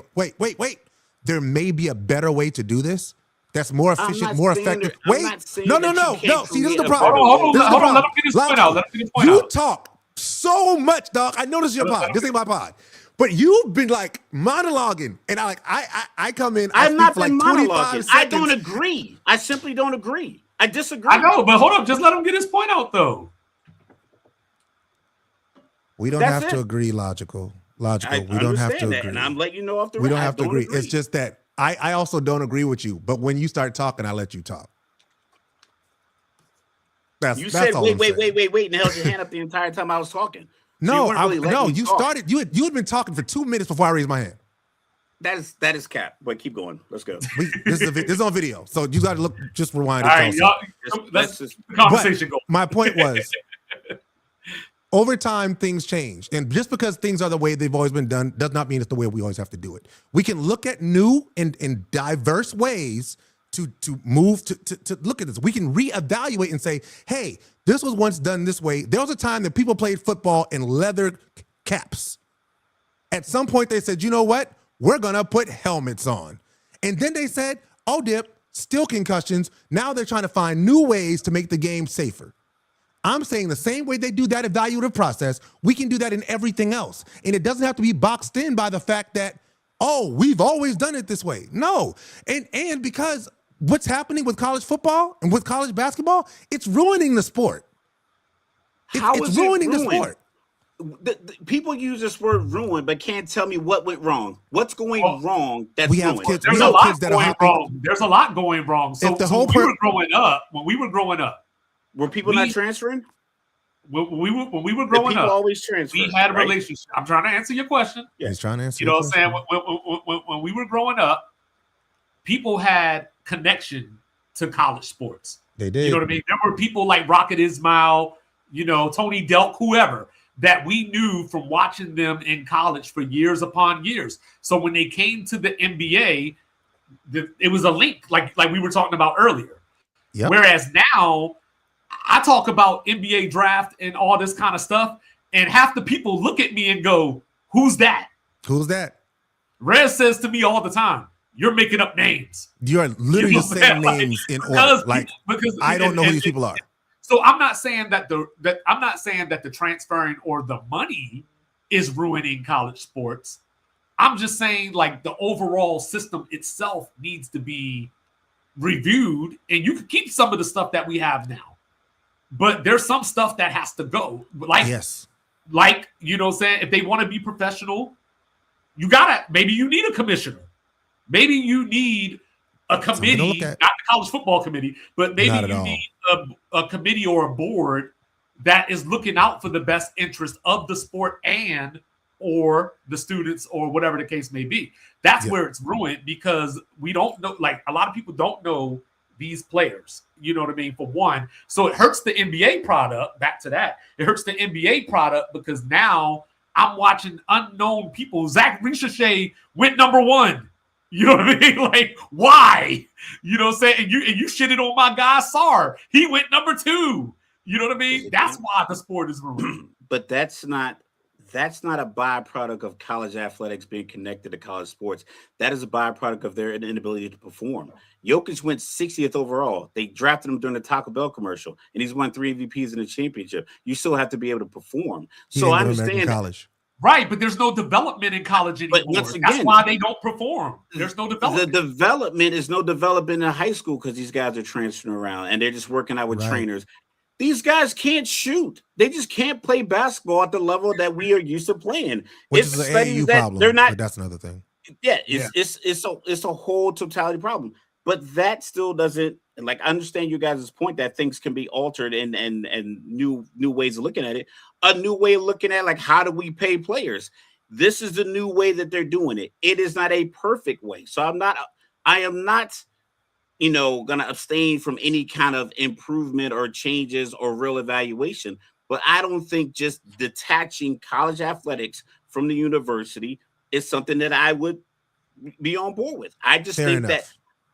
There may be a better way to do this that's more efficient, more effective. No. See, this is the problem.
Hold on. Let him get his point out.
You talk so much, dog. I know this is your pod. This ain't my pod. But you've been like monologuing, and I come in.
I've not been monologuing. I don't agree. I simply don't agree. I disagree.
I know, but hold up. Just let him get his point out, though.
We don't have to agree. Logical. We don't have to agree.
And I'm letting you know off the
We don't have to agree. It's just that I also don't agree with you. But when you start talking, I let you talk.
You said wait, and held your hand up the entire time I was talking.
No, you started. You had been talking for 2 minutes before I raised my hand.
That is cap. But keep going. Let's go.
This is on video, so you got to look. Just rewind.
All right, y'all. Let's just conversation go.
My point was, over time things change, and just because things are the way they've always been done does not mean it's the way we always have to do it. We can look at new and diverse ways to move to look at this. We can reevaluate and say, hey, this was once done this way. There was a time that people played football in leather caps. At some point they said, you know what? We're going to put helmets on. And then they said, oh, dip, still concussions. Now they're trying to find new ways to make the game safer. I'm saying the same way they do that evaluative process, we can do that in everything else. And it doesn't have to be boxed in by the fact that, oh, we've always done it this way. No. And because what's happening with college football and with college basketball, it's ruining the sport. It's ruining the sport.
The people use this word ruin, but can't tell me what went wrong. What's going wrong? That's
we have
ruined.
kids.
There's a lot going wrong. There's a lot going wrong. So when we were growing up,
were people not transferring?
When we were growing up,
always transferred.
We had a relationship. I'm trying to answer your question.
Yeah, he's trying to answer.
You know what I'm saying? When we were growing up, people had connection to college sports.
They did.
You know what I mean? There were people like Rocket Ismail, Tony Delk, whoever, that we knew from watching them in college for years upon years. So when they came to the NBA, it was a link, like we were talking about earlier.
Yep.
Whereas now, I talk about NBA draft and all this kind of stuff, and half the people look at me and go, "Who's that?
Who's that?"
Rez says to me all the time, "You're making up names.
You're literally just saying names in order. Because I don't know who these people are."
So I'm not saying that the transferring or the money is ruining college sports. I'm just saying like the overall system itself needs to be reviewed, and you can keep some of the stuff that we have now, but there's some stuff that has to go. Like you know what I'm saying, if they want to be professional, maybe you need a commissioner, maybe you need a committee, not the college football committee, but maybe you need a committee or a board that is looking out for the best interest of the sport or the students or whatever the case may be. That's where it's ruined, because we don't know, like a lot of people don't know these players. You know what I mean? For one. So it hurts the NBA product. Back to that. It hurts the NBA product because now I'm watching unknown people. Zach Ricochet went number 1. You know what I mean? Like, why? You know what I'm saying? And you shitted on my guy Sar. He went number 2. You know what I mean? That's why the sport is ruined.
But that's not a byproduct of college athletics being connected to college sports. That is a byproduct of their inability to perform. Jokic went 60th overall. They drafted him during the Taco Bell commercial, and he's won 3 MVPs in the championship. You still have to be able to perform. So I understand
college.
Right, but there's no development in college anymore.
But once again,
that's why they don't perform. There's no development.
The development is no development in high school because these guys are transferring around and they're just working out with trainers. These guys can't shoot. They just can't play basketball at the level that we are used to playing.
Which is an AAU problem.
They're not.
But that's another thing.
Yeah, it's a whole totality problem. But that still doesn't, like, I understand you guys' point that things can be altered and new ways of looking at it. A new way of looking at, like, how do we pay players? This is the new way that they're doing it. It is not a perfect way. So I am not, going to abstain from any kind of improvement or changes or real evaluation. But I don't think just detaching college athletics from the university is something that I would be on board with. I just think that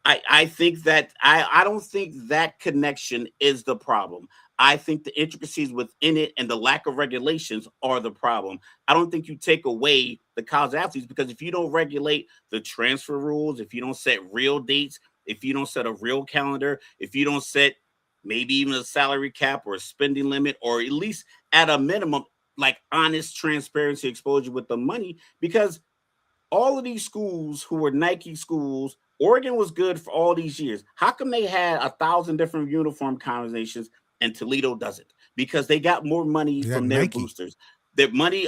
I think that I don't think that connection is the problem. I think the intricacies within it and the lack of regulations are the problem. I don't think you take away the college athletes, because if you don't regulate the transfer rules, if you don't set real dates, if you don't set a real calendar, if you don't set maybe even a salary cap or a spending limit, or at least at a minimum, like honest transparency exposure with the money, because all of these schools who were Nike schools, Oregon was good for all these years. How come they had 1,000 different uniform combinations and Toledo doesn't? Because they got more money from their Nike boosters. The money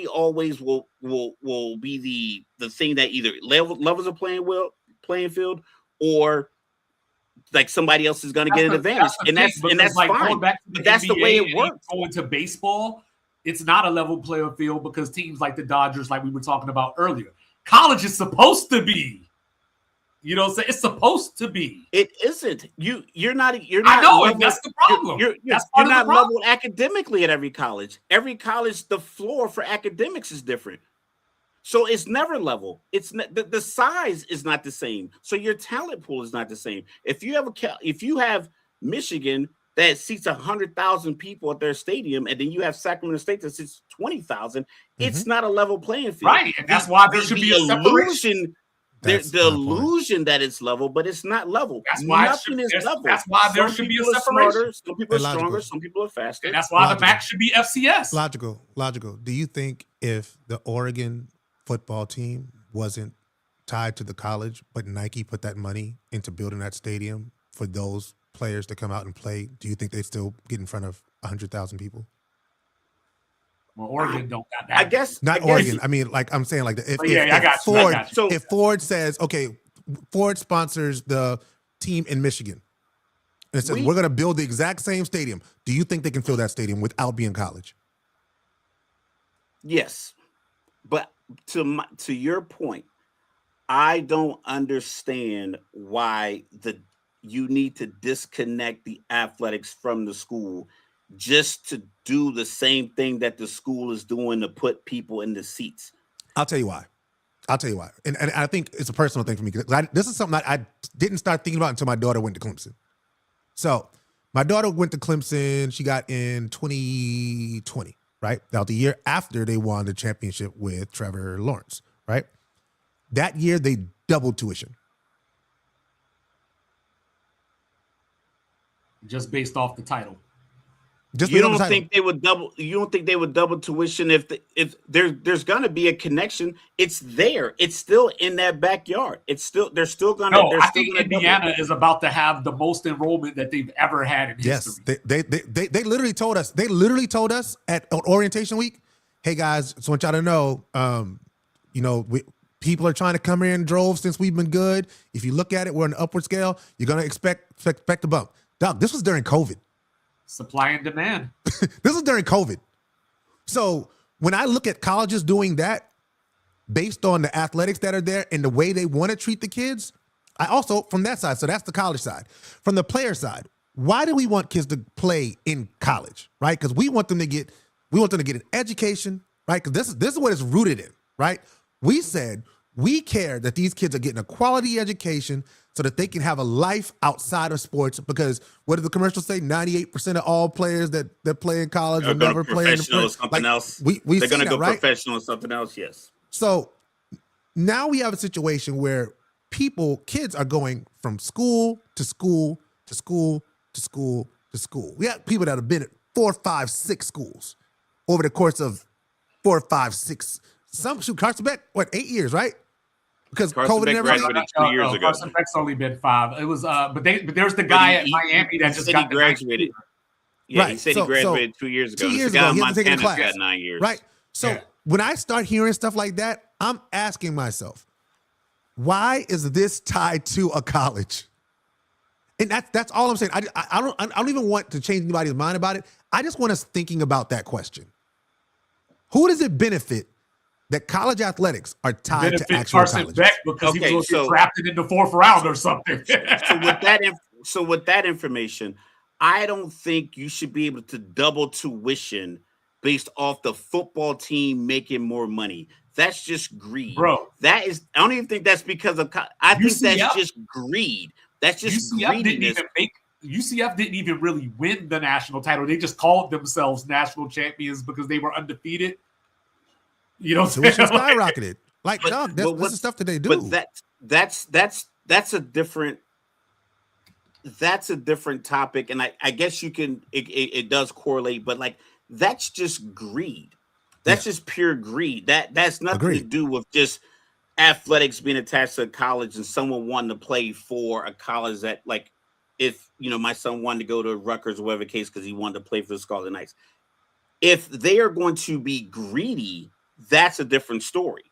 always will be the thing that either levels a playing field, or like somebody else is going to get an advantage, and that's like fine. But that's the way it works.
Going to baseball, it's not a level player field because teams like the Dodgers, like we were talking about earlier, college is supposed to be. You know what I'm saying? It's supposed to be.
It isn't. You're not.
I know, leveled, that's the problem.
You're not leveled academically at every college. Every college, the floor for academics is different. So it's never level. It's the size is not the same. So your talent pool is not the same. If you have Michigan that seats 100,000 people at their stadium, and then you have Sacramento State that seats 20,000, it's not a level playing field.
Right, and that's why there should be a separation.
There's the illusion that it's level, but it's not level.
That's why
nothing is level.
That's why there should be a separation.
Smarter, some people are stronger, some people are faster.
And that's why the max should be FCS.
Logical. Do you think if the Oregon football team wasn't tied to the college, but Nike put that money into building that stadium for those players to come out and play, do you think they'd still get in front of 100,000 people?
Well, Oregon don't got that.
I guess
Oregon. I mean, like I'm saying, like if Ford says, okay, Ford sponsors the team in Michigan, and it says we're going to build the exact same stadium. Do you think they can fill that stadium without being college?
Yes, but to your point, I don't understand why you need to disconnect the athletics from the school just to do the same thing that the school is doing to put people in the seats.
I'll tell you why. And I think it's a personal thing for me, because this is something I didn't start thinking about until my daughter went to Clemson. So my daughter went to Clemson. She got in 2020, right? Now, the year after they won the championship with Trevor Lawrence, right? That year, they doubled tuition.
Just based off the title.
You don't think they would double? You don't think they would double tuition if there's going to be a connection? It's there. It's still in that backyard. They're still going to.
No, I think Indiana is about to have the most enrollment that they've ever had in history.
Yes, they literally told us. They literally told us on orientation week, "Hey guys, just want y'all to know, people are trying to come here in droves since we've been good. If you look at it, we're on an upward scale. You're going to expect a bump." Doc, this was during COVID.
Supply and demand.
This is during COVID. So when I look at colleges doing that based on the athletics that are there and the way they want to treat the kids, I also, from that side, so that's the college side. From the player side, why do we want kids to play in college, right? Because we want them to get an education, right? Because this is what it's rooted in, right? We said we care that these kids are getting a quality education so that they can have a life outside of sports. Because what did the commercial say? 98% of all players that play in college will never play in
professional or something else.
They're going to
go
right?
professional or something else. Yes.
So now we have a situation where kids are going from school to school to school to school to school. We have people that have been at 4, 5, 6 schools over the course of 4, 5, 6. Carson Beck, 8 years, right? Because
Carson
COVID
Beck
and everything.
graduated 2 years ago.
Carson Beck's only been 5. It was, but there's the guy at Miami that just got
graduated. Yeah, he said he graduated 2 years ago.
2 years ago, he hasn't taken a class.
Got 9 years.
Right. So when I start hearing stuff like that, I'm asking myself, why is this tied to a college? And that's all I'm saying. I don't even want to change anybody's mind about it. I just want us thinking about that question. Who does it benefit that college athletics are tied to actual
Carson
colleges?
Beck because he was going to get drafted in the 4th round or something.
so with that information, I don't think you should be able to double tuition based off the football team making more money. That's just greed,
bro.
I don't even think that's because of. I think that's just greed. That's just greediness.
UCF didn't even really win the national title. They just called themselves national champions because they were undefeated. You know,
so it's skyrocketed. This is stuff that they do.
But that's a different. That's a different topic, and I guess you can. It does correlate, but that's just greed. That's just pure greed. That's nothing to do with just athletics being attached to a college and someone wanting to play for a college that, if my son wanted to go to Rutgers or whatever the case because he wanted to play for the Scarlet Knights. If they are going to be greedy, that's a different story.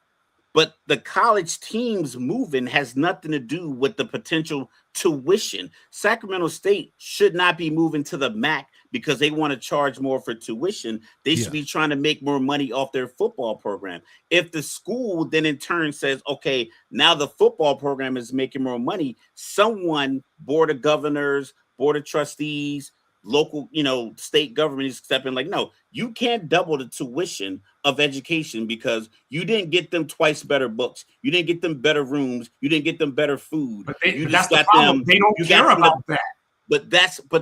But the college teams moving has nothing to do with the potential tuition. Sacramento State should not be moving to the MAC because they want to charge more for tuition. They should be trying to make more money off their football program. If the school then in turn says, okay, now the football program is making more money, someone, board of governors, board of trustees, local, state government is stepping no, you can't double the tuition of education because you didn't get them twice better books. You didn't get them better rooms. You didn't get them better food.
But that's the problem. They don't care about that.
But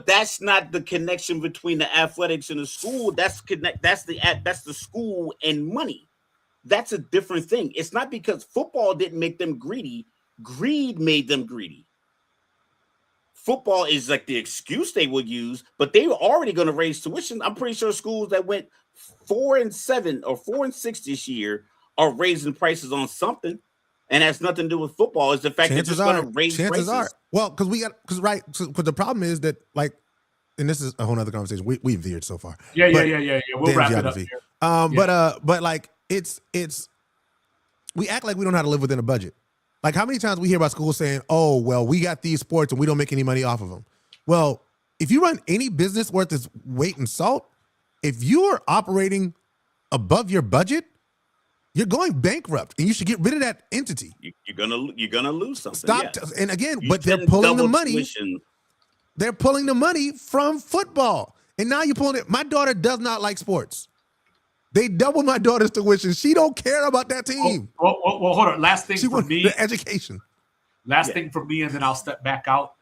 that's not the connection between the athletics and the school. That's the school and money. That's a different thing. It's not because football didn't make them greedy. Greed made them greedy. Football is the excuse they would use, but they were already going to raise tuition. I'm pretty sure schools that went 4-7 or 4-6 this year are raising prices on something, and has nothing to do with football. Is the fact that they're just going to raise prices. Chances are,
well, because because the problem is that and this is a whole other conversation. We veered so far.
Yeah. We'll wrap it up here.
But it's we act like we don't know how to live within a budget. How many times we hear about schools saying, oh, well, we got these sports and we don't make any money off of them. Well, if you run any business worth its weight in salt, if you're operating above your budget, you're going bankrupt and you should get rid of that entity.
You're gonna lose something.
Stop. And again, but they're pulling the money. Tuition. They're pulling the money from football. And now you're pulling it. My daughter does not like sports. They doubled my daughter's tuition. She don't care about that team.
Well, hold on. Last thing for me.
The education.
Last thing for me, and then I'll step back out.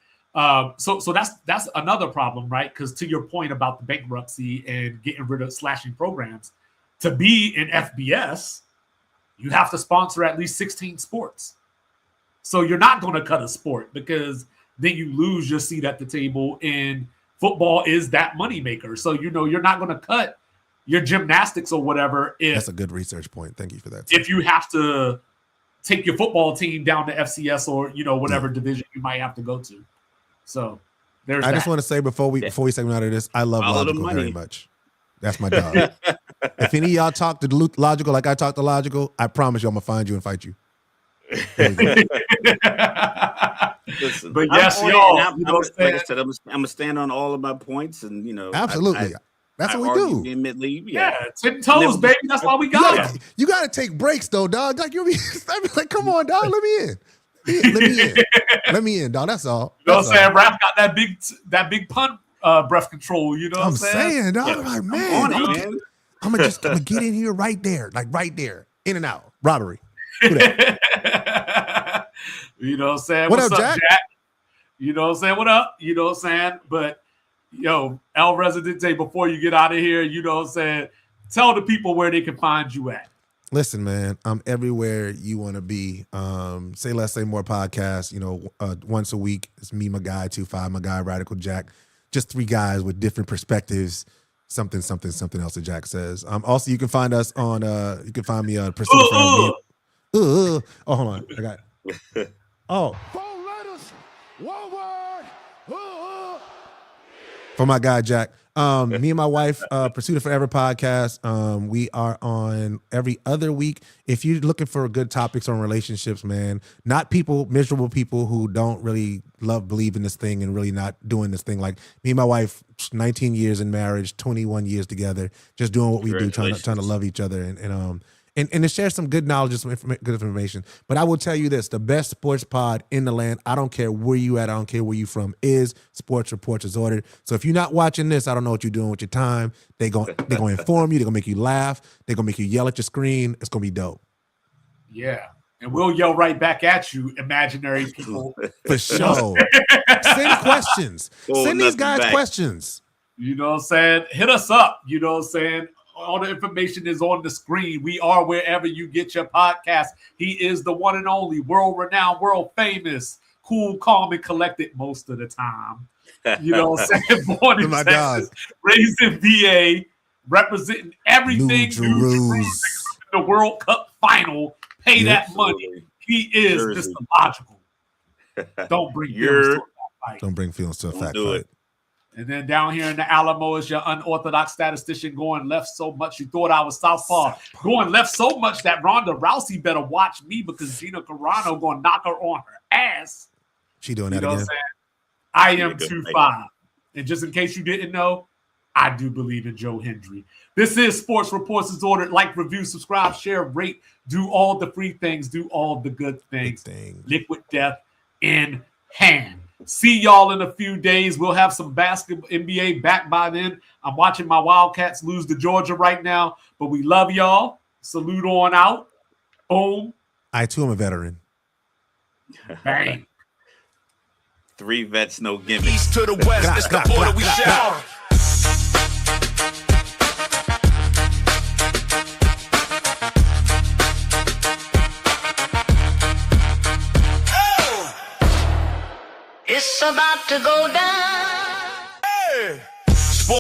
So that's another problem, right? Because to your point about the bankruptcy and getting rid of slashing programs, to be in FBS, you have to sponsor at least 16 sports. So you're not going to cut a sport because then you lose your seat at the table. And football is that moneymaker. So you're not going to cut your gymnastics or whatever.
That's a good research point. Thank you for that.
If you have to take your football team down to FCS or whatever division you might have to go to. So there's. I
just want to say before we segment out of this, I love Logical very much. That's my dog. If any of y'all talk to Logical like I talk to Logical, I promise you I'm gonna find you and fight you.
Listen,
but yes, y'all.
Like I said, I'm gonna stand on all of my points, and
absolutely. That's what we do.
Vehemently,
10 toes, baby. That's why we got it.
You got to take breaks, though, dog. You'll be like, come on, dog. Let me in. Let me in, dog. That's all.
You know what I'm saying? Rap got that big pun breath control. You know what I'm saying?
Dog. I'm like, man, I'm gonna get in here right there, like right there, in and out, robbery.
You know what I'm saying?
What's up, Jack?
You know what I'm saying? What up? You know what I'm saying? But yo, El Rezidente, before you get out of here, you know what I'm saying? Tell the people where they can find you at.
Listen, man, I'm everywhere you want to be. Say Less, Say More podcast, once a week. It's me, my guy, 25, my guy, Radical Jack. Just three guys with different perspectives. Something else that Jack says. Also, you can find us on, you can find me on Pursuit of Family. Oh, hold on. I got it. Oh. 4 letters, 1 word. For my guy, Jack. Me and my wife, Pursuit of Forever podcast. We are on every other week. If you're looking for good topics on relationships, man, not miserable people who don't really believe in this thing and really not doing this thing. Like me and my wife, 19 years in marriage, 21 years together, just doing what we do, trying to love each other and to share some good knowledge, some good information. But I will tell you this, the best sports pod in the land, I don't care where you at, I don't care where you from, is Sports Reports is Ordered. So if you're not watching this, I don't know what you're doing with your time. They're going to inform you. They're going to make you laugh. They're going to make you yell at your screen. It's going to be dope.
Yeah. And we'll yell right back at you, imaginary people.
For sure. Send questions. Send these guys questions.
You know what I'm saying? Hit us up. You know what I'm saying? All the information is on the screen. We are wherever you get your podcast. He is the one and only, world-renowned, world-famous, cool, calm, and collected most of the time. You know what I'm saying? Born in Texas, raised in VA, representing everything. New the World Cup final. Pay that money. He is Mr. Logical. Don't bring feelings to a fight.
Don't bring feelings to a fact fight.
And then down here in the Alamo is your unorthodox statistician going left so much you thought I was southpaw. Going left so much that Ronda Rousey better watch me because Gina Carano going to knock her on her ass.
She doing that again.
I am 2-5. And just in case you didn't know, I do believe in Joe Hendry. This is Sports Reports is Ordered. Like, review, subscribe, share, rate, do all the free things, do all the good things. Liquid death in hand. See y'all in a few days. We'll have some basketball NBA back by then. I'm watching my Wildcats lose to Georgia right now, but we love y'all. Salute on out. Boom.
I too am a veteran.
Bang.
3 vets, no gimmicks.
East to the west, it's the order we shall.
It's about to go down.